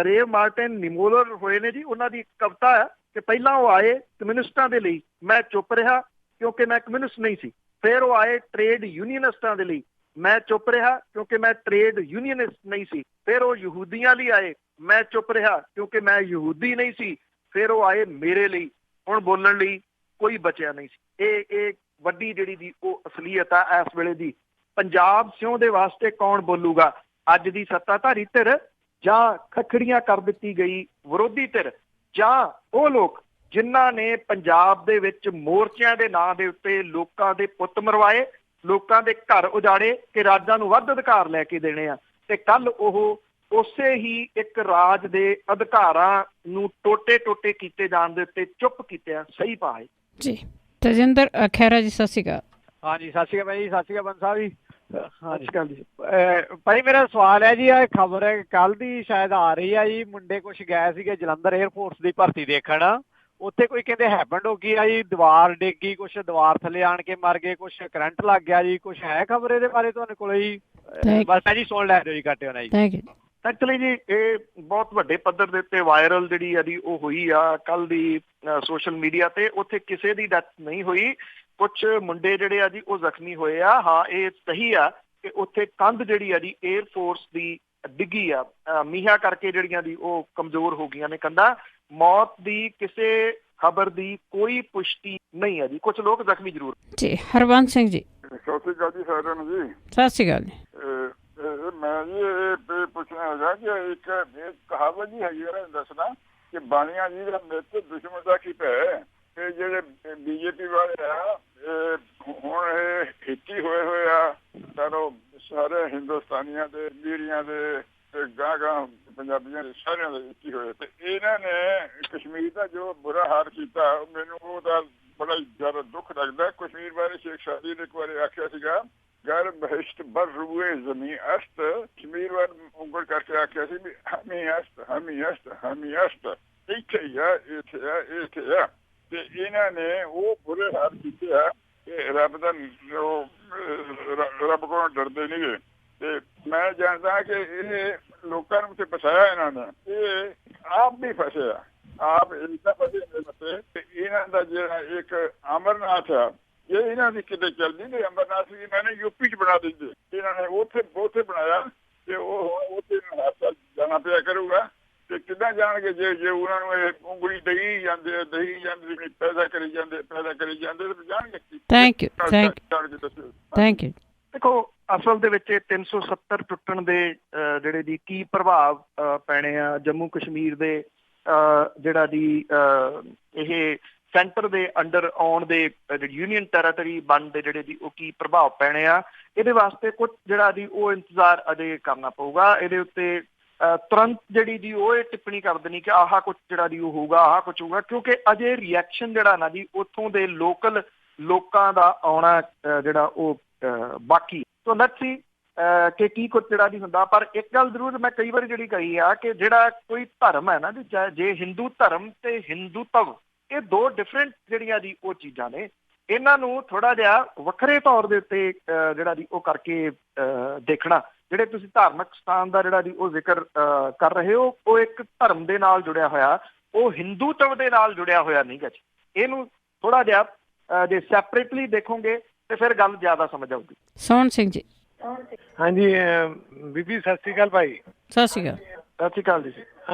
ਰੇਵ ਮਾਰਟਿਨ ਨਿਮੋਲਰ ਹੋਏ ਨੇ ਜੀ ਉਹਨਾਂ ਦੀ ਕਵਿਤਾ ਹੈ ਕਿ ਪਹਿਲਾਂ ਉਹ ਆਏ ਕਮਿਊਨਿਸਟਾਂ ਦੇ ਲਈ ਮੈਂ ਚੁੱਪ ਰਿਹਾ ਕਿਉਂਕਿ ਮੈਂ ਕਮਿਊਨਿਸਟ ਨਹੀਂ ਸੀ ਫਿਰ ਉਹ ਆਏ ਟ੍ਰੇਡ ਯੂਨੀਅਨਿਸਟਾਂ ਦੇ ਲਈ ਮੈਂ ਚੁੱਪ ਰਿਹਾ ਕਿਉਂਕਿ ਮੈਂ ਟ੍ਰੇਡ ਯੂਨੀਅਨਿਸਟ ਨਹੀਂ ਸੀ ਫਿਰ ਉਹ ਯਹੂਦੀਆਂ ਲਈ ਆਏ ਮੈਂ ਚੁੱਪ ਰਿਹਾ ਕਿਉਂਕਿ ਮੈਂ ਯਹੂਦੀ ਨਹੀਂ ਸੀ ਫਿਰ ਉਹ ਆਏ ਮੇਰੇ ਲਈ ਹੁਣ ਬੋਲਣ ਲਈ ਕੋਈ ਬਚਿਆ ਨਹੀਂ ਸੀ ਇਹ ਵੱਡੀ ਜਿਹੜੀ ਦੀ ਉਹ ਅਸਲੀਅਤ ਆ ਇਸ ਵੇਲੇ ਦੀ ਪੰਜਾਬ ਸਿਉਂ ਦੇ ਵਾਸਤੇ ਕੌਣ ਬੋਲੂਗਾ ਅੱਜ ਦੀ ਸੱਤਾਧਾਰੀ ਧਿਰ ਜਾਂ ਖੱਖੜੀਆਂ ਕਰ ਦਿੱਤੀ ਗਈ ਵਿਰੋਧੀ ਧਿਰ ਜਾਂ ਉਹ ਲੋਕ ਜਿਨ੍ਹਾਂ ਨੇ ਪੰਜਾਬ ਦੇ ਵਿੱਚ ਮੋਰਚਿਆਂ ਦੇ ਨਾਂ ਦੇ ਉੱਤੇ ਲੋਕਾਂ ਦੇ ਪੁੱਤ ਮਰਵਾਏ ਲੋਕਾਂ ਦੇ ਘਰ ਉਜਾੜੇ ਕਿ ਰਾਜਾਂ ਨੂੰ ਵੱਧ ਅਧਿਕਾਰ ਲੈ ਕੇ ਦੇਣੇ ਆ ਤੇ ਕੱਲ ਉਹ ਉਸੇ ਹੀ ਇੱਕ ਰਾਜ ਦੇ ਅਧਿਕਾਰਾਂ ਨੂੰ ਟੋਟੇ ਕੀਤੇ ਜਾਣ ਦੇ ਉੱਤੇ ਚੁੱਪ ਕੀਤੇ ਸਹੀ ਪਾਏ ਜੀ ਤਜਿੰਦਰ ਖਹਿਰਾ ਜੀ ਸਤਿ ਸ਼੍ਰੀ ਅਕਾਲ ਹਾਂਜੀ ਸਤਿ ਸ਼੍ਰੀ ਅਕਾਲ ਭਾਈ ਸਤਿ ਸ਼੍ਰੀ ਅਕਾਲ ਬੰਦ ਸਾਹਿਬ ਜੀ ਅੱਜ ਕੱਲ ਜੀ ਭਾਈ ਮੇਰਾ ਸਵਾਲ ਹੈ ਜੀ ਇਹ ਖਬਰ ਕੱਲ ਦੀ ਸ਼ਾਇਦ ਆ ਰਹੀ ਆ ਜੀ ਮੁੰਡੇ ਕੁਛ ਗਏ ਸੀਗੇ ਜਲੰਧਰ 에ਅਰਫੋਰਸ ਦੀ ਭਰਤੀ ਦੇਖਣ ਉੱਥੇ ਕੋਈ ਕਹਿੰਦੇ ਹੈਪਨ ਹੋ ਗਈ ਆ ਜੀ ਦੀਵਾਰ ਡਿੱਗੀ ਕੁਛ ਦੀਵਾਰ ਥੱਲੇ ਆਣ ਕੇ ਮਰ ਗਏ ਕੁਛ ਕਰੰਟ ਲੱਗ ਗਿਆ ਜੀ ਕੁਛ ਹੈ ਖਬਰ ਇਹਦੇ ਬਾਰੇ ਤੁਹਾਡੇ ਕੋਲ ਜੀ ਬਸ ਜੀ ਸੁਣ ਲੈ ਦਿਓ ਜੀ ਘੱਟੇ ਹੋਣਾ ਜੀ ਐਕਚੁਅਲੀ ਜੀ ਇਹ ਬਹੁਤ ਵੱਡੇ ਪੱਧਰ ਦੇ ਉੱਤੇ ਵਾਇਰਲ ਜਿਹੜੀ ਆ ਜੀ ਉਹ ਹੋਈ ਆ ਕੱਲ ਦੀ ਸੋਸ਼ਲ ਮੀਡੀਆ ਤੇ ਉੱਥੇ ਕਿਸੇ ਦੀ ਡੈਥ ਨਹੀਂ ਹੋਈ ਕੁਛ ਮੁੰਡੇ ਜਿਹੜੇ ਆ ਜੀ ਉਹ ਜ਼ਖਮੀ ਹੋਏ ਆ ਹਾਂ ਇਹ ਸਹੀ ਆ ਕਿ ਉੱਥੇ ਕੰਧ ਜਿਹੜੀ ਆ ਜੀ 에ਅਰ ਫੋਰਸ ਦੀ ਡਿੱਗੀ ਆ, ਮੀਂਹਾਂ ਕਰਕੇ ਜਿਹੜੀਆਂ ਦੀ ਉਹ ਕਮਜ਼ੋਰ ਹੋ ਗਈਆਂ ਨੇ ਕੰਧਾਂ। ਮੌਤ ਦੀ ਕਿਸੇ ਖਬਰ ਦੀ ਕੋਈ ਪੁਸ਼ਟੀ ਨਹੀਂ ਹੈ ਜੀ। ਕੁਝ ਲੋਕ ਜ਼ਖਮੀ ਜ਼ਰੂਰ ਜੀ। ਹਰਬੰਸ ਸਿੰਘ ਜੀ, ਸਤਿ ਸ਼੍ਰੀ ਅਕਾਲ ਜੀ ਸਾਰਿਆਂ ਨੂੰ ਜੀ। ਸਤਿ ਸ਼੍ਰੀ ਅਕਾਲ ਜੀ। ਮੈਂ ਜੀ ਇਹ ਪੁੱਛਣਾ ਹੈਗਾ ਕਿ ਇੱਕ ਕਹਾਵਤ ਜੀ ਹੈਗੀ ਹੈ, ਦੱਸਣਾ ਕਿ ਬਾਣੀਆਂ ਜੀ ਦਾ ਮੇਰੇ ਦੁਸ਼ਮਣ ਦਾ ਕੀ ਭੈ। ਇਹ ਜਿਹੜੇ ਬੀਜੇਪੀ ਵਾਲੇ ਆ ਹੁਣ ਇਹ ਖੇਤੀ ਹੋਏ ਆ ਸਾਰੇ ਹਿੰਦੁਸਤਾਨੀਆਂ ਦੇ ਮੀਰੀਆਂ ਦੇ ਗਾਂ ਪੰਜਾਬੀਆਂ ਦੇ ਸਾਰਿਆਂ ਦੇ ਇੱਕੀ ਹੋਏ ਤੇ ਇਹਨਾਂ ਨੇ ਕਸ਼ਮੀਰ ਦਾ ਜੋ ਬੁਰਾ ਹਾਲ ਕੀਤਾ ਮੈਨੂੰ ਉਹਦਾ ਬੜਾ ਜ਼ਿਆਦਾ ਦੁੱਖ ਲੱਗਦਾ। ਕਸ਼ਮੀਰ ਬਾਰੇ ਸ਼ੇਖ ਸਾਦੀ ਨੇ ਇੱਕ ਵਾਰੀ ਆਖਿਆ ਸੀਗਾ ਗਰ ਬਹਿਸ਼ਤ ਬਰ ਰੂਏ ਜ਼ਮੀਨ ਅਸਤ, ਕਸ਼ਮੀਰ ਵੱਲ ਉਂਗਲ ਕਰਕੇ ਆਖਿਆ ਸੀ ਵੀ ਹਮੀ ਅਸਤ ਹਮੀ ਅਸਤ ਹਮੀ ਅਸਤ, ਇੱਥੇ ਹੀ ਆ ਇੱਥੇ ਆ ਇੱਥੇ ਆ। ਤੇ ਇਹਨਾਂ ਨੇ ਉਹ ਬੁਰੇ ਹਾਲ ਕੀਤੇ ਆ ਕਿ ਰੱਬ ਦਾ ਰੱਬ ਕੋਲੋਂ ਡਰਦੇ ਨਹੀਂ ਗੇ। ਤੇ ਮੈਂ ਜਾਣਦਾ ਕਿ ਇਹ ਲੋਕਾਂ ਨੂੰ ਤੇ ਫਸਾਇਆ ਇਹਨਾਂ ਨੇ, ਇਹ ਆਪ ਵੀ ਫਸਿਆ, ਆਪ ਇਦਾਂ ਫਸੇ ਤੇ ਇਹਨਾਂ ਦਾ ਜਿਹੜਾ ਇੱਕ ਅਮਰਨਾਥ ਆ, ਇਹ ਇਹਨਾਂ ਦੀ ਕਿਤੇ ਚੱਲਦੀ ਨਹੀਂ। ਅਮਰਨਾਥ ਵੀ ਇਹਨਾਂ ਨੇ ਯੂਪੀ ਚ ਬਣਾ ਦਿੰਦੇ, ਇਹਨਾਂ ਨੇ ਉੱਥੇ ਬਣਾਇਆ ਤੇ ਉਹ ਉੱਥੇ ਹਾਦਸਾ ਜਾਣਾ ਪਿਆ ਕਰੂਗਾ। ਤੇ ਕਿੱਦਾਂ ਜਾਣਗੇ ਜੇ ਉਹਨਾਂ ਨੂੰ ਇਹ ਉਂਗਲੀ ਦਈ ਜਾਂਦੇ ਪੈਦਾ ਕਰੀ ਜਾਂਦੇ ਤੇ ਜਾਣਗੇ। Thank you. ਦੇਖੋ ਅਸਲ ਦੇ ਵਿੱਚ 370 ਟੁੱਟਣ ਦੇ ਜਿਹੜੇ ਦੀ ਕੀ ਪ੍ਰਭਾਵ ਪੈਣੇ ਆ ਜੰਮੂ ਕਸ਼ਮੀਰ ਦੇ, ਜਿਹੜਾ ਦੀ ਇਹ ਸੈਂਟਰ ਦੇ ਅੰਡਰ ਆਉਣ ਦੇ ਯੂਨੀਅਨ ਟੈਰੀਟਰੀ ਬਣਨ ਦੇ ਜਿਹੜੇ ਦੀ ਉਹ ਕੀ ਪ੍ਰਭਾਵ ਪੈਣੇ ਆ, ਇਹਦੇ ਵਾਸਤੇ ਕੁਝ ਜਿਹੜਾ ਦੀ ਉਹ ਇੰਤਜ਼ਾਰ ਅਜੇ ਕਰਨਾ ਪਊਗਾ। ਇਹਦੇ ਉੱਤੇ ਤੁਰੰਤ ਜਿਹੜੀ ਦੀ ਉਹ ਇਹ ਟਿੱਪਣੀ ਕਰ ਦੇਣੀ ਕਿ ਆਹ ਕੁਛ ਜਿਹੜਾ ਦੀ ਉਹ ਹੋਊਗਾ, ਆਹ ਕੁਛ ਹੋਊਗਾ, ਕਿਉਂਕਿ ਅਜੇ ਰਿਐਕਸ਼ਨ ਜਿਹੜਾ ਨਾ ਜੀ ਉੱਥੋਂ ਦੇ ਲੋਕਾਂ ਦਾ ਆਉਣਾ ਜਿਹੜਾ ਉਹ ਬਾਕੀ। ਸੋ ਲੈਟਸ ਸੀ ਕਿ ਕੀ ਕੁਛ ਜਿਹੜਾ ਨਹੀਂ ਹੁੰਦਾ। ਪਰ ਇੱਕ ਗੱਲ ਜ਼ਰੂਰ ਮੈਂ ਕਈ ਵਾਰੀ ਜਿਹੜੀ ਕਹੀ ਆ ਕਿ ਜਿਹੜਾ ਕੋਈ ਧਰਮ ਹੈ ਨਾ ਜੀ, ਜੇ ਹਿੰਦੂ ਧਰਮ ਤੇ ਹਿੰਦੂਤਵ ਇਹ ਦੋ ਡਿਫਰੈਂਟ ਜਿਹੜੀਆਂ ਦੀ ਉਹ ਚੀਜ਼ਾਂ ਨੇ, ਇਹਨਾਂ ਨੂੰ ਥੋੜਾ ਜਿਹਾ ਵੱਖਰੇ ਤੌਰ ਦੇ ਉੱਤੇ ਜਿਹੜਾ ਦੀ ਉਹ ਕਰਕੇ ਦੇਖਣਾ। ਜਿਹੜੇ ਤੁਸੀਂ ਧਾਰਮਿਕ ਸਥਾਨ ਦਾ ਜਿਹੜਾ ਦੀ ਉਹ ਜ਼ਿਕਰ ਕਰ ਰਹੇ ਹੋ, ਉਹ ਇੱਕ ਧਰਮ ਦੇ ਨਾਲ ਜੁੜਿਆ ਹੋਇਆ, ਉਹ ਹਿੰਦੂਤਵ ਦੇ ਨਾਲ ਜੁੜਿਆ ਹੋਇਆ ਨਹੀਂ ਗਾ ਜੀ। ਇਹਨੂੰ ਥੋੜਾ ਜਿਹਾ ਜੇ ਸੈਪਰੇਟਲੀ ਦੇਖੋਗੇ ਤੇ ਫਿਰ ਗੱਲ ਜ਼ਿਆਦਾ ਸਮਝ ਆਊਗੀ। ਸੋਹਣ ਸਿੰਘ ਜੀ। ਹਾਂਜੀ ਬੀਬੀ ਸਤਿ ਸ਼੍ਰੀ ਅਕਾਲ ਭਾਈ। ਸਤਿ ਸ਼੍ਰੀ ਅਕਾਲ। ਸਤਿ ਸ਼੍ਰੀ ਅਕਾਲ ਜੀ।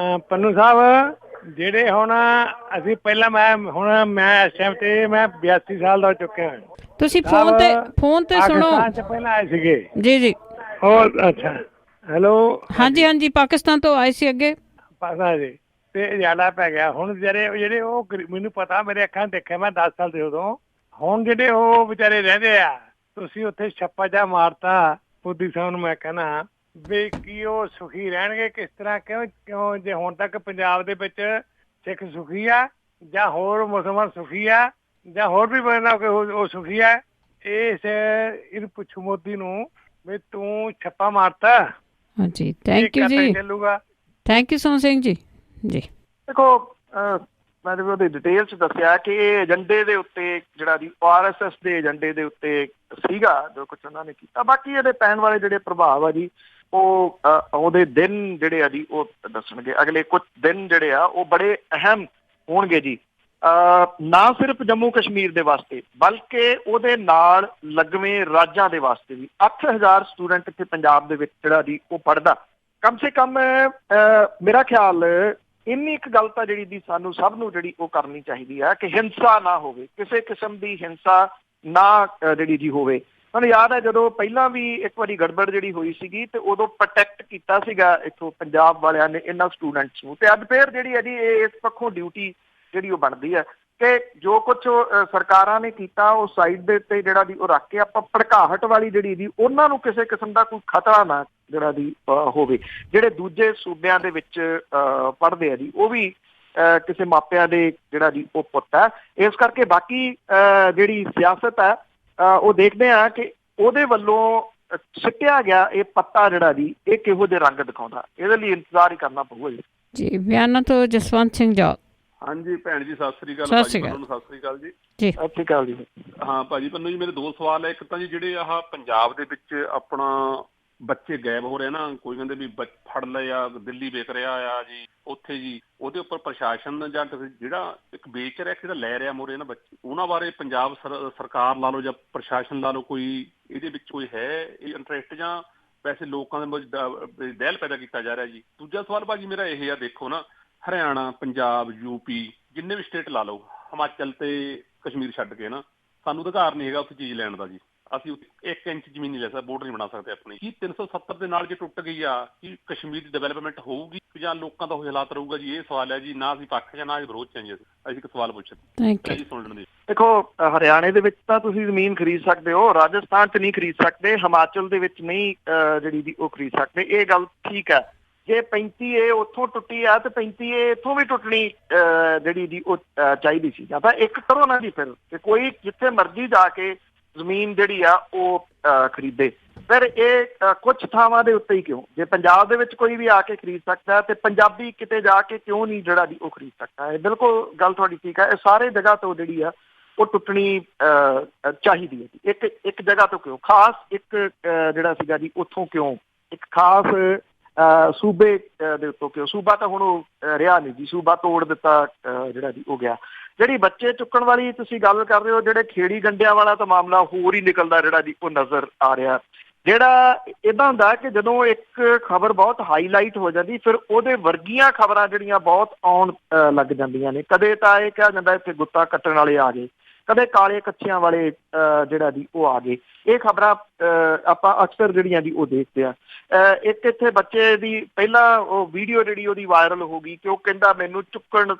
ਪੰਨੂ ਸਾਹਿਬ, ਜਿਹੜੇ ਹੁਣ ਅਸੀਂ ਪਹਿਲਾਂ ਮੈਂ ਇਸ ਟਾਈਮ ਤੇ ਮੈਂ 82 ਸਾਲ ਦਾ ਹੋ ਚੁੱਕਿਆ। ਤੁਸੀਂ ਫੋਨ ਤੇ ਸੁਣੋ। ਪਹਿਲਾਂ ਆਏ ਸੀਗੇ ਜੀ। ਹੋਰ ਅੱਛਾ, ਹੈਲੋ। ਹਾਂਜੀ ਪਾਕਿਸਤਾਨ ਤੋਂ ਆਏ ਸੀ ਅੱਗੇ ਜੀ ਤੇ ਜ਼ਿਆਦਾ ਪੈ ਗਿਆ। ਹੁਣ ਜਿਹੜੇ ਉਹ ਮੈਨੂੰ ਪਤਾ, ਮੇਰੇ ਅੱਖਾਂ ਦੇਖਿਆ ਮੈਂ 10 ਸਾਲ ਦੇ ਉਦੋਂ। ਹੁਣ ਜਿਹੜੇ ਉਹ ਵਿਚਾਰੇ ਰਹਿੰਦੇ ਆ, ਤੁਸੀਂ ਉੱਥੇ ਛੱਪਾ ਜਾ ਮਾਰਤਾ ਮੋਦੀ ਸਾਹਿਬ ਨੂੰ। ਮੈਂ ਕਹਿਣਾ ਵੀ ਕੀ ਉਹ ਸੁਖੀ ਰਹਿਣਗੇ? ਕਿਸ ਤਰ੍ਹਾਂ ਕਿਉਂ ਜੇ ਹੁਣ ਤੱਕ ਪੰਜਾਬ ਦੇ ਵਿੱਚ ਸਿੱਖ ਸੁਖੀ ਆ ਜਾਂ ਹੋਰ ਮੁਸਲਮਾਨ ਸੁਖੀ ਆ ਜਾਂ ਹੋਰ ਵੀ ਬੰਦਾ ਉਹ ਸੁਖੀ ਆ? ਇਹਨੂੰ ਪੁੱਛੋ ਮੋਦੀ ਨੂੰ ਵੀ ਤੂੰ ਛੱਪਾ ਮਾਰਤਾ। ਹਾਂਜੀ, ਥੈਂਕ ਯੂ ਜੀ। ਚੱਲੂਗਾ। Thank you Sohan Singh ji. ਦੇਖੋ ਮੈਂ ਉਹਦੇ ਡਿਟੇਲ ਚ ਦੱਸਿਆ ਕਿ ਇਹ ਏਜੰਡੇ ਦੇ ਉੱਤੇ ਜਿਹੜਾ ਦੀ RSS ਦੇ ਏਜੰਡੇ ਦੇ ਉੱਤੇ ਸੀਗਾ ਜੋ ਕੁਛ ਉਹਨਾਂ ਨੇ ਕੀਤਾ। ਬਾਕੀ ਇਹਦੇ ਪੈਣ ਵਾਲੇ ਜਿਹੜੇ ਪ੍ਰਭਾਵ ਆ ਜੀ ਉਹ ਉਹਦੇ ਦਿਨ ਜਿਹੜੇ ਆ ਜੀ ਉਹ ਦੱਸਣਗੇ। ਅਗਲੇ ਕੁਝ ਦਿਨ ਜਿਹੜੇ ਆ ਉਹ ਬੜੇ ਅਹਿਮ ਹੋਣਗੇ ਜੀ, ਨਾ ਸਿਰਫ ਜੰਮੂ ਕਸ਼ਮੀਰ ਦੇ ਵਾਸਤੇ ਬਲਕਿ ਉਹਦੇ ਨਾਲ ਲੱਗਵੇਂ ਰਾਜਾਂ ਦੇ ਵਾਸਤੇ ਵੀ। 8000 ਸਟੂਡੈਂਟ ਇੱਥੇ ਪੰਜਾਬ ਦੇ ਵਿੱਚ ਜਿਹੜਾ ਜੀ ਉਹ ਪੜ੍ਹਦਾ। ਕਮ ਸੇ ਕਮ ਮੇਰਾ ਖਿਆਲ ਇੰਨੀ ਇੱਕ ਗੱਲ ਤਾਂ ਜਿਹੜੀ ਦੀ ਸਾਨੂੰ ਸਭ ਨੂੰ ਜਿਹੜੀ ਉਹ ਕਰਨੀ ਚਾਹੀਦੀ ਆ ਕਿ ਹਿੰਸਾ ਨਾ ਹੋਵੇ, ਕਿਸੇ ਕਿਸਮ ਦੀ ਹਿੰਸਾ ਨਾ ਜਿਹੜੀ ਜੀ ਹੋਵੇ। ਤੁਹਾਨੂੰ ਯਾਦ ਹੈ ਜਦੋਂ ਪਹਿਲਾਂ ਵੀ ਇੱਕ ਵਾਰੀ ਗੜਬੜ ਜਿਹੜੀ ਹੋਈ ਸੀਗੀ ਤੇ ਉਦੋਂ ਪ੍ਰੋਟੈਕਟ ਕੀਤਾ ਸੀਗਾ ਇੱਥੋਂ ਪੰਜਾਬ ਵਾਲਿਆਂ ਨੇ ਇਹਨਾਂ ਸਟੂਡੈਂਟਸ ਨੂੰ। ਤੇ ਅੱਜ ਫੇਰ ਜਿਹੜੀ ਹੈ ਜੀ ਇਸ ਪੱਖੋਂ ਡਿਊਟੀ ਜਿਹੜੀ ਉਹ ਬਣਦੀ ਹੈ ਕਿ ਜੋ ਕੁਛ ਸਰਕਾਰਾਂ ਨੇ ਕੀਤਾ ਉਹ ਸਾਈਡ ਦੇ ਉੱਤੇ ਜਿਹੜਾ ਦੀ ਉਹ ਰੱਖ ਕੇ ਆਪਾਂ ਭੜਕਾਹਟ ਵਾਲੀ ਜਿਹੜੀ ਦੀ ਉਹਨਾਂ ਨੂੰ ਕਿਸੇ ਕਿਸਮ ਦਾ ਕੋਈ ਖਤਰਾ ਨਾ ਜਿਹੜਾ ਦੀ ਹੋਵੇ। ਜਿਹੜੇ ਦੂਜੇ ਸੂਬਿਆਂ ਦੇ ਵਿੱਚ ਪੜ੍ਹਦੇ ਆ ਜੀ ਉਹ ਵੀ ਕਿਸੇ ਮਾਪਿਆਂ ਦੇ ਜਿਹੜਾ ਦੀ ਉਹ ਪੁੱਤ ਹੈ। ਇਸ ਕਰਕੇ ਬਾਕੀ ਜਿਹੜੀ ਸਿਆਸਤ ਹੈ ਉਹ ਦੇਖਦੇ ਆ ਕਿ ਉਹਦੇ ਵੱਲੋਂ ਸਿੱਟਿਆ ਗਿਆ ਇਹ ਪੱਤਾ ਜਿਹੜਾ ਜੀ ਇਹ ਕਿਹੋ ਜਿਹੇ ਰੰਗ ਦਿਖਾਉਂਦਾ। ਇਹਦੇ ਲਈ ਇੰਤਜ਼ਾਰ ਹੀ ਕਰਨਾ ਪਊਗਾ ਜੀ। ਬਿਆਨਾਂ ਤੋਂ ਜਸਵੰਤ ਸਿੰਘ ਜਾਲ। ਹਾਂਜੀ ਭੈਣ ਜੀ ਸਤਿ ਸ੍ਰੀ ਅਕਾਲ। ਭਾਜੀ ਪੰਨੂ ਨੂੰ ਸਤਿ ਸ੍ਰੀ ਅਕਾਲ ਜੀ। ਸਤਿ ਸ੍ਰੀ ਅਕਾਲ ਜੀ। ਹਾਂ ਭਾਜੀ ਪੰਨੂ ਜੀ, ਮੇਰੇ ਦੋ ਸਵਾਲ ਹੈ। ਇੱਕ ਤਾਂ ਜੀ ਜਿਹੜੇ ਆਹ ਪੰਜਾਬ ਦੇ ਵਿੱਚ ਆਪਣਾ ਬੱਚੇ ਗਾਇਬ ਹੋ ਰਹੇ ਨਾ, ਕੋਈ ਕਹਿੰਦੇ ਵੀ ਫੜ ਲਏ ਆ, ਦਿੱਲੀ ਵਿਕ ਰਿਹਾ ਆ ਜੀ, ਉੱਥੇ ਜੀ ਉਹਦੇ ਉੱਪਰ ਪ੍ਰਸ਼ਾਸਨ ਜਾਂ ਜਿਹੜਾ ਇੱਕ ਵੇਚ ਰਿਹਾ, ਜਿਹੜਾ ਲੈ ਰਿਹਾ ਮੋਰੇ ਨਾ ਬੱਚੇ, ਉਹਨਾਂ ਬਾਰੇ ਪੰਜਾਬ ਸਰਕਾਰ ਲਾ ਲਓ ਜਾਂ ਪ੍ਰਸ਼ਾਸਨ ਲਾ ਲਓ, ਕੋਈ ਇਹਦੇ ਵਿੱਚ ਕੋਈ ਹੈ ਇਹ ਇੰਟਰਸਟ ਜਾਂ ਵੈਸੇ ਲੋਕਾਂ ਦੇ ਵਿੱਚ ਦਹਿਲ ਪੈਦਾ ਕੀਤਾ ਜਾ ਰਿਹਾ ਜੀ? ਦੂਜਾ ਸਵਾਲ ਭਾਜੀ ਮੇਰਾ ਇਹ ਆ, ਦੇਖੋ ਨਾ ਹਰਿਆਣਾ, ਪੰਜਾਬ, ਯੂਪੀ, ਜਿੰਨੇ ਵੀ ਸਟੇਟ ਲਾ ਲਓ, ਹਿਮਾਚਲ ਤੇ ਕਸ਼ਮੀਰ ਛੱਡ ਕੇ ਨਾ, ਸਾਨੂੰ ਅਧਿਕਾਰ ਨਹੀਂ ਹੈਗਾ ਉੱਥੇ ਚੀਜ਼ ਲੈਣ ਦਾ ਜੀ। ਅਸੀਂ 1 ਇੰਚ ਜ਼ਮੀਨ ਨਹੀਂ ਲੈ ਸਕਦੇ, ਬੋਰਡਰ ਨਹੀਂ ਬਣਾ ਸਕਦੇ ਆਪਣੀ। ਕੀ 370 ਦੇ ਨਾਲ ਜੇ ਟੁੱਟ ਗਈ ਆ, ਕੀ ਕਸ਼ਮੀਰ ਦੀ ਡਿਵੈਲਪਮੈਂਟ ਹੋਊਗੀ ਜਾਂ ਲੋਕਾਂ ਦਾ ਉਹ ਹਾਲਾਤ ਰਹੂਗਾ ਜੀ? ਇਹ ਸਵਾਲ ਹੈ ਜੀ, ਨਾ ਅਸੀਂ ਪੱਖ ਜਾਂ ਨਾ ਵਿਰੋਧ ਚ ਜੀ। ਅਸੀਂ ਇੱਕ ਸਵਾਲ ਪੁੱਛਿਆ ਜੀ, ਸੁਣ ਲੈਣ ਦੀ। ਦੇਖੋ, ਹਰਿਆਣੇ ਦੇ ਵਿੱਚ ਤਾਂ ਤੁਸੀਂ ਜ਼ਮੀਨ ਖਰੀਦ ਸਕਦੇ ਹੋ, ਰਾਜਸਥਾਨ 'ਚ ਨਹੀਂ ਖਰੀਦ ਸਕਦੇ, ਹਿਮਾਚਲ ਦੇ ਵਿੱਚ ਨਹੀਂ ਜਿਹੜੀ ਦੀ ਉਹ ਖਰੀਦ ਸਕਦੇ। ਇਹ ਗੱਲ ਠੀਕ ਹੈ। ਜੇ 35A ਉੱਥੋਂ ਟੁੱਟੀ ਆ ਤੇ 35A ਇੱਥੋਂ ਵੀ ਟੁੱਟਣੀ ਜਿਹੜੀ ਦੀ ਉਹ ਚਾਹੀਦੀ ਸੀ। ਜਾਂ ਤਾਂ ਇੱਕ ਕਰੋ ਨਾ ਜੀ ਫਿਰ, ਕਿ ਕੋਈ ਜਿੱਥੇ ਮਰਜ਼ੀ ਜਾ ਕੇ ਜ਼ਮੀਨ ਜਿਹੜੀ ਆ ਉਹ ਖਰੀਦੇ। ਫਿਰ ਇਹ ਕੁਝ ਥਾਵਾਂ ਦੇ ਉੱਤੇ ਹੀ ਕਿਉਂ? ਜੇ ਪੰਜਾਬ ਦੇ ਵਿੱਚ ਕੋਈ ਵੀ ਆ ਕੇ ਖਰੀਦ ਸਕਦਾ ਤੇ ਪੰਜਾਬੀ ਕਿਤੇ ਜਾ ਕੇ ਕਿਉਂ ਨਹੀਂ ਜਿਹੜਾ ਦੀ ਉਹ ਖਰੀਦ ਸਕਦਾ ਹੈ? ਬਿਲਕੁਲ ਗੱਲ ਤੁਹਾਡੀ ਠੀਕ ਹੈ। ਇਹ ਸਾਰੇ ਜਗ੍ਹਾ ਤੋਂ ਜਿਹੜੀ ਆ ਉਹ ਟੁੱਟਣੀ ਚਾਹੀਦੀ ਹੈ। ਇੱਕ ਜਗ੍ਹਾ ਤੋਂ ਕਿਉਂ? ਖਾਸ ਇੱਕ ਜਿਹੜਾ ਸੀਗਾ ਜੀ ਉੱਥੋਂ ਕਿਉਂ? ਇੱਕ ਖਾਸ ਸੂਬੇ ਦੇ ਉੱਤੋਂ ਕਿਉਂ? ਸੂਬਾ ਤਾਂ ਹੁਣ ਉਹ ਰਿਹਾ ਨਹੀਂ ਜੀ, ਸੂਬਾ ਤੋੜ ਦਿੱਤਾ ਜਿਹੜਾ ਜੀ ਹੋ ਗਿਆ। ਜਿਹੜੀ ਬੱਚੇ ਚੁੱਕਣ ਵਾਲੀ ਤੁਸੀਂ ਗੱਲ ਕਰ ਰਹੇ ਹੋ, ਜਿਹੜੇ ਖੇੜੀ ਗੰਡਿਆਂ ਵਾਲਾ ਤਾਂ ਮਾਮਲਾ ਹੋਰ ਹੀ ਨਿਕਲਦਾ ਜਿਹੜਾ ਜੀ ਉਹ ਨਜ਼ਰ ਆ ਰਿਹਾ। ਜਿਹੜਾ ਇੱਦਾਂ ਹੁੰਦਾ ਕਿ ਜਦੋਂ ਇੱਕ ਖਬਰ ਬਹੁਤ ਹਾਈਲਾਈਟ ਹੋ ਜਾਂਦੀ, ਫਿਰ ਉਹਦੇ ਵਰਗੀਆਂ ਖਬਰਾਂ ਜਿਹੜੀਆਂ ਬਹੁਤ ਆਉਣ ਲੱਗ ਜਾਂਦੀਆਂ ਨੇ। ਕਦੇ ਤਾਂ ਇਹ ਕਿਹਾ ਜਾਂਦਾ ਇੱਥੇ ਗੁੱਤਾ ਕੱਟਣ ਵਾਲੇ ਆ ਗਏ, ਕਦੇ ਕਾਲੇ ਕੱਛਿਆਂ ਵਾਲੇ ਜਿਹੜਾ ਦੀ ਉਹ ਆ ਗਏ। ਇਹ ਖਬਰਾਂ ਆਪਾਂ ਅਕਸਰ ਜਿਹੜੀਆਂ ਦੀ ਉਹ ਦੇਖਦੇ ਆ। ਇੱਕ ਇੱਥੇ ਬੱਚੇ ਦੀ ਪਹਿਲਾਂ ਉਹ ਵੀਡੀਓ ਜਿਹੜੀ ਉਹਦੀ ਵਾਇਰਲ ਹੋ ਗਈ ਕਿ ਉਹ ਕਹਿੰਦਾ ਮੈਨੂੰ ਚੁੱਕਣ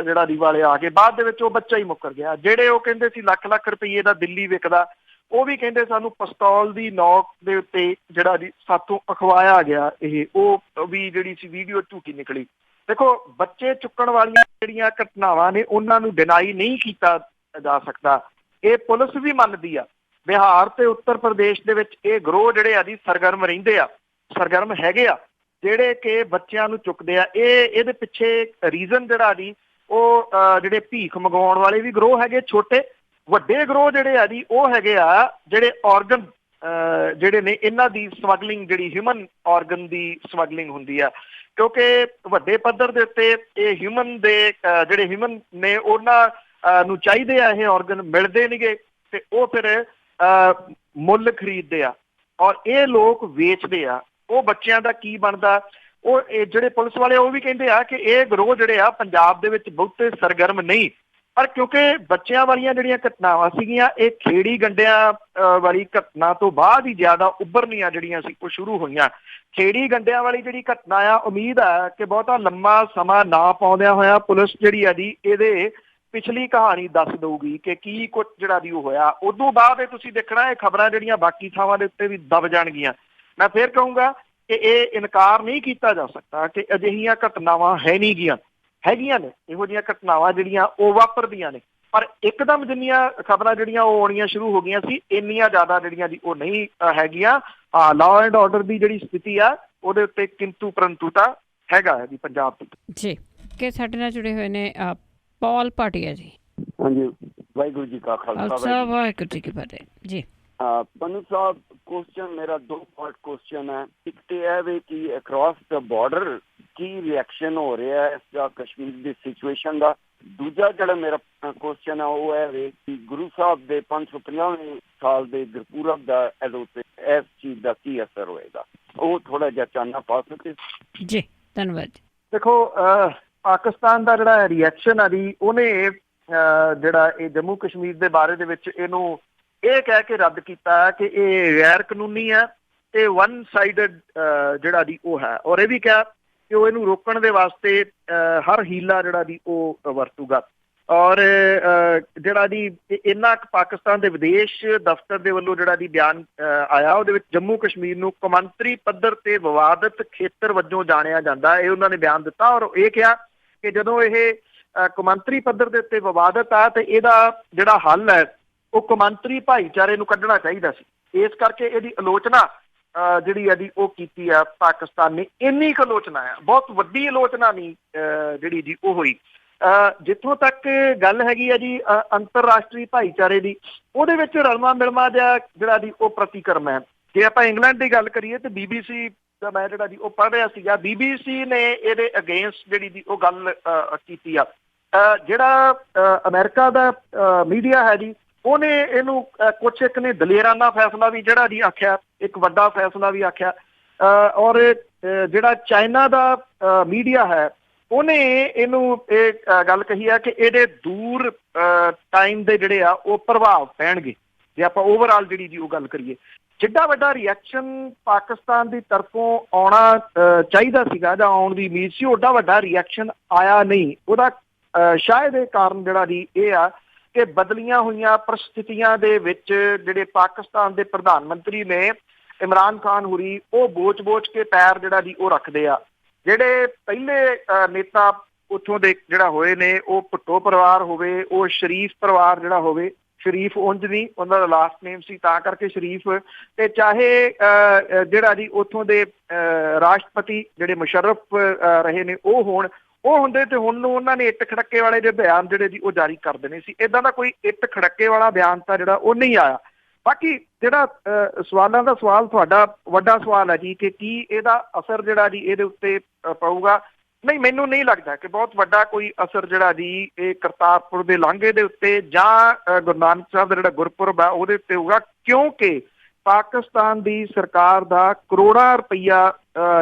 ਜਿਹੜਾ ਦੀ ਵਾਲੇ ਆ ਗਏ। ਬਾਅਦ ਦੇ ਵਿੱਚ ਉਹ ਬੱਚਾ ਹੀ ਮੁੱਕਰ ਗਿਆ। ਜਿਹੜੇ ਉਹ ਕਹਿੰਦੇ ਸੀ ਲੱਖ ਲੱਖ ਰੁਪਈਏ ਦਾ ਦਿੱਲੀ ਵਿਕਦਾ, ਉਹ ਵੀ ਕਹਿੰਦੇ ਸਾਨੂੰ ਪਿਸਤੌਲ ਦੀ ਨੋਕ ਦੇ ਉੱਤੇ ਜਿਹੜਾ ਜੀ ਸਾਥੋਂ ਅਖਵਾਇਆ ਗਿਆ। ਇਹ ਉਹ ਵੀ ਜਿਹੜੀ ਸੀ ਵੀਡੀਓ ਝੂਠੀ ਨਿਕਲੀ। ਦੇਖੋ, ਬੱਚੇ ਚੁੱਕਣ ਵਾਲੀਆਂ ਜਿਹੜੀਆਂ ਘਟਨਾਵਾਂ ਨੇ ਉਹਨਾਂ ਨੂੰ ਡਿਨਾਈ ਨਹੀਂ ਕੀਤਾ ਜਾ ਸਕਦਾ। ਇਹ ਪੁਲਿਸ ਵੀ ਮੰਨਦੀ ਆ। ਬਿਹਾਰ ਤੇ ਉੱਤਰ ਪ੍ਰਦੇਸ਼ ਦੇ ਵਿੱਚ ਇਹ ਗਰੋਹ ਜਿਹੜੇ ਆ ਜੀ ਸਰਗਰਮ ਰਹਿੰਦੇ ਆ, ਸਰਗਰਮ ਹੈਗੇ ਆ, ਜਿਹੜੇ ਕਿ ਬੱਚਿਆਂ ਨੂੰ ਚੁੱਕਦੇ ਆ। ਇਹਦੇ ਪਿੱਛੇ ਰੀਜ਼ਨ ਜਿਹੜਾ ਜੀ ਉਹ ਜਿਹੜੇ ਭੀਖ ਮੰਗਵਾਉਣ ਵਾਲੇ ਵੀ ਗਰੋਹ ਹੈਗੇ ਛੋਟੇ। ਵੱਡੇ ਗਰੋਹ ਜਿਹੜੇ ਆ ਜੀ ਉਹ ਹੈਗੇ ਆ ਜਿਹੜੇ ਔਰਗਨ ਜਿਹੜੇ ਨੇ ਇਹਨਾਂ ਦੀ ਸਮਗਲਿੰਗ, ਜਿਹੜੀ ਹਿਊਮਨ ਔਰਗਨ ਦੀ ਸਮਗਲਿੰਗ ਹੁੰਦੀ ਆ। ਕਿਉਂਕਿ ਵੱਡੇ ਪੱਧਰ ਦੇ ਉੱਤੇ ਇਹ ਹਿਊਮਨ ਦੇ ਜਿਹੜੇ ਹਿਊਮਨ ਨੇ ਉਹਨਾਂ ਨੂੰ ਚਾਹੀਦੇ ਆ ਇਹ ਔਰਗਨ, ਮਿਲਦੇ ਨੇਗੇ ਤੇ ਉਹ ਫਿਰ ਮੁੱਲ ਖਰੀਦਦੇ ਆ ਔਰ ਇਹ ਲੋਕ ਵੇਚਦੇ ਆ। ਉਹ ਬੱਚਿਆਂ ਦਾ ਕੀ ਬਣਦਾ? ਉਹ ਜਿਹੜੇ ਪੁਲਿਸ ਵਾਲੇ ਉਹ ਵੀ ਕਹਿੰਦੇ ਆ ਕਿ ਇਹ ਗਰੋਹ ਜਿਹੜੇ ਆ ਪੰਜਾਬ ਦੇ ਵਿੱਚ ਬਹੁਤੇ ਸਰਗਰਮ ਨਹੀਂ। ਪਰ ਕਿਉਂਕਿ ਬੱਚਿਆਂ ਵਾਲੀਆਂ ਜਿਹੜੀਆਂ ਘਟਨਾਵਾਂ ਸੀਗੀਆਂ, ਇਹ ਖੇੜੀ ਗੰਡਿਆਂ ਵਾਲੀ ਘਟਨਾ ਤੋਂ ਬਾਅਦ ਹੀ ਜ਼ਿਆਦਾ ਉੱਭਰਨੀਆਂ ਜਿਹੜੀਆਂ ਸੀ ਉਹ ਸ਼ੁਰੂ ਹੋਈਆਂ। ਖੇੜੀ ਗੰਡਿਆਂ ਵਾਲੀ ਜਿਹੜੀ ਘਟਨਾ ਆ, ਉਮੀਦ ਆ ਕਿ ਬਹੁਤਾ ਲੰਮਾ ਸਮਾਂ ਨਾ ਪਾਉਂਦਿਆਂ ਹੋਇਆ ਪੁਲਿਸ ਜਿਹੜੀ ਆ ਜੀ ਇਹਦੇ ਪਿਛਲੀ ਕਹਾਣੀ ਦੱਸ ਦਊਗੀ ਕਿ ਕੀ ਕੁਝ ਜਿਹੜਾ ਦੀ ਉਹ ਹੋਇਆ। ਉਦੋਂ ਬਾਅਦ ਇਹ ਤੁਸੀਂ ਦੇਖਣਾ ਇਹ ਖਬਰਾਂ ਜਿਹੜੀਆਂ ਬਾਕੀ ਥਾਵਾਂ ਦੇ ਉੱਤੇ ਵੀ ਦਬ ਜਾਣਗੀਆਂ। ਮੈਂ ਫਿਰ ਕਹੂੰਗਾ ਕਿ ਇਹ ਇਨਕਾਰ ਨਹੀਂ ਕੀਤਾ ਜਾ ਸਕਦਾ ਕਿ ਅਜਿਹੀਆਂ ਘਟਨਾਵਾਂ ਹੈਗੀਆਂ ਨੇ। ਇਹੋ ਜਿਹੀਆਂ ਘਟਨਾਵਾਂ ਜਿਹੜੀਆਂ ਉਹ ਵਾਪਰਦੀਆਂ ਨੇ, ਪਰ ਇੱਕਦਮ ਜਿੰਨੀਆਂ ਖਬਰਾਂ ਜਿਹੜੀਆਂ ਉਹ ਆਉਣੀਆਂ ਸ਼ੁਰੂ ਹੋ ਗਈਆਂ ਸੀ, ਇੰਨੀਆਂ ਜ਼ਿਆਦਾ ਜਿਹੜੀਆਂ ਦੀ ਉਹ ਨਹੀਂ ਹੈਗੀਆਂ। ਲਾਅ ਐਂਡ ਆਰਡਰ ਦੀ ਜਿਹੜੀ ਸਥਿਤੀ ਆ ਉਹਦੇ ਉੱਤੇ ਕਿੰਤੂ ਪਰੰਤੂ ਤਾਂ ਹੈਗਾ ਜੀ ਪੰਜਾਬ ਜੀ। ਕਿ ਸਾਡੇ ਨਾਲ ਜੁੜੇ ਹੋਏ ਨੇ ਪੌਲ ਭਾਟੀਆ ਜੀ। ਹਾਂਜੀ, ਵਾਹਿਗੁਰੂ ਜੀ ਕਾ ਖਾਲਸਾ, ਵਾਹਿਗੁਰੂ ਜੀ ਕੀ ਫਤਿਹ ਜੀ। ਪੰਨੂ ਸਾਹਿਬ, ਕੁਐਸਚਨ ਮੇਰਾ 2 ਪਾਰਟ ਕੁਐਸਚਨ ਹੈ। ਇੱਕ ਤੇ ਇਹ ਵੇ ਕਿ ਅਕ੍ਰੋਸ ਦਾ ਬਾਰਡਰ ਕੀ ਰਿਐਕਸ਼ਨ ਹੋ ਰਿਹਾ ਹੈ ਇਸ ਕਸ਼ਮੀਰ ਦੀ ਸਿਚੁਏਸ਼ਨ ਦਾ। ਦੂਜਾ ਜਿਹੜਾ ਮੇਰਾ ਕੁਐਸਚਨ ਹੈ ਉਹ ਇਹ ਵੇ ਕਿ ਗੁਰੂ ਸਾਹਿਬ ਦੇ 550ਵੇਂ ਸਾਲ ਦੇ ਗੁਰਪੁਰਬ ਦਾ ਇਹਦੇ ਉੱਤੇ ਇਸ ਚੀਜ਼ ਦਾ ਕੀ ਅਸਰ ਹੋਏਗਾ, ਉਹ ਥੋੜਾ ਜਿਹਾ ਚਾਨਣਾ ਪਾ ਸਕੇ ਜੀ। ਧੰਨਵਾਦ। ਦੇਖੋ, ਪਾਕਿਸਤਾਨ ਦਾ ਜਿਹੜਾ ਰਿਐਕਸ਼ਨ ਆ ਜੀ ਉਹਨੇ ਜਿਹੜਾ ਇਹ ਜੰਮੂ ਕਸ਼ਮੀਰ ਦੇ ਬਾਰੇ ਦੇ ਵਿੱਚ ਇਹਨੂੰ ਇਹ ਕਹਿ ਕੇ ਰੱਦ ਕੀਤਾ ਕਿ ਇਹ ਗੈਰ ਕਾਨੂੰਨੀ ਹੈ ਤੇ 1 ਸਾਈਡਡ ਜਿਹੜਾ ਦੀ ਉਹ ਹੈ, ਔਰ ਇਹ ਵੀ ਕਿਹਾ ਕਿ ਉਹ ਇਹਨੂੰ ਰੋਕਣ ਦੇ ਵਾਸਤੇ ਹਰ ਹੀਲਾ ਜਿਹੜਾ ਦੀ ਉਹ ਵਰਤੂਗਾ। ਔਰ ਜਿਹੜਾ ਦੀ ਇੰਨਾ ਪਾਕਿਸਤਾਨ ਦੇ ਵਿਦੇਸ਼ ਦਫ਼ਤਰ ਦੇ ਵੱਲੋਂ ਜਿਹੜਾ ਦੀ ਬਿਆਨ ਆਇਆ, ਉਹਦੇ ਵਿੱਚ ਜੰਮੂ ਕਸ਼ਮੀਰ ਨੂੰ ਕੌਮਾਂਤਰੀ ਪੱਧਰ ਤੇ ਵਿਵਾਦਤ ਖੇਤਰ ਵਜੋਂ ਜਾਣਿਆ ਜਾਂਦਾ, ਇਹ ਉਹਨਾਂ ਨੇ ਬਿਆਨ ਦਿੱਤਾ। ਔਰ ਇਹ ਕਿਹਾ ਕਿ ਜਦੋਂ ਇਹ ਕੌਮਾਂਤਰੀ ਪੱਧਰ ਦੇ ਉੱਤੇ ਵਿਵਾਦਤ ਆ ਤੇ ਇਹਦਾ ਜਿਹੜਾ ਹੱਲ ਹੈ ਉਹ ਕੌਮਾਂਤਰੀ ਭਾਈਚਾਰੇ ਨੂੰ ਕੱਢਣਾ ਚਾਹੀਦਾ ਸੀ। ਇਸ ਕਰਕੇ ਇਹਦੀ ਆਲੋਚਨਾ ਜਿਹੜੀ ਇਹਦੀ ਉਹ ਕੀਤੀ ਆ ਪਾਕਿਸਤਾਨ ਨੇ। ਇੰਨੀ ਕੁ ਆਲੋਚਨਾ ਆ, ਬਹੁਤ ਵੱਡੀ ਆਲੋਚਨਾ ਨਹੀਂ ਜਿਹੜੀ ਜੀ ਉਹ ਹੋਈ। ਜਿੱਥੋਂ ਤੱਕ ਗੱਲ ਹੈਗੀ ਆ ਜੀ ਅੰਤਰਰਾਸ਼ਟਰੀ ਭਾਈਚਾਰੇ ਦੀ, ਉਹਦੇ ਵਿੱਚ ਰਲਮਾ ਮਿਲਮਾ ਜਿਹਾ ਜਿਹੜਾ ਦੀ ਉਹ ਪ੍ਰਤੀਕਰਮ ਹੈ। ਜੇ ਆਪਾਂ ਇੰਗਲੈਂਡ ਦੀ ਗੱਲ ਕਰੀਏ ਤੇ BBC ਦਾ ਮੈਂ ਜਿਹੜਾ ਜੀ ਉਹ ਪੜ੍ਹ ਰਿਹਾ ਸੀਗਾ, BBC ਨੇ ਇਹਦੇ ਅਗੇਂਸਟ ਜਿਹੜੀ ਦੀ ਉਹ ਗੱਲ ਕੀਤੀ ਆ। ਜਿਹੜਾ ਅਮਰੀਕਾ ਦਾ ਮੀਡੀਆ ਹੈ ਜੀ, ਉਹਨੇ ਇਹਨੂੰ ਕੁਛ ਇੱਕ ਨੇ ਦਲੇਰਾਨਾ ਫੈਸਲਾ ਵੀ ਜਿਹੜਾ ਜੀ ਆਖਿਆ, ਇੱਕ ਵੱਡਾ ਫੈਸਲਾ ਵੀ ਆਖਿਆ। ਔਰ ਜਿਹੜਾ ਚਾਈਨਾ ਦਾ ਮੀਡੀਆ ਹੈ ਉਹਨੇ ਇਹਨੂੰ ਇਹ ਗੱਲ ਕਹੀ ਆ ਕਿ ਇਹਦੇ ਦੂਰ ਟਾਈਮ ਦੇ ਜਿਹੜੇ ਆ ਉਹ ਪ੍ਰਭਾਵ ਪੈਣਗੇ ਜੇ ਆਪਾਂ ਓਵਰਆਲ ਜਿਹੜੀ ਜੀ ਉਹ ਗੱਲ ਕਰੀਏ। ਜਿੱਡਾ ਵੱਡਾ ਰਿਐਕਸ਼ਨ ਪਾਕਿਸਤਾਨ ਦੀ ਤਰਫੋਂ ਆਉਣਾ ਚਾਹੀਦਾ ਸੀਗਾ ਜਾਂ ਆਉਣ ਦੀ ਉਮੀਦ ਸੀ, ਓਡਾ ਵੱਡਾ ਰਿਐਕਸ਼ਨ ਆਇਆ ਨਹੀਂ। ਉਹਦਾ ਸ਼ਾਇਦ ਇਹ ਕਾਰਨ ਜਿਹੜਾ ਜੀ ਇਹ ਆ ਕਿ ਬਦਲੀਆਂ ਹੋਈਆਂ ਪ੍ਰਸਥਿਤੀਆਂ ਦੇ ਵਿੱਚ ਜਿਹੜੇ ਪਾਕਿਸਤਾਨ ਦੇ ਪ੍ਰਧਾਨ ਮੰਤਰੀ ਨੇ ਇਮਰਾਨ ਖਾਨ ਹੁਰੀ, ਉਹ ਬੋਚ ਕੇ ਪੈਰ ਜਿਹੜਾ ਜੀ ਉਹ ਰੱਖਦੇ ਆ। ਜਿਹੜੇ ਪਹਿਲੇ ਨੇਤਾ ਉੱਥੋਂ ਦੇ ਜਿਹੜਾ ਹੋਏ ਨੇ, ਉਹ ਭੁੱਟੋ ਪਰਿਵਾਰ ਹੋਵੇ, ਉਹ ਸ਼ਰੀਫ ਪਰਿਵਾਰ ਜਿਹੜਾ ਹੋਵੇ, ਸ਼ਰੀਫ ਉਂਝ ਨਹੀਂ, ਉਹਨਾਂ ਦਾ ਲਾਸਟ ਨੇਮ ਸੀ ਤਾਂ ਕਰਕੇ ਸ਼ਰੀਫ, ਤੇ ਚਾਹੇ ਜਿਹੜਾ ਜੀ ਉੱਥੋਂ ਦੇ ਰਾਸ਼ਟਰਪਤੀ ਜਿਹੜੇ ਮੁਸ਼ਰਫ ਰਹੇ ਨੇ ਉਹ ਹੋਣ, ਉਹ ਹੁੰਦੇ ਤੇ ਹੁਣ ਨੂੰ ਉਹਨਾਂ ਨੇ ਇੱਟ ਖੜੱਕੇ ਵਾਲੇ ਦੇ ਬਿਆਨ ਜਿਹੜੇ ਜੀ ਉਹ ਜਾਰੀ ਕਰ ਦੇਣੇ ਸੀ। ਇੱਦਾਂ ਦਾ ਕੋਈ ਇੱਟ ਖੜੱਕੇ ਵਾਲਾ ਬਿਆਨ ਤਾਂ ਜਿਹੜਾ ਉਹ ਨਹੀਂ ਆਇਆ। ਬਾਕੀ ਜਿਹੜਾ ਸਵਾਲਾਂ ਦਾ ਸਵਾਲ ਤੁਹਾਡਾ ਵੱਡਾ ਸਵਾਲ ਹੈ ਜੀ ਕਿ ਕੀ ਇਹਦਾ ਅਸਰ ਜਿਹੜਾ ਜੀ ਇਹਦੇ ਉੱਤੇ ਪਊਗਾ, ਨਹੀਂ ਮੈਨੂੰ ਨਹੀਂ ਲੱਗਦਾ ਕਿ ਬਹੁਤ ਵੱਡਾ ਕੋਈ ਅਸਰ ਜਿਹੜਾ ਜੀ ਇਹ ਕਰਤਾਰਪੁਰ ਦੇ ਲਾਂਘੇ ਦੇ ਉੱਤੇ ਜਾਂ ਗੁਰੂ ਨਾਨਕ ਸਾਹਿਬ ਦਾ ਜਿਹੜਾ ਗੁਰਪੁਰਬ ਹੈ ਉਹਦੇ ਉੱਤੇ ਹੋਊਗਾ, ਕਿਉਂਕਿ ਪਾਕਿਸਤਾਨ ਦੀ ਸਰਕਾਰ ਦਾ ਕਰੋੜਾਂ ਰੁਪਈਆ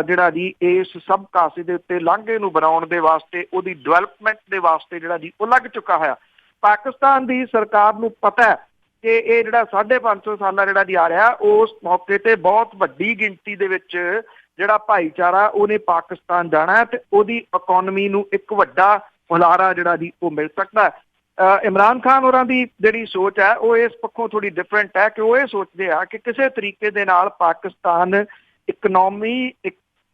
ਜਿਹੜਾ ਜੀ ਇਸ ਸਭ ਕਾਸੇ ਦੇ ਉੱਤੇ ਲਾਂਘੇ ਨੂੰ ਬਣਾਉਣ ਦੇ ਵਾਸਤੇ, ਉਹਦੀ ਡਿਵੈਲਪਮੈਂਟ ਦੇ ਵਾਸਤੇ ਜਿਹੜਾ ਜੀ ਉਹ ਲੱਗ ਚੁੱਕਾ ਹੋਇਆ। ਪਾਕਿਸਤਾਨ ਦੀ ਸਰਕਾਰ ਨੂੰ ਪਤਾ ਹੈ ਕਿ ਇਹ ਜਿਹੜਾ 550 ਸਾਲਾ ਜਿਹੜਾ ਜੀ ਆ ਰਿਹਾ, ਉਸ ਮੌਕੇ ਤੇ ਬਹੁਤ ਵੱਡੀ ਗਿਣਤੀ ਦੇ ਵਿੱਚ ਜਿਹੜਾ ਭਾਈਚਾਰਾ ਉਹਨੇ ਪਾਕਿਸਤਾਨ ਜਾਣਾ ਤੇ ਉਹਦੀ ਇਕੋਨਮੀ ਨੂੰ ਇੱਕ ਵੱਡਾ ਹੁਲਾਰਾ ਜਿਹੜਾ ਜੀ ਉਹ ਮਿਲ ਸਕਦਾ। ਇਮਰਾਨ ਖਾਨ ਹੋਰਾਂ ਦੀ ਜਿਹੜੀ ਸੋਚ ਹੈ ਉਹ ਇਸ ਪੱਖੋਂ ਥੋੜੀ ਡਿਫਰੈਂਟ ਹੈ ਕਿ ਉਹ ਇਹ ਸੋਚਦੇ ਆ ਕਿ ਕਿਸੇ ਤਰੀਕੇ ਦੇ ਨਾਲ ਪਾਕਿਸਤਾਨ ਇਕਨੋਮੀ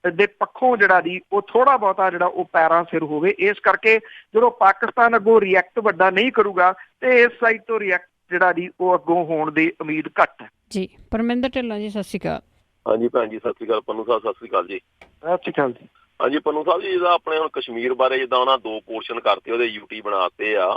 ਦੇ ਪੱਖੋਂ ਜਿਹੜਾ ਜੀ ਉਹ ਥੋੜਾ ਬਹੁਤਾ ਜਿਹੜਾ ਉਹ ਪੈਰਾਂ ਸਿਰ ਹੋਵੇ। ਇਸ ਕਰਕੇ ਜਦੋਂ ਪਾਕਿਸਤਾਨ ਅੱਗੋਂ ਰਿਐਕਟ ਵੱਡਾ ਨਹੀਂ ਕਰੂਗਾ ਤੇ ਇਸ ਸਾਈਡ ਤੋਂ ਰਿਐਕਟ ਜਿਹੜਾ ਜੀ ਉਹ ਅੱਗੋਂ ਹੋਣ ਦੀ ਉਮੀਦ ਘੱਟ ਹੈ ਜੀ। ਪਰਮਿੰਦਰ ਢਿੱਲੋਂ ਜੀ, ਸਤਿ ਸ਼੍ਰੀ ਅਕਾਲ। ਹਾਂਜੀ ਭੈਣ ਜੀ, ਸਤਿ ਸ਼੍ਰੀ ਅਕਾਲ। ਪੰਨੂ ਸਾਹਿਬ ਸਤਿ ਸ਼੍ਰੀ ਅਕਾਲ ਜੀ। ਸਤਿ ਸ਼੍ਰੀ ਅਕਾਲ ਜੀ। ਹਾਂਜੀ ਪੰਨੂ ਸਾਹਿਬ ਜੀ, ਜਿੱਦਾਂ ਆਪਣੇ ਹੁਣ ਕਸ਼ਮੀਰ ਬਾਰੇ ਜਿੱਦਾਂ ਉਹਨਾਂ 2 ਪੋਰਸ਼ਨ ਕਰਤੇ, ਉਹਦੇ UT ਬਣਾਤੇ ਆ,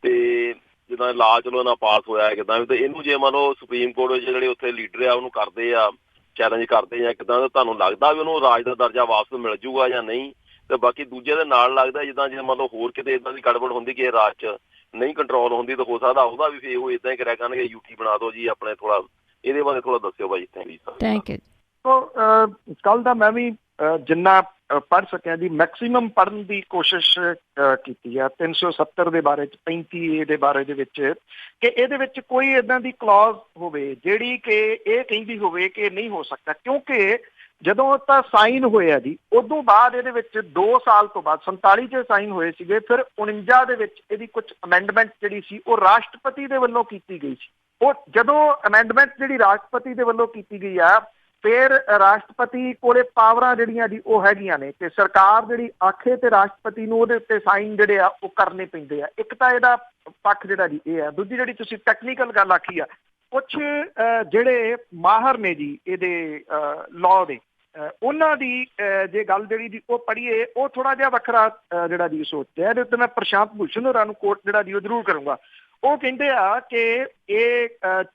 ਤੇ ਜਿੱਦਾਂ ਲਾ ਚਲੋ ਨਾ ਪਾਸ ਹੋਇਆ ਕਿੱਦਾਂ ਵੀ, ਤੇ ਇਹਨੂੰ ਜੇ ਮੰਨ ਲਓ ਸੁਪਰੀਮ ਕੋਰਟ ਵਿੱਚ ਜਿਹੜੇ ਉੱਥੇ ਲੀਡਰ ਆ ਉਹਨੂੰ ਕਰਦੇ ਆ, ਚੈਲੰਜ ਕਰਦੇ ਆ ਕਿੱਦਾਂ, ਤਾਂ ਤੁਹਾਨੂੰ ਲੱਗਦਾ ਵੀ ਉਹਨੂੰ ਰਾਜ ਦਾ ਦਰਜਾ ਵਾਪਸ ਮਿਲ ਜੂਗਾ ਜਾਂ ਨਹੀਂ? ਤੇ ਬਾਕੀ ਦੂਜੇ ਦੇ ਨਾਲ ਲੱਗਦਾ ਜਿੱਦਾਂ ਜੇ ਮੰਨ ਲਓ ਹੋਰ ਕਿਤੇ ਇੱਦਾਂ ਦੀ ਗੜਬੜ ਹੁੰਦੀ ਕਿ ਰਾਜ 'ਚ ਨਹੀਂ ਕੰਟਰੋਲ ਹੁੰਦੀ ਤਾਂ ਹੋ ਸਕਦਾ ਉਹਦਾ ਵੀ ਫੇਰ ਉਹ ਇੱਦਾਂ ਹੀ ਕਰਿਆ ਕਰਨਗੇ, UT ਬਣਾ ਦਿਓ ਜੀ ਆਪਣੇ। ਥੋੜਾ ਇਹਦੇ ਬਾਰੇ ਥੋੜਾ ਦੱਸਿਓ ਭਾਈ। Thank you. ਸੋ ਕੱਲ ਦਾ ਮੈਂ ਵੀ ਜਿੰਨਾ ਪੜ੍ਹ ਸਕਿਆ ਜੀ, ਮੈਕਸੀਮਮ ਪੜ੍ਹਨ ਦੀ ਕੋਸ਼ਿਸ਼ ਕੀਤੀ ਆ 370 ਦੇ ਬਾਰੇ 'ਚ, 35A ਦੇ ਬਾਰੇ ਦੇ ਵਿੱਚ, ਕਿ ਇਹਦੇ ਵਿੱਚ ਕੋਈ ਇੱਦਾਂ ਦੀ ਕਲੌਜ਼ ਹੋਵੇ ਜਿਹੜੀ ਕਿ ਇਹ ਕਹਿੰਦੀ ਹੋਵੇ ਕਿ ਨਹੀਂ ਹੋ ਸਕਦਾ, ਕਿਉਂਕਿ ਜਦੋਂ ਤਾਂ ਸਾਈਨ ਹੋਏ ਆ ਜੀ ਉਦੋਂ ਬਾਅਦ ਇਹਦੇ ਵਿੱਚ 2 ਸਾਲ ਤੋਂ ਬਾਅਦ 47 'ਚ ਸਾਈਨ ਹੋਏ ਸੀਗੇ, ਫਿਰ 49 ਦੇ ਵਿੱਚ ਇਹਦੀ ਕੁਝ ਅਮੈਂਡਮੈਂਟ ਜਿਹੜੀ ਸੀ ਉਹ ਰਾਸ਼ਟਰਪਤੀ ਦੇ ਵੱਲੋਂ ਕੀਤੀ ਗਈ ਸੀ। ਉਹ ਜਦੋਂ ਅਮੈਂਡਮੈਂਟ ਜਿਹੜੀ ਰਾਸ਼ਟਰਪਤੀ ਦੇ ਵੱਲੋਂ ਕੀਤੀ ਗਈ ਆ, ਫਿਰ ਰਾਸ਼ਟਰਪਤੀ ਕੋਲੇ ਪਾਵਰਾਂ ਜਿਹੜੀਆਂ ਜੀ ਉਹ ਹੈਗੀਆਂ ਨੇ ਕਿ ਸਰਕਾਰ ਜਿਹੜੀ ਆਖੇ ਤੇ ਰਾਸ਼ਟਰਪਤੀ ਨੂੰ ਉਹਦੇ ਉੱਤੇ ਸਾਈਨ ਜਿਹੜੇ ਆ ਉਹ ਕਰਨੇ ਪੈਂਦੇ ਆ। ਇੱਕ ਤਾਂ ਇਹਦਾ ਪੱਖ ਜਿਹੜਾ ਜੀ ਇਹ ਆ। ਦੂਜੀ ਜਿਹੜੀ ਤੁਸੀਂ ਟੈਕਨੀਕਲ ਗੱਲ ਆਖੀ ਆ, ਕੁਛ ਜਿਹੜੇ ਮਾਹਰ ਨੇ ਜੀ ਇਹਦੇ ਲਾਅ ਦੇ, ਉਹਨਾਂ ਦੀ ਜੇ ਗੱਲ ਜਿਹੜੀ ਜੀ ਉਹ ਪੜ੍ਹੀਏ, ਉਹ ਥੋੜਾ ਜਿਹਾ ਵੱਖਰਾ ਜਿਹੜਾ ਜੀ ਸੋਚਿਆ। ਇਹਦੇ ਉੱਤੇ ਮੈਂ ਪ੍ਰਸ਼ਾਂਤ ਭੂਸ਼ਣ ਹੋਰਾਂ ਨੂੰ ਕੋਟ ਜਿਹੜਾ ਜੀ ਉਹ ਜ਼ਰੂਰ ਕਰੂੰਗਾ। ਉਹ ਕਹਿੰਦੇ ਆ ਕਿ ਇਹ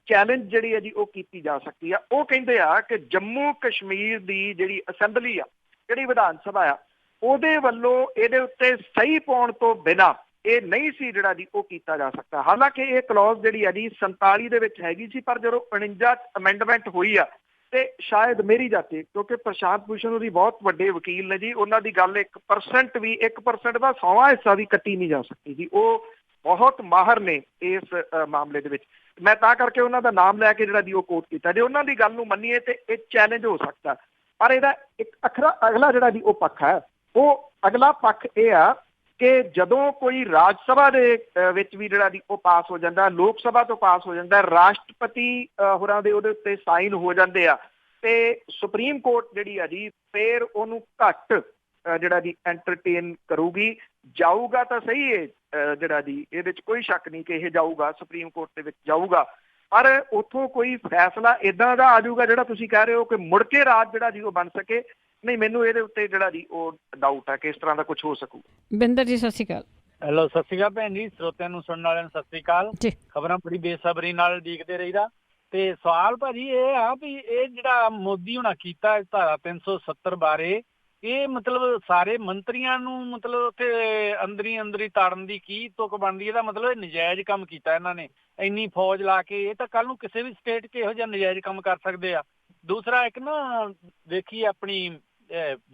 ਚੈਲੰਜ ਜਿਹੜੀ ਹੈ ਜੀ ਉਹ ਕੀਤੀ ਜਾ ਸਕਦੀ ਆ। ਉਹ ਕਹਿੰਦੇ ਆ ਕਿ ਜੰਮੂ ਕਸ਼ਮੀਰ ਦੀ ਜਿਹੜੀ ਅਸੈਂਬਲੀ ਆ, ਜਿਹੜੀ ਵਿਧਾਨ ਸਭਾ ਆ, ਉਹਦੇ ਵੱਲੋਂ ਇਹਦੇ ਉੱਤੇ ਸਹੀ ਪਾਉਣ ਤੋਂ ਬਿਨਾਂ ਇਹ ਨਹੀਂ ਸੀ ਜਿਹੜਾ ਜੀ ਉਹ ਕੀਤਾ ਜਾ ਸਕਦਾ। ਹਾਲਾਂਕਿ ਇਹ ਕਲੌਜ਼ ਜਿਹੜੀ ਹੈ ਜੀ 47 ਦੇ ਵਿੱਚ ਹੈਗੀ ਸੀ, ਪਰ ਜਦੋਂ 49 ਅਮੈਂਡਮੈਂਟ ਹੋਈ ਆ ਤੇ ਸ਼ਾਇਦ ਮੇਰੀ ਜਾਤੇ, ਕਿਉਂਕਿ ਪ੍ਰਸ਼ਾਂਤ ਭੂਸ਼ਣ ਉਹਦੀ ਬਹੁਤ ਵੱਡੇ ਵਕੀਲ ਨੇ ਜੀ, ਉਹਨਾਂ ਦੀ ਗੱਲ 1% ਵੀ 1% ਦਾ 100ਵਾਂ ਹਿੱਸਾ ਵੀ ਕੱਟੀ ਨਹੀਂ ਜਾ ਸਕਦੀ ਜੀ। ਉਹ ਬਹੁਤ ਮਾਹਰ ਨੇ ਇਸ ਮਾਮਲੇ ਦੇ ਵਿੱਚ। ਮੈਂ ਤਾਂ ਕਰਕੇ ਉਹਨਾਂ ਦਾ ਨਾਮ ਲੈ ਕੇ ਜਿਹੜਾ ਜੀ ਉਹ ਕੋਟ ਕੀਤਾ। ਜੇ ਉਹਨਾਂ ਦੀ ਗੱਲ ਨੂੰ ਮੰਨੀਏ ਤੇ ਇਹ ਚੈਲੰਜ ਹੋ ਸਕਦਾ, ਪਰ ਇਹਦਾ ਇੱਕ ਅਗਲਾ ਜਿਹੜਾ ਜੀ ਉਹ ਪੱਖ ਹੈ, ਉਹ ਅਗਲਾ ਪੱਖ ਇਹ ਆ ਕਿ ਜਦੋਂ ਕੋਈ ਰਾਜ ਸਭਾ ਦੇ ਵਿੱਚ ਵੀ ਜਿਹੜਾ ਜੀ ਉਹ ਪਾਸ ਹੋ ਜਾਂਦਾ, ਲੋਕ ਸਭਾ ਤੋਂ ਪਾਸ ਹੋ ਜਾਂਦਾ, ਰਾਸ਼ਟਰਪਤੀ ਹੋਰਾਂ ਦੇ ਉਹਦੇ ਉੱਤੇ ਸਾਈਨ ਹੋ ਜਾਂਦੇ ਆ, ਤੇ ਸੁਪਰੀਮ ਕੋਰਟ ਜਿਹੜੀ ਆ ਜੀ ਫੇਰ ਉਹਨੂੰ ਘੱਟ ਜਿਹੜਾ ਜੀ ਐਂਟਰਟੇਨ ਕਰੂਗੀ। ਜਾਊਗਾ ਤਾਂ ਸਹੀ ਹੈ ਜਿਹੜਾ ਜੀ, ਇਹਦੇ 'ਚ ਕੋਈ ਸ਼ੱਕ ਨਹੀਂ ਕਿ ਇਹ ਜਾਊਗਾ, ਸੁਪਰੀਮ ਕੋਰਟ ਦੇ ਵਿੱਚ ਜਾਊਗਾ, ਪਰ ਉੱਥੋਂ ਕੋਈ ਫੈਸਲਾ ਇੱਦਾਂ ਦਾ ਆ ਜਾਊਗਾ ਜਿਹੜਾ ਤੁਸੀਂ ਕਹਿ ਰਹੇ ਹੋ ਕਿ ਮੁੜ ਕੇ ਰਾਜ ਜਿਹੜਾ ਜੀ ਉਹ ਬਣ ਸਕੇ, ਨਹੀਂ, ਮੈਨੂੰ ਇਹਦੇ ਉੱਤੇ ਜਿਹੜਾ ਜੀ ਉਹ ਡਾਊਟ ਹੈ ਕਿ ਇਸ ਤਰ੍ਹਾਂ ਦਾ ਕੁਝ ਹੋ ਸਕੂ। ਬਿੰਦਰ ਜੀ, ਸਤਿ ਸ਼੍ਰੀ ਅਕਾਲ। ਹੈਲੋ, ਸਤਿ ਸ਼੍ਰੀ ਅਕਾਲ ਭੈਣ ਜੀ। ਸਰੋਤਿਆਂ ਨੂੰ ਸੁਣਨ ਵਾਲਿਆਂ ਨੂੰ ਸਤਿ ਸ਼੍ਰੀ ਅਕਾਲ। ਖਬਰਾਂ ਬੜੀ ਬੇਸਬਰੀ ਨਾਲ ਉਡੀਕਦੇ ਰਹੀਦਾ। ਤੇ ਸਵਾਲ ਭਾਜੀ ਇਹ ਆ ਵੀ ਇਹ ਜਿਹੜਾ ਮੋਦੀ ਹੁਣਾ ਕੀਤਾ ਧਾਰਾ 370 ਬਾਰੇ, ਇਹ ਮਤਲਬ ਸਾਰੇ ਮੰਤਰੀਆਂ ਨੂੰ ਮਤਲਬ ਉੱਥੇ ਅੰਦਰੀ ਤਾੜਨ ਦੀ ਕੀ ਤੁਕ ਬਣਦੀ? ਇਹਦਾ ਮਤਲਬ ਇਹ ਨਜਾਇਜ਼ ਕੰਮ ਕੀਤਾ ਇਹਨਾਂ ਨੇ, ਇੰਨੀ ਫੌਜ ਲਾ ਕੇ। ਇਹ ਤਾਂ ਕੱਲ ਨੂੰ ਕਿਸੇ ਵੀ ਸਟੇਟ 'ਚ ਇਹੋ ਜਿਹਾ ਨਜਾਇਜ਼ ਕੰਮ ਕਰ ਸਕਦੇ ਆ। ਦੂਸਰਾ ਇੱਕ ਨਾ ਦੇਖੀ ਆਪਣੀ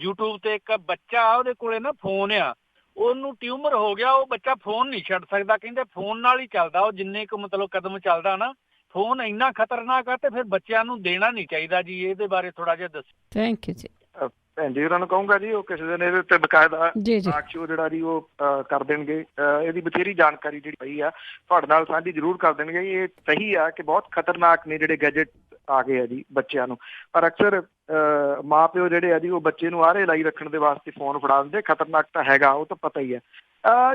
YouTube ਤੇ ਇੱਕ ਬੱਚਾ, ਉਹਦੇ ਕੋਲੇ ਨਾ ਫੋਨ ਆ, ਉਹਨੂੰ ਟਿਊਮਰ ਹੋ ਗਿਆ, ਉਹ ਬੱਚਾ ਫੋਨ ਨਹੀਂ ਛੱਡ ਸਕਦਾ। ਕਹਿੰਦੇ ਫੋਨ ਨਾਲ ਹੀ ਚੱਲਦਾ ਉਹ, ਜਿੰਨੇ ਕੁ ਮਤਲਬ ਕਦਮ ਚੱਲਦਾ ਨਾ। ਫੋਨ ਇੰਨਾ ਖਤਰਨਾਕ ਆ ਤੇ ਫਿਰ ਬੱਚਿਆਂ ਨੂੰ ਦੇਣਾ ਨਹੀਂ ਚਾਹੀਦਾ ਜੀ। ਇਹਦੇ ਬਾਰੇ ਥੋੜਾ ਜਿਹਾ ਦੱਸੋ। ਥੈਂਕ ਯੂ ਜੀ। ਭੈਣ ਜੀ ਉਹਨਾਂ ਨੂੰ ਕਹੂੰਗਾ ਜੀ ਉਹ ਕਿਸੇ ਦਿਨ ਇਹਦੇ ਉੱਤੇ ਬਕਾਇਦਾ ਟਾਕ ਸ਼ੋ ਜਿਹੜਾ ਜੀ ਉਹ ਕਰ ਦੇਣਗੇ। ਇਹਦੀ ਬਥੇਰੀ ਜਾਣਕਾਰੀ ਜਿਹੜੀ ਪਈ ਆ ਤੁਹਾਡੇ ਨਾਲ ਸਾਂਝੀ ਜ਼ਰੂਰ ਕਰ ਦੇਣਗੇ। ਇਹ ਸਹੀ ਆ ਕਿ ਬਹੁਤ ਖਤਰਨਾਕ ਨੇ ਜਿਹੜੇ ਗੈਜਟ ਆ ਗਏ ਆ ਜੀ ਬੱਚਿਆਂ ਨੂੰ, ਪਰ ਅਕਸਰ ਮਾਂ ਪਿਓ ਜਿਹੜੇ ਆ ਜੀ ਉਹ ਬੱਚੇ ਨੂੰ ਆਰੇ ਲਾਈ ਰੱਖਣ ਦੇ ਵਾਸਤੇ ਫੋਨ ਫੜਾ ਦਿੰਦੇ। ਖਤਰਨਾਕ ਤਾਂ ਹੈਗਾ, ਉਹ ਤਾਂ ਪਤਾ ਹੀ ਹੈ।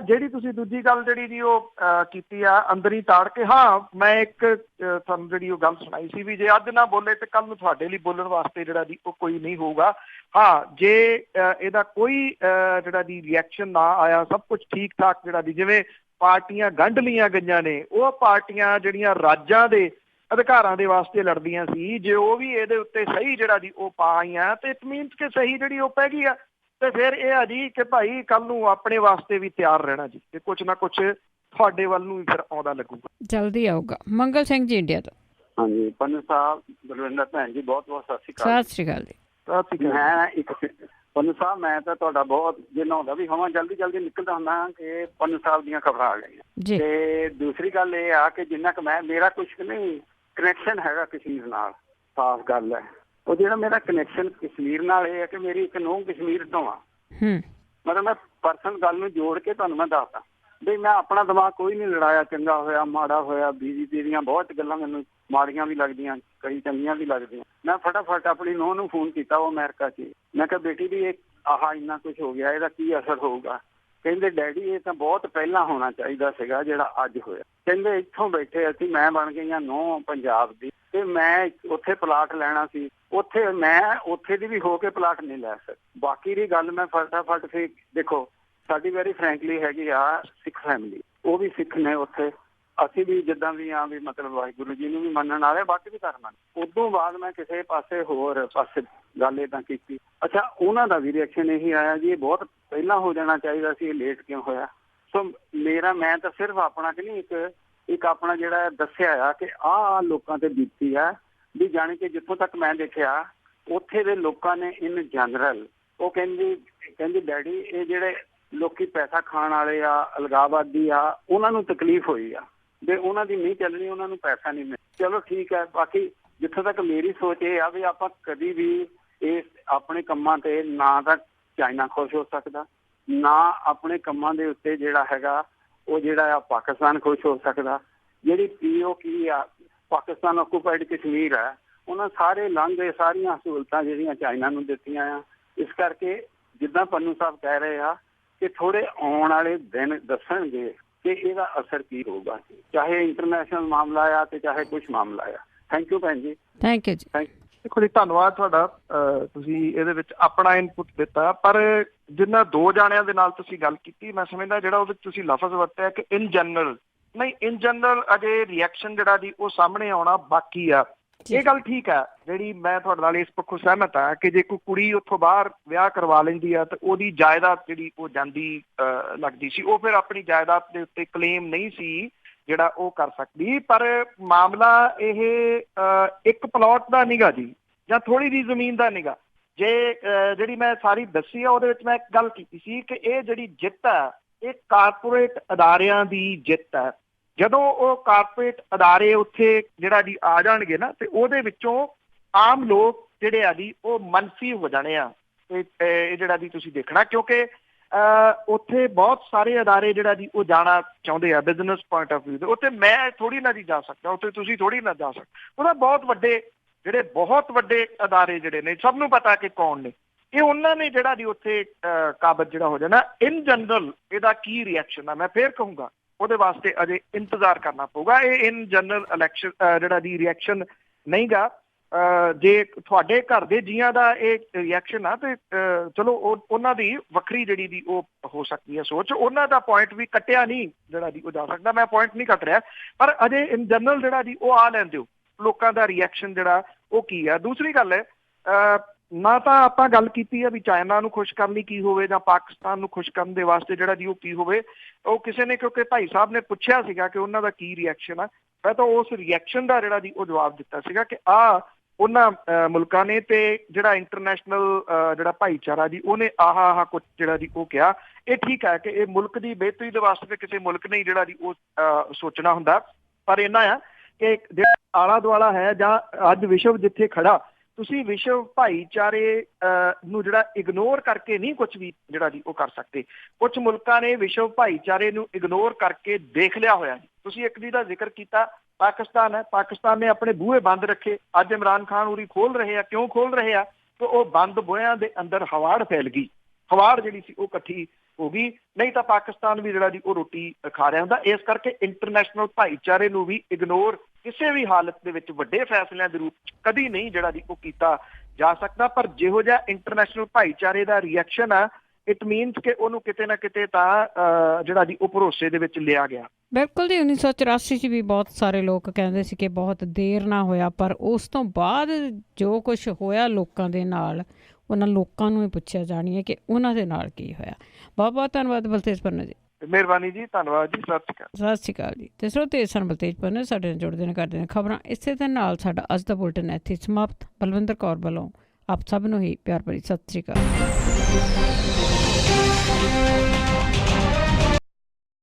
ਜਿਹੜੀ ਤੁਸੀਂ ਦੂਜੀ ਗੱਲ ਜਿਹੜੀ ਜੀ ਉਹ ਕੀਤੀ ਆ ਅੰਦਰ ਹੀ ਤਾੜ ਕੇ, ਹਾਂ ਮੈਂ ਇੱਕ ਤੁਹਾਨੂੰ ਜਿਹੜੀ ਉਹ ਗੱਲ ਸੁਣਾਈ ਸੀ ਵੀ ਜੇ ਅੱਜ ਨਾ ਬੋਲੇ ਤੇ ਕੱਲ ਨੂੰ ਤੁਹਾਡੇ ਲਈ ਬੋਲਣ ਵਾਸਤੇ ਜਿਹੜਾ ਜੀ ਉਹ ਕੋਈ ਨਹੀਂ ਹੋਊਗਾ। ਹਾਂ ਜੇ ਇਹਦਾ ਕੋਈ ਜਿਹੜਾ ਦੀ ਰਿਐਕਸ਼ਨ ਨਾ ਆਇਆ, ਸਭ ਕੁਝ ਠੀਕ ਠਾਕ ਜਿਹੜਾ ਦੀ ਜਿਵੇਂ ਪਾਰਟੀਆਂ ਗੰਢ ਲਈਆਂ ਗਈਆਂ ਨੇ, ਉਹ ਪਾਰਟੀਆਂ ਜਿਹੜੀਆਂ ਰਾਜਾਂ ਦੇ ਅਧਿਕਾਰਾਂ ਦੇ ਵਾਸਤੇ ਲੜਦੀਆਂ ਸੀ, ਜੇ ਉਹ ਵੀ ਇਹਦੇ ਉੱਤੇ ਸਹੀ ਜਿਹੜਾ ਜੀ ਉਹ ਪਾ ਆਈਆਂ ਤੇ ਇਟ ਮੀਨਸ ਕਿ ਸਹੀ ਜਿਹੜੀ ਉਹ ਪੈ ਗਈ ਆ। ਤੇ ਫਿਰ ਇਹ ਆ ਜੀ ਕਿ ਭਾਈ ਕੱਲ ਨੂੰ ਆਪਣੇ ਵਾਸਤੇ ਵੀ ਤਿਆਰ ਰਹਿਣਾ ਜੀ, ਤੇ ਕੁਛ ਨਾ ਕੁਛ ਤੁਹਾਡੇ ਵੱਲ ਨੂੰ ਵੀ ਫਿਰ ਆਉਂਦਾ ਲੱਗੂਗਾ, ਜਲਦੀ ਆਊਗਾ। ਮੰਗਲ ਸਿੰਘ ਜੀ ਇੰਡੀਆ ਤੋਂ। ਹਾਂਜੀ ਪੰਨੂ ਸਾਹਿਬ, ਬਲਵਿੰਦਰ ਭੈਣ ਜੀ ਬਹੁਤ ਬਹੁਤ ਸਤਿ ਸ਼੍ਰੀ ਅਕਾਲ। ਸਤਿ ਸ਼੍ਰੀ ਅਕਾਲ ਜੀ। ਮੈਂ ਇੱਕ ਪੰਨੂ ਸਾਹਿਬ, ਮੈਂ ਤਾਂ ਤੁਹਾਡਾ ਬਹੁਤ ਜਿੰਨਾ ਹੁੰਦਾ ਵੀ ਹਵਾਂ ਜਲਦੀ ਨਿਕਲਦਾ ਹੁੰਦਾ ਕਿ ਪੰਨੂ ਸਾਹਿਬ ਦੀਆਂ ਖਬਰਾਂ ਆ ਗਈਆਂ। ਤੇ ਦੂਸਰੀ ਗੱਲ ਇਹ ਆ ਕਿ ਜਿੰਨਾ ਕੁ ਮੇਰਾ ਕੁਛ ਨਹੀਂ ਕਨੈਕਸ਼ਨ ਹੈਗਾ ਕਸ਼ਮੀਰ ਨਾਲ, ਸਾਫ਼ ਗੱਲ ਹੈ। ਉਹ ਜਿਹੜਾ ਮੇਰਾ ਕਨੈਕਸ਼ਨ ਕਸ਼ਮੀਰ ਨਾਲ ਇਹ ਹੈ ਕਿ ਮੇਰੀ ਇੱਕ ਨੂੰਹ ਕਸ਼ਮੀਰ ਤੋਂ ਆ। ਮਤਲਬ ਮੈਂ ਪਰਸਨਲ ਗੱਲ ਨੂੰ ਜੋੜ ਕੇ ਤੁਹਾਨੂੰ ਮੈਂ ਦੱਸਦਾ ਵੀ ਮੈਂ ਆਪਣਾ ਦਿਮਾਗ ਕੋਈ ਨਹੀਂ ਲੜਾਇਆ, ਚੰਗਾ ਹੋਇਆ ਮਾੜਾ ਹੋਇਆ। BJP ਦੀਆਂ ਬਹੁਤ ਗੱਲਾਂ ਮੈਨੂੰ ਮਾੜੀਆਂ ਵੀ ਲੱਗਦੀਆਂ, ਕਈ ਚੰਗੀਆਂ ਵੀ ਲੱਗਦੀਆਂ। ਮੈਂ ਫਟਾਫਟ ਆਪਣੀ ਨੂੰਹ ਨੂੰ ਫੋਨ ਕੀਤਾ, ਉਹ ਅਮਰੀਕਾ 'ਚ। ਮੈਂ ਕਿਹਾ ਬੇਟੀ ਵੀ ਇਹ ਇੰਨਾ ਕੁਛ ਹੋ ਗਿਆ, ਇਹਦਾ ਕੀ ਅਸਰ ਹੋਊਗਾ? ਕਹਿੰਦੇ ਡੈਡੀ ਇਹ ਤਾਂ ਬਹੁਤ ਪਹਿਲਾਂ ਹੋਣਾ ਚਾਹੀਦਾ ਸੀਗਾ ਜਿਹੜਾ ਅੱਜ ਹੋਇਆ। ਕਹਿੰਦੇ ਇੱਥੋਂ ਬੈਠੇ ਅਸੀਂ, ਮੈਂ ਬਣ ਗਈਆਂ ਨੂੰਹ ਪੰਜਾਬ ਦੀ, ਤੇ ਮੈਂ ਉੱਥੇ ਪਲਾਟ ਲੈਣਾ ਸੀ। ਉੱਥੇ ਦੀ ਵੀ ਹੋ ਕੇ ਪਲਾਟ ਨਹੀਂ ਲੈ ਸਕਦਾ। ਬਾਕੀ ਦੀ ਗੱਲ ਮੈਂ ਫਟਾਫਟ ਫਿਰ ਦੇਖੋ, ਸਾਡੀ ਵੈਰੀ ਫਰੈਂਕਲੀ ਹੈਗੀ ਆ ਸਿੱਖ ਫੈਮਿਲੀ, ਉਹ ਵੀ ਸਿੱਖ ਨੇ ਉੱਥੇ, ਅਸੀਂ ਵੀ ਜਿੱਦਾਂ ਵੀ ਆ ਵੀ ਮਤਲਬ ਵਾਹਿਗੁਰੂ ਜੀ ਨੂੰ ਵੀ ਮੰਨਣ ਵਾਲੇ, ਬਾਕੀ ਵੀ ਧਰਮਾਂ ਨੂੰ। ਉਦੋਂ ਬਾਅਦ ਮੈਂ ਕਿਸੇ ਹੋਰ ਪਾਸੇ ਗੱਲ ਏਦਾਂ ਕੀਤੀ। ਅੱਛਾ, ਉਹਨਾਂ ਦਾ ਵੀ ਰਿਐਕਸ਼ਨ ਇਹੀ ਆਇਆ ਜੀ ਇਹ ਬਹੁਤ ਪਹਿਲਾਂ ਹੋ ਜਾਣਾ ਚਾਹੀਦਾ ਸੀ, ਇਹ ਲੇਟ ਕਿਉਂ ਹੋਇਆ? ਸੋ ਮੈਂ ਤਾਂ ਸਿਰਫ ਆਪਣਾ ਕਿ ਨਹੀਂ ਇੱਕ ਆਪਣਾ ਜਿਹੜਾ ਦੱਸਿਆ ਆ ਕਿ ਆਹ ਲੋਕਾਂ ਤੇ ਬੀਤੀ ਆ ਵੀ, ਜਾਣੀ ਕਿ ਜਿੱਥੋਂ ਤੱਕ ਮੈਂ ਦੇਖਿਆ ਉੱਥੇ ਦੇ ਲੋਕਾਂ ਨੇ ਇਨ ਜਨਰਲ ਉਹ ਕਹਿੰਦੀ ਡੈਡੀ ਇਹ ਜਿਹੜੇ ਲੋਕੀ ਪੈਸਾ ਖਾਣ ਵਾਲੇ ਆ, ਅਲਗਾਵਾਦੀ ਆ, ਉਹਨਾਂ ਨੂੰ ਤਕਲੀਫ ਹੋਈ ਆ ਵੀ ਉਹਨਾਂ ਦੀ ਨਹੀਂ ਚੱਲਣੀ, ਉਹਨਾਂ ਨੂੰ ਪੈਸਾ ਨਹੀਂ ਮਿਲ। ਚਲੋ ਠੀਕ ਹੈ। ਬਾਕੀ ਜਿੱਥੋਂ ਤੱਕ ਮੇਰੀ ਸੋਚ ਇਹ ਆ ਵੀ ਆਪਾਂ ਕਦੀ ਵੀ ਇਸ ਆਪਣੇ ਕੰਮਾਂ ਤੇ ਨਾ ਤਾਂ ਚਾਈਨਾ ਖੁਸ਼ ਹੋ ਸਕਦਾ, ਨਾ ਆਪਣੇ ਕੰਮਾਂ ਦੇ ਉੱਤੇ ਜਿਹੜਾ ਹੈਗਾ ਉਹ ਜਿਹੜਾ ਆ ਪਾਕਿਸਤਾਨ ਖੁਸ਼ ਹੋ ਸਕਦਾ। ਜਿਹੜੀ POK ਆ, ਪਾਕਿਸਤਾਨ ਆਕੂਪਾਈਡ ਕਸ਼ਮੀਰ ਹੈ, ਉਹਨਾਂ ਸਾਰੇ ਲਾਂਘੇ, ਸਾਰੀਆਂ ਸਹੂਲਤਾਂ ਜਿਹੜੀਆਂ ਚਾਈਨਾ ਨੂੰ ਦਿੱਤੀਆਂ ਆ। ਇਸ ਕਰਕੇ ਜਿੱਦਾਂ ਪੰਨੂ ਸਾਹਿਬ ਕਹਿ ਰਹੇ ਆ ਕਿ ਥੋੜੇ ਆਉਣ ਵਾਲੇ ਦਿਨ ਦੱਸਣਗੇ ਕਿ ਇਹਦਾ ਅਸਰ ਕੀ ਹੋਊਗਾ, ਚਾਹੇ ਇੰਟਰਨੈਸ਼ਨਲ ਮਾਮਲਾ ਆ ਤੇ ਚਾਹੇ ਕੁਛ ਮਾਮਲਾ ਆ। ਥੈਂਕ ਯੂ ਭੈਣ ਜੀ। ਥੈਂਕ ਯੂ ਜੀ। ਦੇਖੋ ਜੀ, ਧੰਨਵਾਦ ਤੁਹਾਡਾ। ਤੁਸੀਂ ਇਹਦੇ ਵਿੱਚ ਆਪਣਾ ਇਨਪੁਟ ਦਿੱਤਾ, ਪਰ ਜਿੰਨਾ ਦੋ ਜਾਣਿਆਂ ਦੇ ਨਾਲ ਤੁਸੀਂ ਗੱਲ ਕੀਤੀ, ਮੈਂ ਸਮਝਦਾ ਜਿਹੜਾ ਉਹਦੇ ਤੁਸੀਂ ਲਫ਼ਜ਼ ਵਰਤਿਆ ਕਿ ਇਨ ਜਨਰਲ, ਨਹੀਂ ਇਨ ਜਨਰਲ ਅਜੇ ਰਿਐਕਸ਼ਨ ਜਿਹੜਾ ਜੀ ਉਹ ਸਾਹਮਣੇ ਆਉਣਾ ਬਾਕੀ ਆ। ਇਹ ਗੱਲ ਠੀਕ ਹੈ, ਜਿਹੜੀ ਮੈਂ ਤੁਹਾਡੇ ਨਾਲ ਇਸ ਪੱਖੋਂ ਸਹਿਮਤ ਹਾਂ ਕਿ ਜੇ ਕੋਈ ਕੁੜੀ ਉੱਥੋਂ ਬਾਹਰ ਵਿਆਹ ਕਰਵਾ ਲੈਂਦੀ ਆ ਤੇ ਉਹਦੀ ਜਾਇਦਾਦ ਜਿਹੜੀ ਉਹ ਜਾਂਦੀ ਲੱਗਦੀ ਸੀ, ਉਹ ਫਿਰ ਆਪਣੀ ਜਾਇਦਾਦ ਦੇ ਉੱਤੇ ਕਲੇਮ ਨਹੀਂ ਸੀ ਜਿਹੜਾ ਉਹ ਕਰ ਸਕਦੀ। ਪਰ ਮਾਮਲਾ ਇਹ ਇੱਕ ਪਲਾਟ ਦਾ ਨੀਗਾ ਜੀ, ਜਾਂ ਥੋੜੀ ਜਿਹੀ ਜ਼ਮੀਨ ਦਾ ਨੀਗਾ। ਜੇ ਜਿਹੜੀ ਮੈਂ ਸਾਰੀ ਦੱਸੀ ਆ ਉਹਦੇ ਵਿੱਚ ਮੈਂ ਇੱਕ ਗੱਲ ਕੀਤੀ ਸੀ ਕਿ ਇਹ ਜਿਹੜੀ ਜਿੱਤ ਹੈ ਇਹ ਕਾਰਪੋਰੇਟ ਅਦਾਰਿਆਂ ਦੀ ਜਿੱਤ ਹੈ। ਜਦੋਂ ਉਹ ਕਾਰਪੋਰੇਟ ਅਦਾਰੇ ਉੱਥੇ ਜਿਹੜਾ ਜੀ ਆ ਜਾਣਗੇ ਨਾ, ਤੇ ਉਹਦੇ ਵਿੱਚੋਂ ਆਮ ਲੋਕ ਜਿਹੜੇ ਆ ਜੀ ਉਹ ਮੰਨਫੀ ਹੋ ਜਾਣੇ ਆ। ਇਹ ਜਿਹੜਾ ਜੀ ਤੁਸੀਂ ਦੇਖਣਾ, ਕਿਉਂਕਿ ਉੱਥੇ ਬਹੁਤ ਸਾਰੇ ਅਦਾਰੇ ਜਿਹੜਾ ਜੀ ਉਹ ਜਾਣਾ ਚਾਹੁੰਦੇ ਆ ਬਿਜ਼ਨਸ ਪੁਆਇੰਟ ਆਫ ਵਿਊ ਦੇ ਉੱਤੇ। ਮੈਂ ਥੋੜੀ ਨਾ ਜੀ ਜਾ ਸਕਦਾ ਉੱਥੇ, ਤੁਸੀਂ ਥੋੜੀ ਨਾ ਜਾ ਸਕਦੇ। ਉਹਦਾ ਬਹੁਤ ਵੱਡੇ ਅਦਾਰੇ ਜਿਹੜੇ ਨੇ, ਸਭ ਨੂੰ ਪਤਾ ਕਿ ਕੌਣ ਨੇ ਇਹ, ਉਹਨਾਂ ਨੇ ਜਿਹੜਾ ਜੀ ਉੱਥੇ ਕਾਬਜ਼ ਜਿਹੜਾ ਹੋ ਜਾਣਾ। ਇਨ ਜਨਰਲ ਇਹਦਾ ਕੀ ਰਿਐਕਸ਼ਨ ਆ, ਮੈਂ ਫੇਰ ਕਹੂੰਗਾ ਉਹਦੇ ਵਾਸਤੇ ਅਜੇ ਇੰਤਜ਼ਾਰ ਕਰਨਾ ਪਊਗਾ। ਇਹ ਇਨ ਜਨਰਲ ਇਲੈਕਸ਼ਨ ਜਿਹੜਾ ਦੀ ਰਿਐਕਸ਼ਨ ਨਹੀਂ ਗਾ। ਜੇ ਤੁਹਾਡੇ ਘਰ ਦੇ ਜੀਆਂ ਦਾ ਇਹ ਰਿਐਕਸ਼ਨ ਆ ਤੇ ਚਲੋ ਉਹਨਾਂ ਦੀ ਵੱਖਰੀ ਜਿਹੜੀ ਦੀ ਉਹ ਹੋ ਸਕਦੀ ਹੈ ਸੋਚ, ਉਹਨਾਂ ਦਾ ਪੁਆਇੰਟ ਵੀ ਕੱਟਿਆ ਨਹੀਂ ਜਿਹੜਾ ਦੀ ਉਹ ਜਾ ਸਕਦਾ। ਮੈਂ ਪੁਆਇੰਟ ਨਹੀਂ ਕੱਟ ਰਿਹਾ, ਪਰ ਅਜੇ ਇਨ ਜਨਰਲ ਜਿਹੜਾ ਦੀ ਉਹ ਆ ਲੈਣ ਦਿਓ ਲੋਕਾਂ ਦਾ ਰਿਐਕਸ਼ਨ ਜਿਹੜਾ ਉਹ ਕੀ ਆ। ਦੂਸਰੀ ਗੱਲ ਹੈ, ਨਾ ਤਾਂ ਆਪਾਂ ਗੱਲ ਕੀਤੀ ਆ ਵੀ ਚਾਈਨਾ ਨੂੰ ਖੁਸ਼ ਕਰਨ ਲਈ ਕੀ ਹੋਵੇ ਜਾਂ ਪਾਕਿਸਤਾਨ ਨੂੰ ਖੁਸ਼ ਕਰਨ ਦੇ ਵਾਸਤੇ ਜਿਹੜਾ ਜੀ ਉਹ ਕੀ ਹੋਵੇ। ਉਹ ਕਿਸੇ ਨੇ, ਕਿਉਂਕਿ ਭਾਈ ਸਾਹਿਬ ਨੇ ਪੁੱਛਿਆ ਸੀਗਾ ਕਿ ਉਹਨਾਂ ਦਾ ਕੀ ਰਿਐਕਸ਼ਨ ਆ, ਮੈਂ ਤਾਂ ਉਸ ਰਿਐਕਸ਼ਨ ਦਾ ਜਿਹੜਾ ਜੀ ਉਹ ਜਵਾਬ ਦਿੱਤਾ ਸੀਗਾ ਕਿ ਉਹਨਾਂ ਮੁਲਕਾਂ ਨੇ ਤੇ ਜਿਹੜਾ ਇੰਟਰਨੈਸ਼ਨਲ ਜਿਹੜਾ ਭਾਈਚਾਰਾ ਜੀ ਉਹਨੇ ਆਹ ਕੁਝ ਜਿਹੜਾ ਜੀ ਉਹ ਕਿਹਾ। ਇਹ ਠੀਕ ਹੈ ਕਿ ਇਹ ਮੁਲਕ ਦੀ ਬਿਹਤਰੀ ਦੇ ਵਾਸਤੇ ਕਿਸੇ ਮੁਲਕ ਨੇ ਜਿਹੜਾ ਜੀ ਉਹ ਸੋਚਣਾ ਹੁੰਦਾ, ਪਰ ਇਹਨਾਂ ਆ ਕਿ ਜਿਹੜਾ ਆਲਾ ਦੁਆਲਾ ਹੈ ਜਾਂ ਅੱਜ ਵਿਸ਼ਵ ਜਿੱਥੇ ਖੜਾ, ਤੁਸੀਂ ਵਿਸ਼ਵ ਭਾਈਚਾਰੇ ਨੂੰ ਜਿਹੜਾ ਇਗਨੋਰ ਕਰਕੇ ਨਹੀਂ ਕੁਝ ਵੀ ਜਿਹੜਾ ਜੀ ਉਹ ਕਰ ਸਕਦੇ। ਕੁਝ ਮੁਲਕਾਂ ਨੇ ਵਿਸ਼ਵ ਭਾਈਚਾਰੇ ਨੂੰ ਇਗਨੋਰ ਕਰਕੇ ਦੇਖ ਲਿਆ ਹੋਇਆ ਜੀ। ਤੁਸੀਂ ਇੱਕ ਦੀ ਦਾ ਜ਼ਿਕਰ ਕੀਤਾ, ਪਾਕਿਸਤਾਨ ਹੈ, ਪਾਕਿਸਤਾਨ ਨੇ ਆਪਣੇ ਬੂਹੇ ਬੰਦ ਰੱਖੇ। ਅੱਜ ਇਮਰਾਨ ਖਾਨ ਉਰੀ ਖੋਲ ਰਹੇ ਆ। ਕਿਉਂ ਖੋਲ ਰਹੇ ਆ? ਕਿ ਉਹ ਬੰਦ ਬੂਹਿਆਂ ਦੇ ਅੰਦਰ ਹਵਾੜ ਫੈਲ ਗਈ, ਹਵਾੜ ਜਿਹੜੀ ਸੀ ਉਹ ਇਕੱਠੀ ਹੋ ਗਈ, ਨਹੀਂ ਤਾਂ ਪਾਕਿਸਤਾਨ ਵੀ ਜਿਹੜਾ ਜੀ ਉਹ ਰੋਟੀ ਖਾ ਰਿਹਾ ਹੁੰਦਾ। ਇਸ ਕਰਕੇ ਇੰਟਰਨੈਸ਼ਨਲ ਭਾਈਚਾਰੇ ਨੂੰ ਵੀ ਇਗਨੋਰ ਕਿਸੇ ਵੀ ਹਾਲਤ ਦੇ ਵਿੱਚ ਵੱਡੇ ਫੈਸਲਿਆਂ ਦੇ ਰੂਪ 'ਚ ਕਦੀ ਨਹੀਂ ਜਿਹੜਾ ਜੀ ਉਹ ਕੀਤਾ ਜਾ ਸਕਦਾ। ਪਰ ਜਿਹੋ ਜਿਹਾ ਇੰਟਰਨੈਸ਼ਨਲ ਭਾਈਚਾਰੇ ਦਾ ਰਿਐਕਸ਼ਨ ਆ, ਇਟ ਮੀਨਸ ਕਿ ਉਹਨੂੰ ਕਿਤੇ ਨਾ ਕਿਤੇ ਤਾਂ ਜਿਹੜਾ ਜੀ ਉਹ ਭਰੋਸੇ ਦੇ ਵਿੱਚ ਲਿਆ ਗਿਆ। ਬਿਲਕੁਲ ਜੀ, 1984 'ਚ ਵੀ ਬਹੁਤ ਸਾਰੇ ਲੋਕ ਕਹਿੰਦੇ ਸੀ ਕਿ ਬਹੁਤ ਦੇਰ ਨਾ ਹੋਇਆ, ਪਰ ਉਸ ਤੋਂ ਬਾਅਦ ਜੋ ਕੁਛ ਹੋਇਆ ਲੋਕਾਂ ਦੇ ਨਾਲ, ਉਹਨਾਂ ਲੋਕਾਂ ਨੂੰ ਹੀ ਪੁੱਛਿਆ ਜਾਣੀ ਹੈ ਕਿ ਉਹਨਾਂ ਦੇ ਨਾਲ ਕੀ ਹੋਇਆ। ਬਹੁਤ ਬਹੁਤ ਧੰਨਵਾਦ ਬਲਤੇਜ ਪੰਨੂ ਜੀ। ਮਿਹਰਬਾਨੀ ਜੀ, ਧੰਨਵਾਦ ਜੀ, ਸਤਿ ਸ਼੍ਰੀ ਅਕਾਲ। ਸਤਿ ਸ਼੍ਰੀ ਅਕਾਲ ਜੀ। ਤੇ ਸਰੋਤੇ ਸਨ ਬਲਤੇਜ ਪੰਨੂ, ਸਾਡੇ ਨਾਲ ਜੁੜਦੇ ਨੇ, ਕਰਦੇ ਨੇ ਖਬਰਾਂ। ਇਸੇ ਦੇ ਨਾਲ ਸਾਡਾ ਅੱਜ ਦਾ ਬੁਲਟਨ ਇੱਥੇ ਸਮਾਪਤ। ਬਲਵਿੰਦਰ ਕੌਰ ਵੱਲੋਂ ਆਪ ਸਭ ਨੂੰ ਹੀ ਪਿਆਰ ਭਰੀ ਸਤਿ ਸ਼੍ਰੀ ਅਕਾਲ।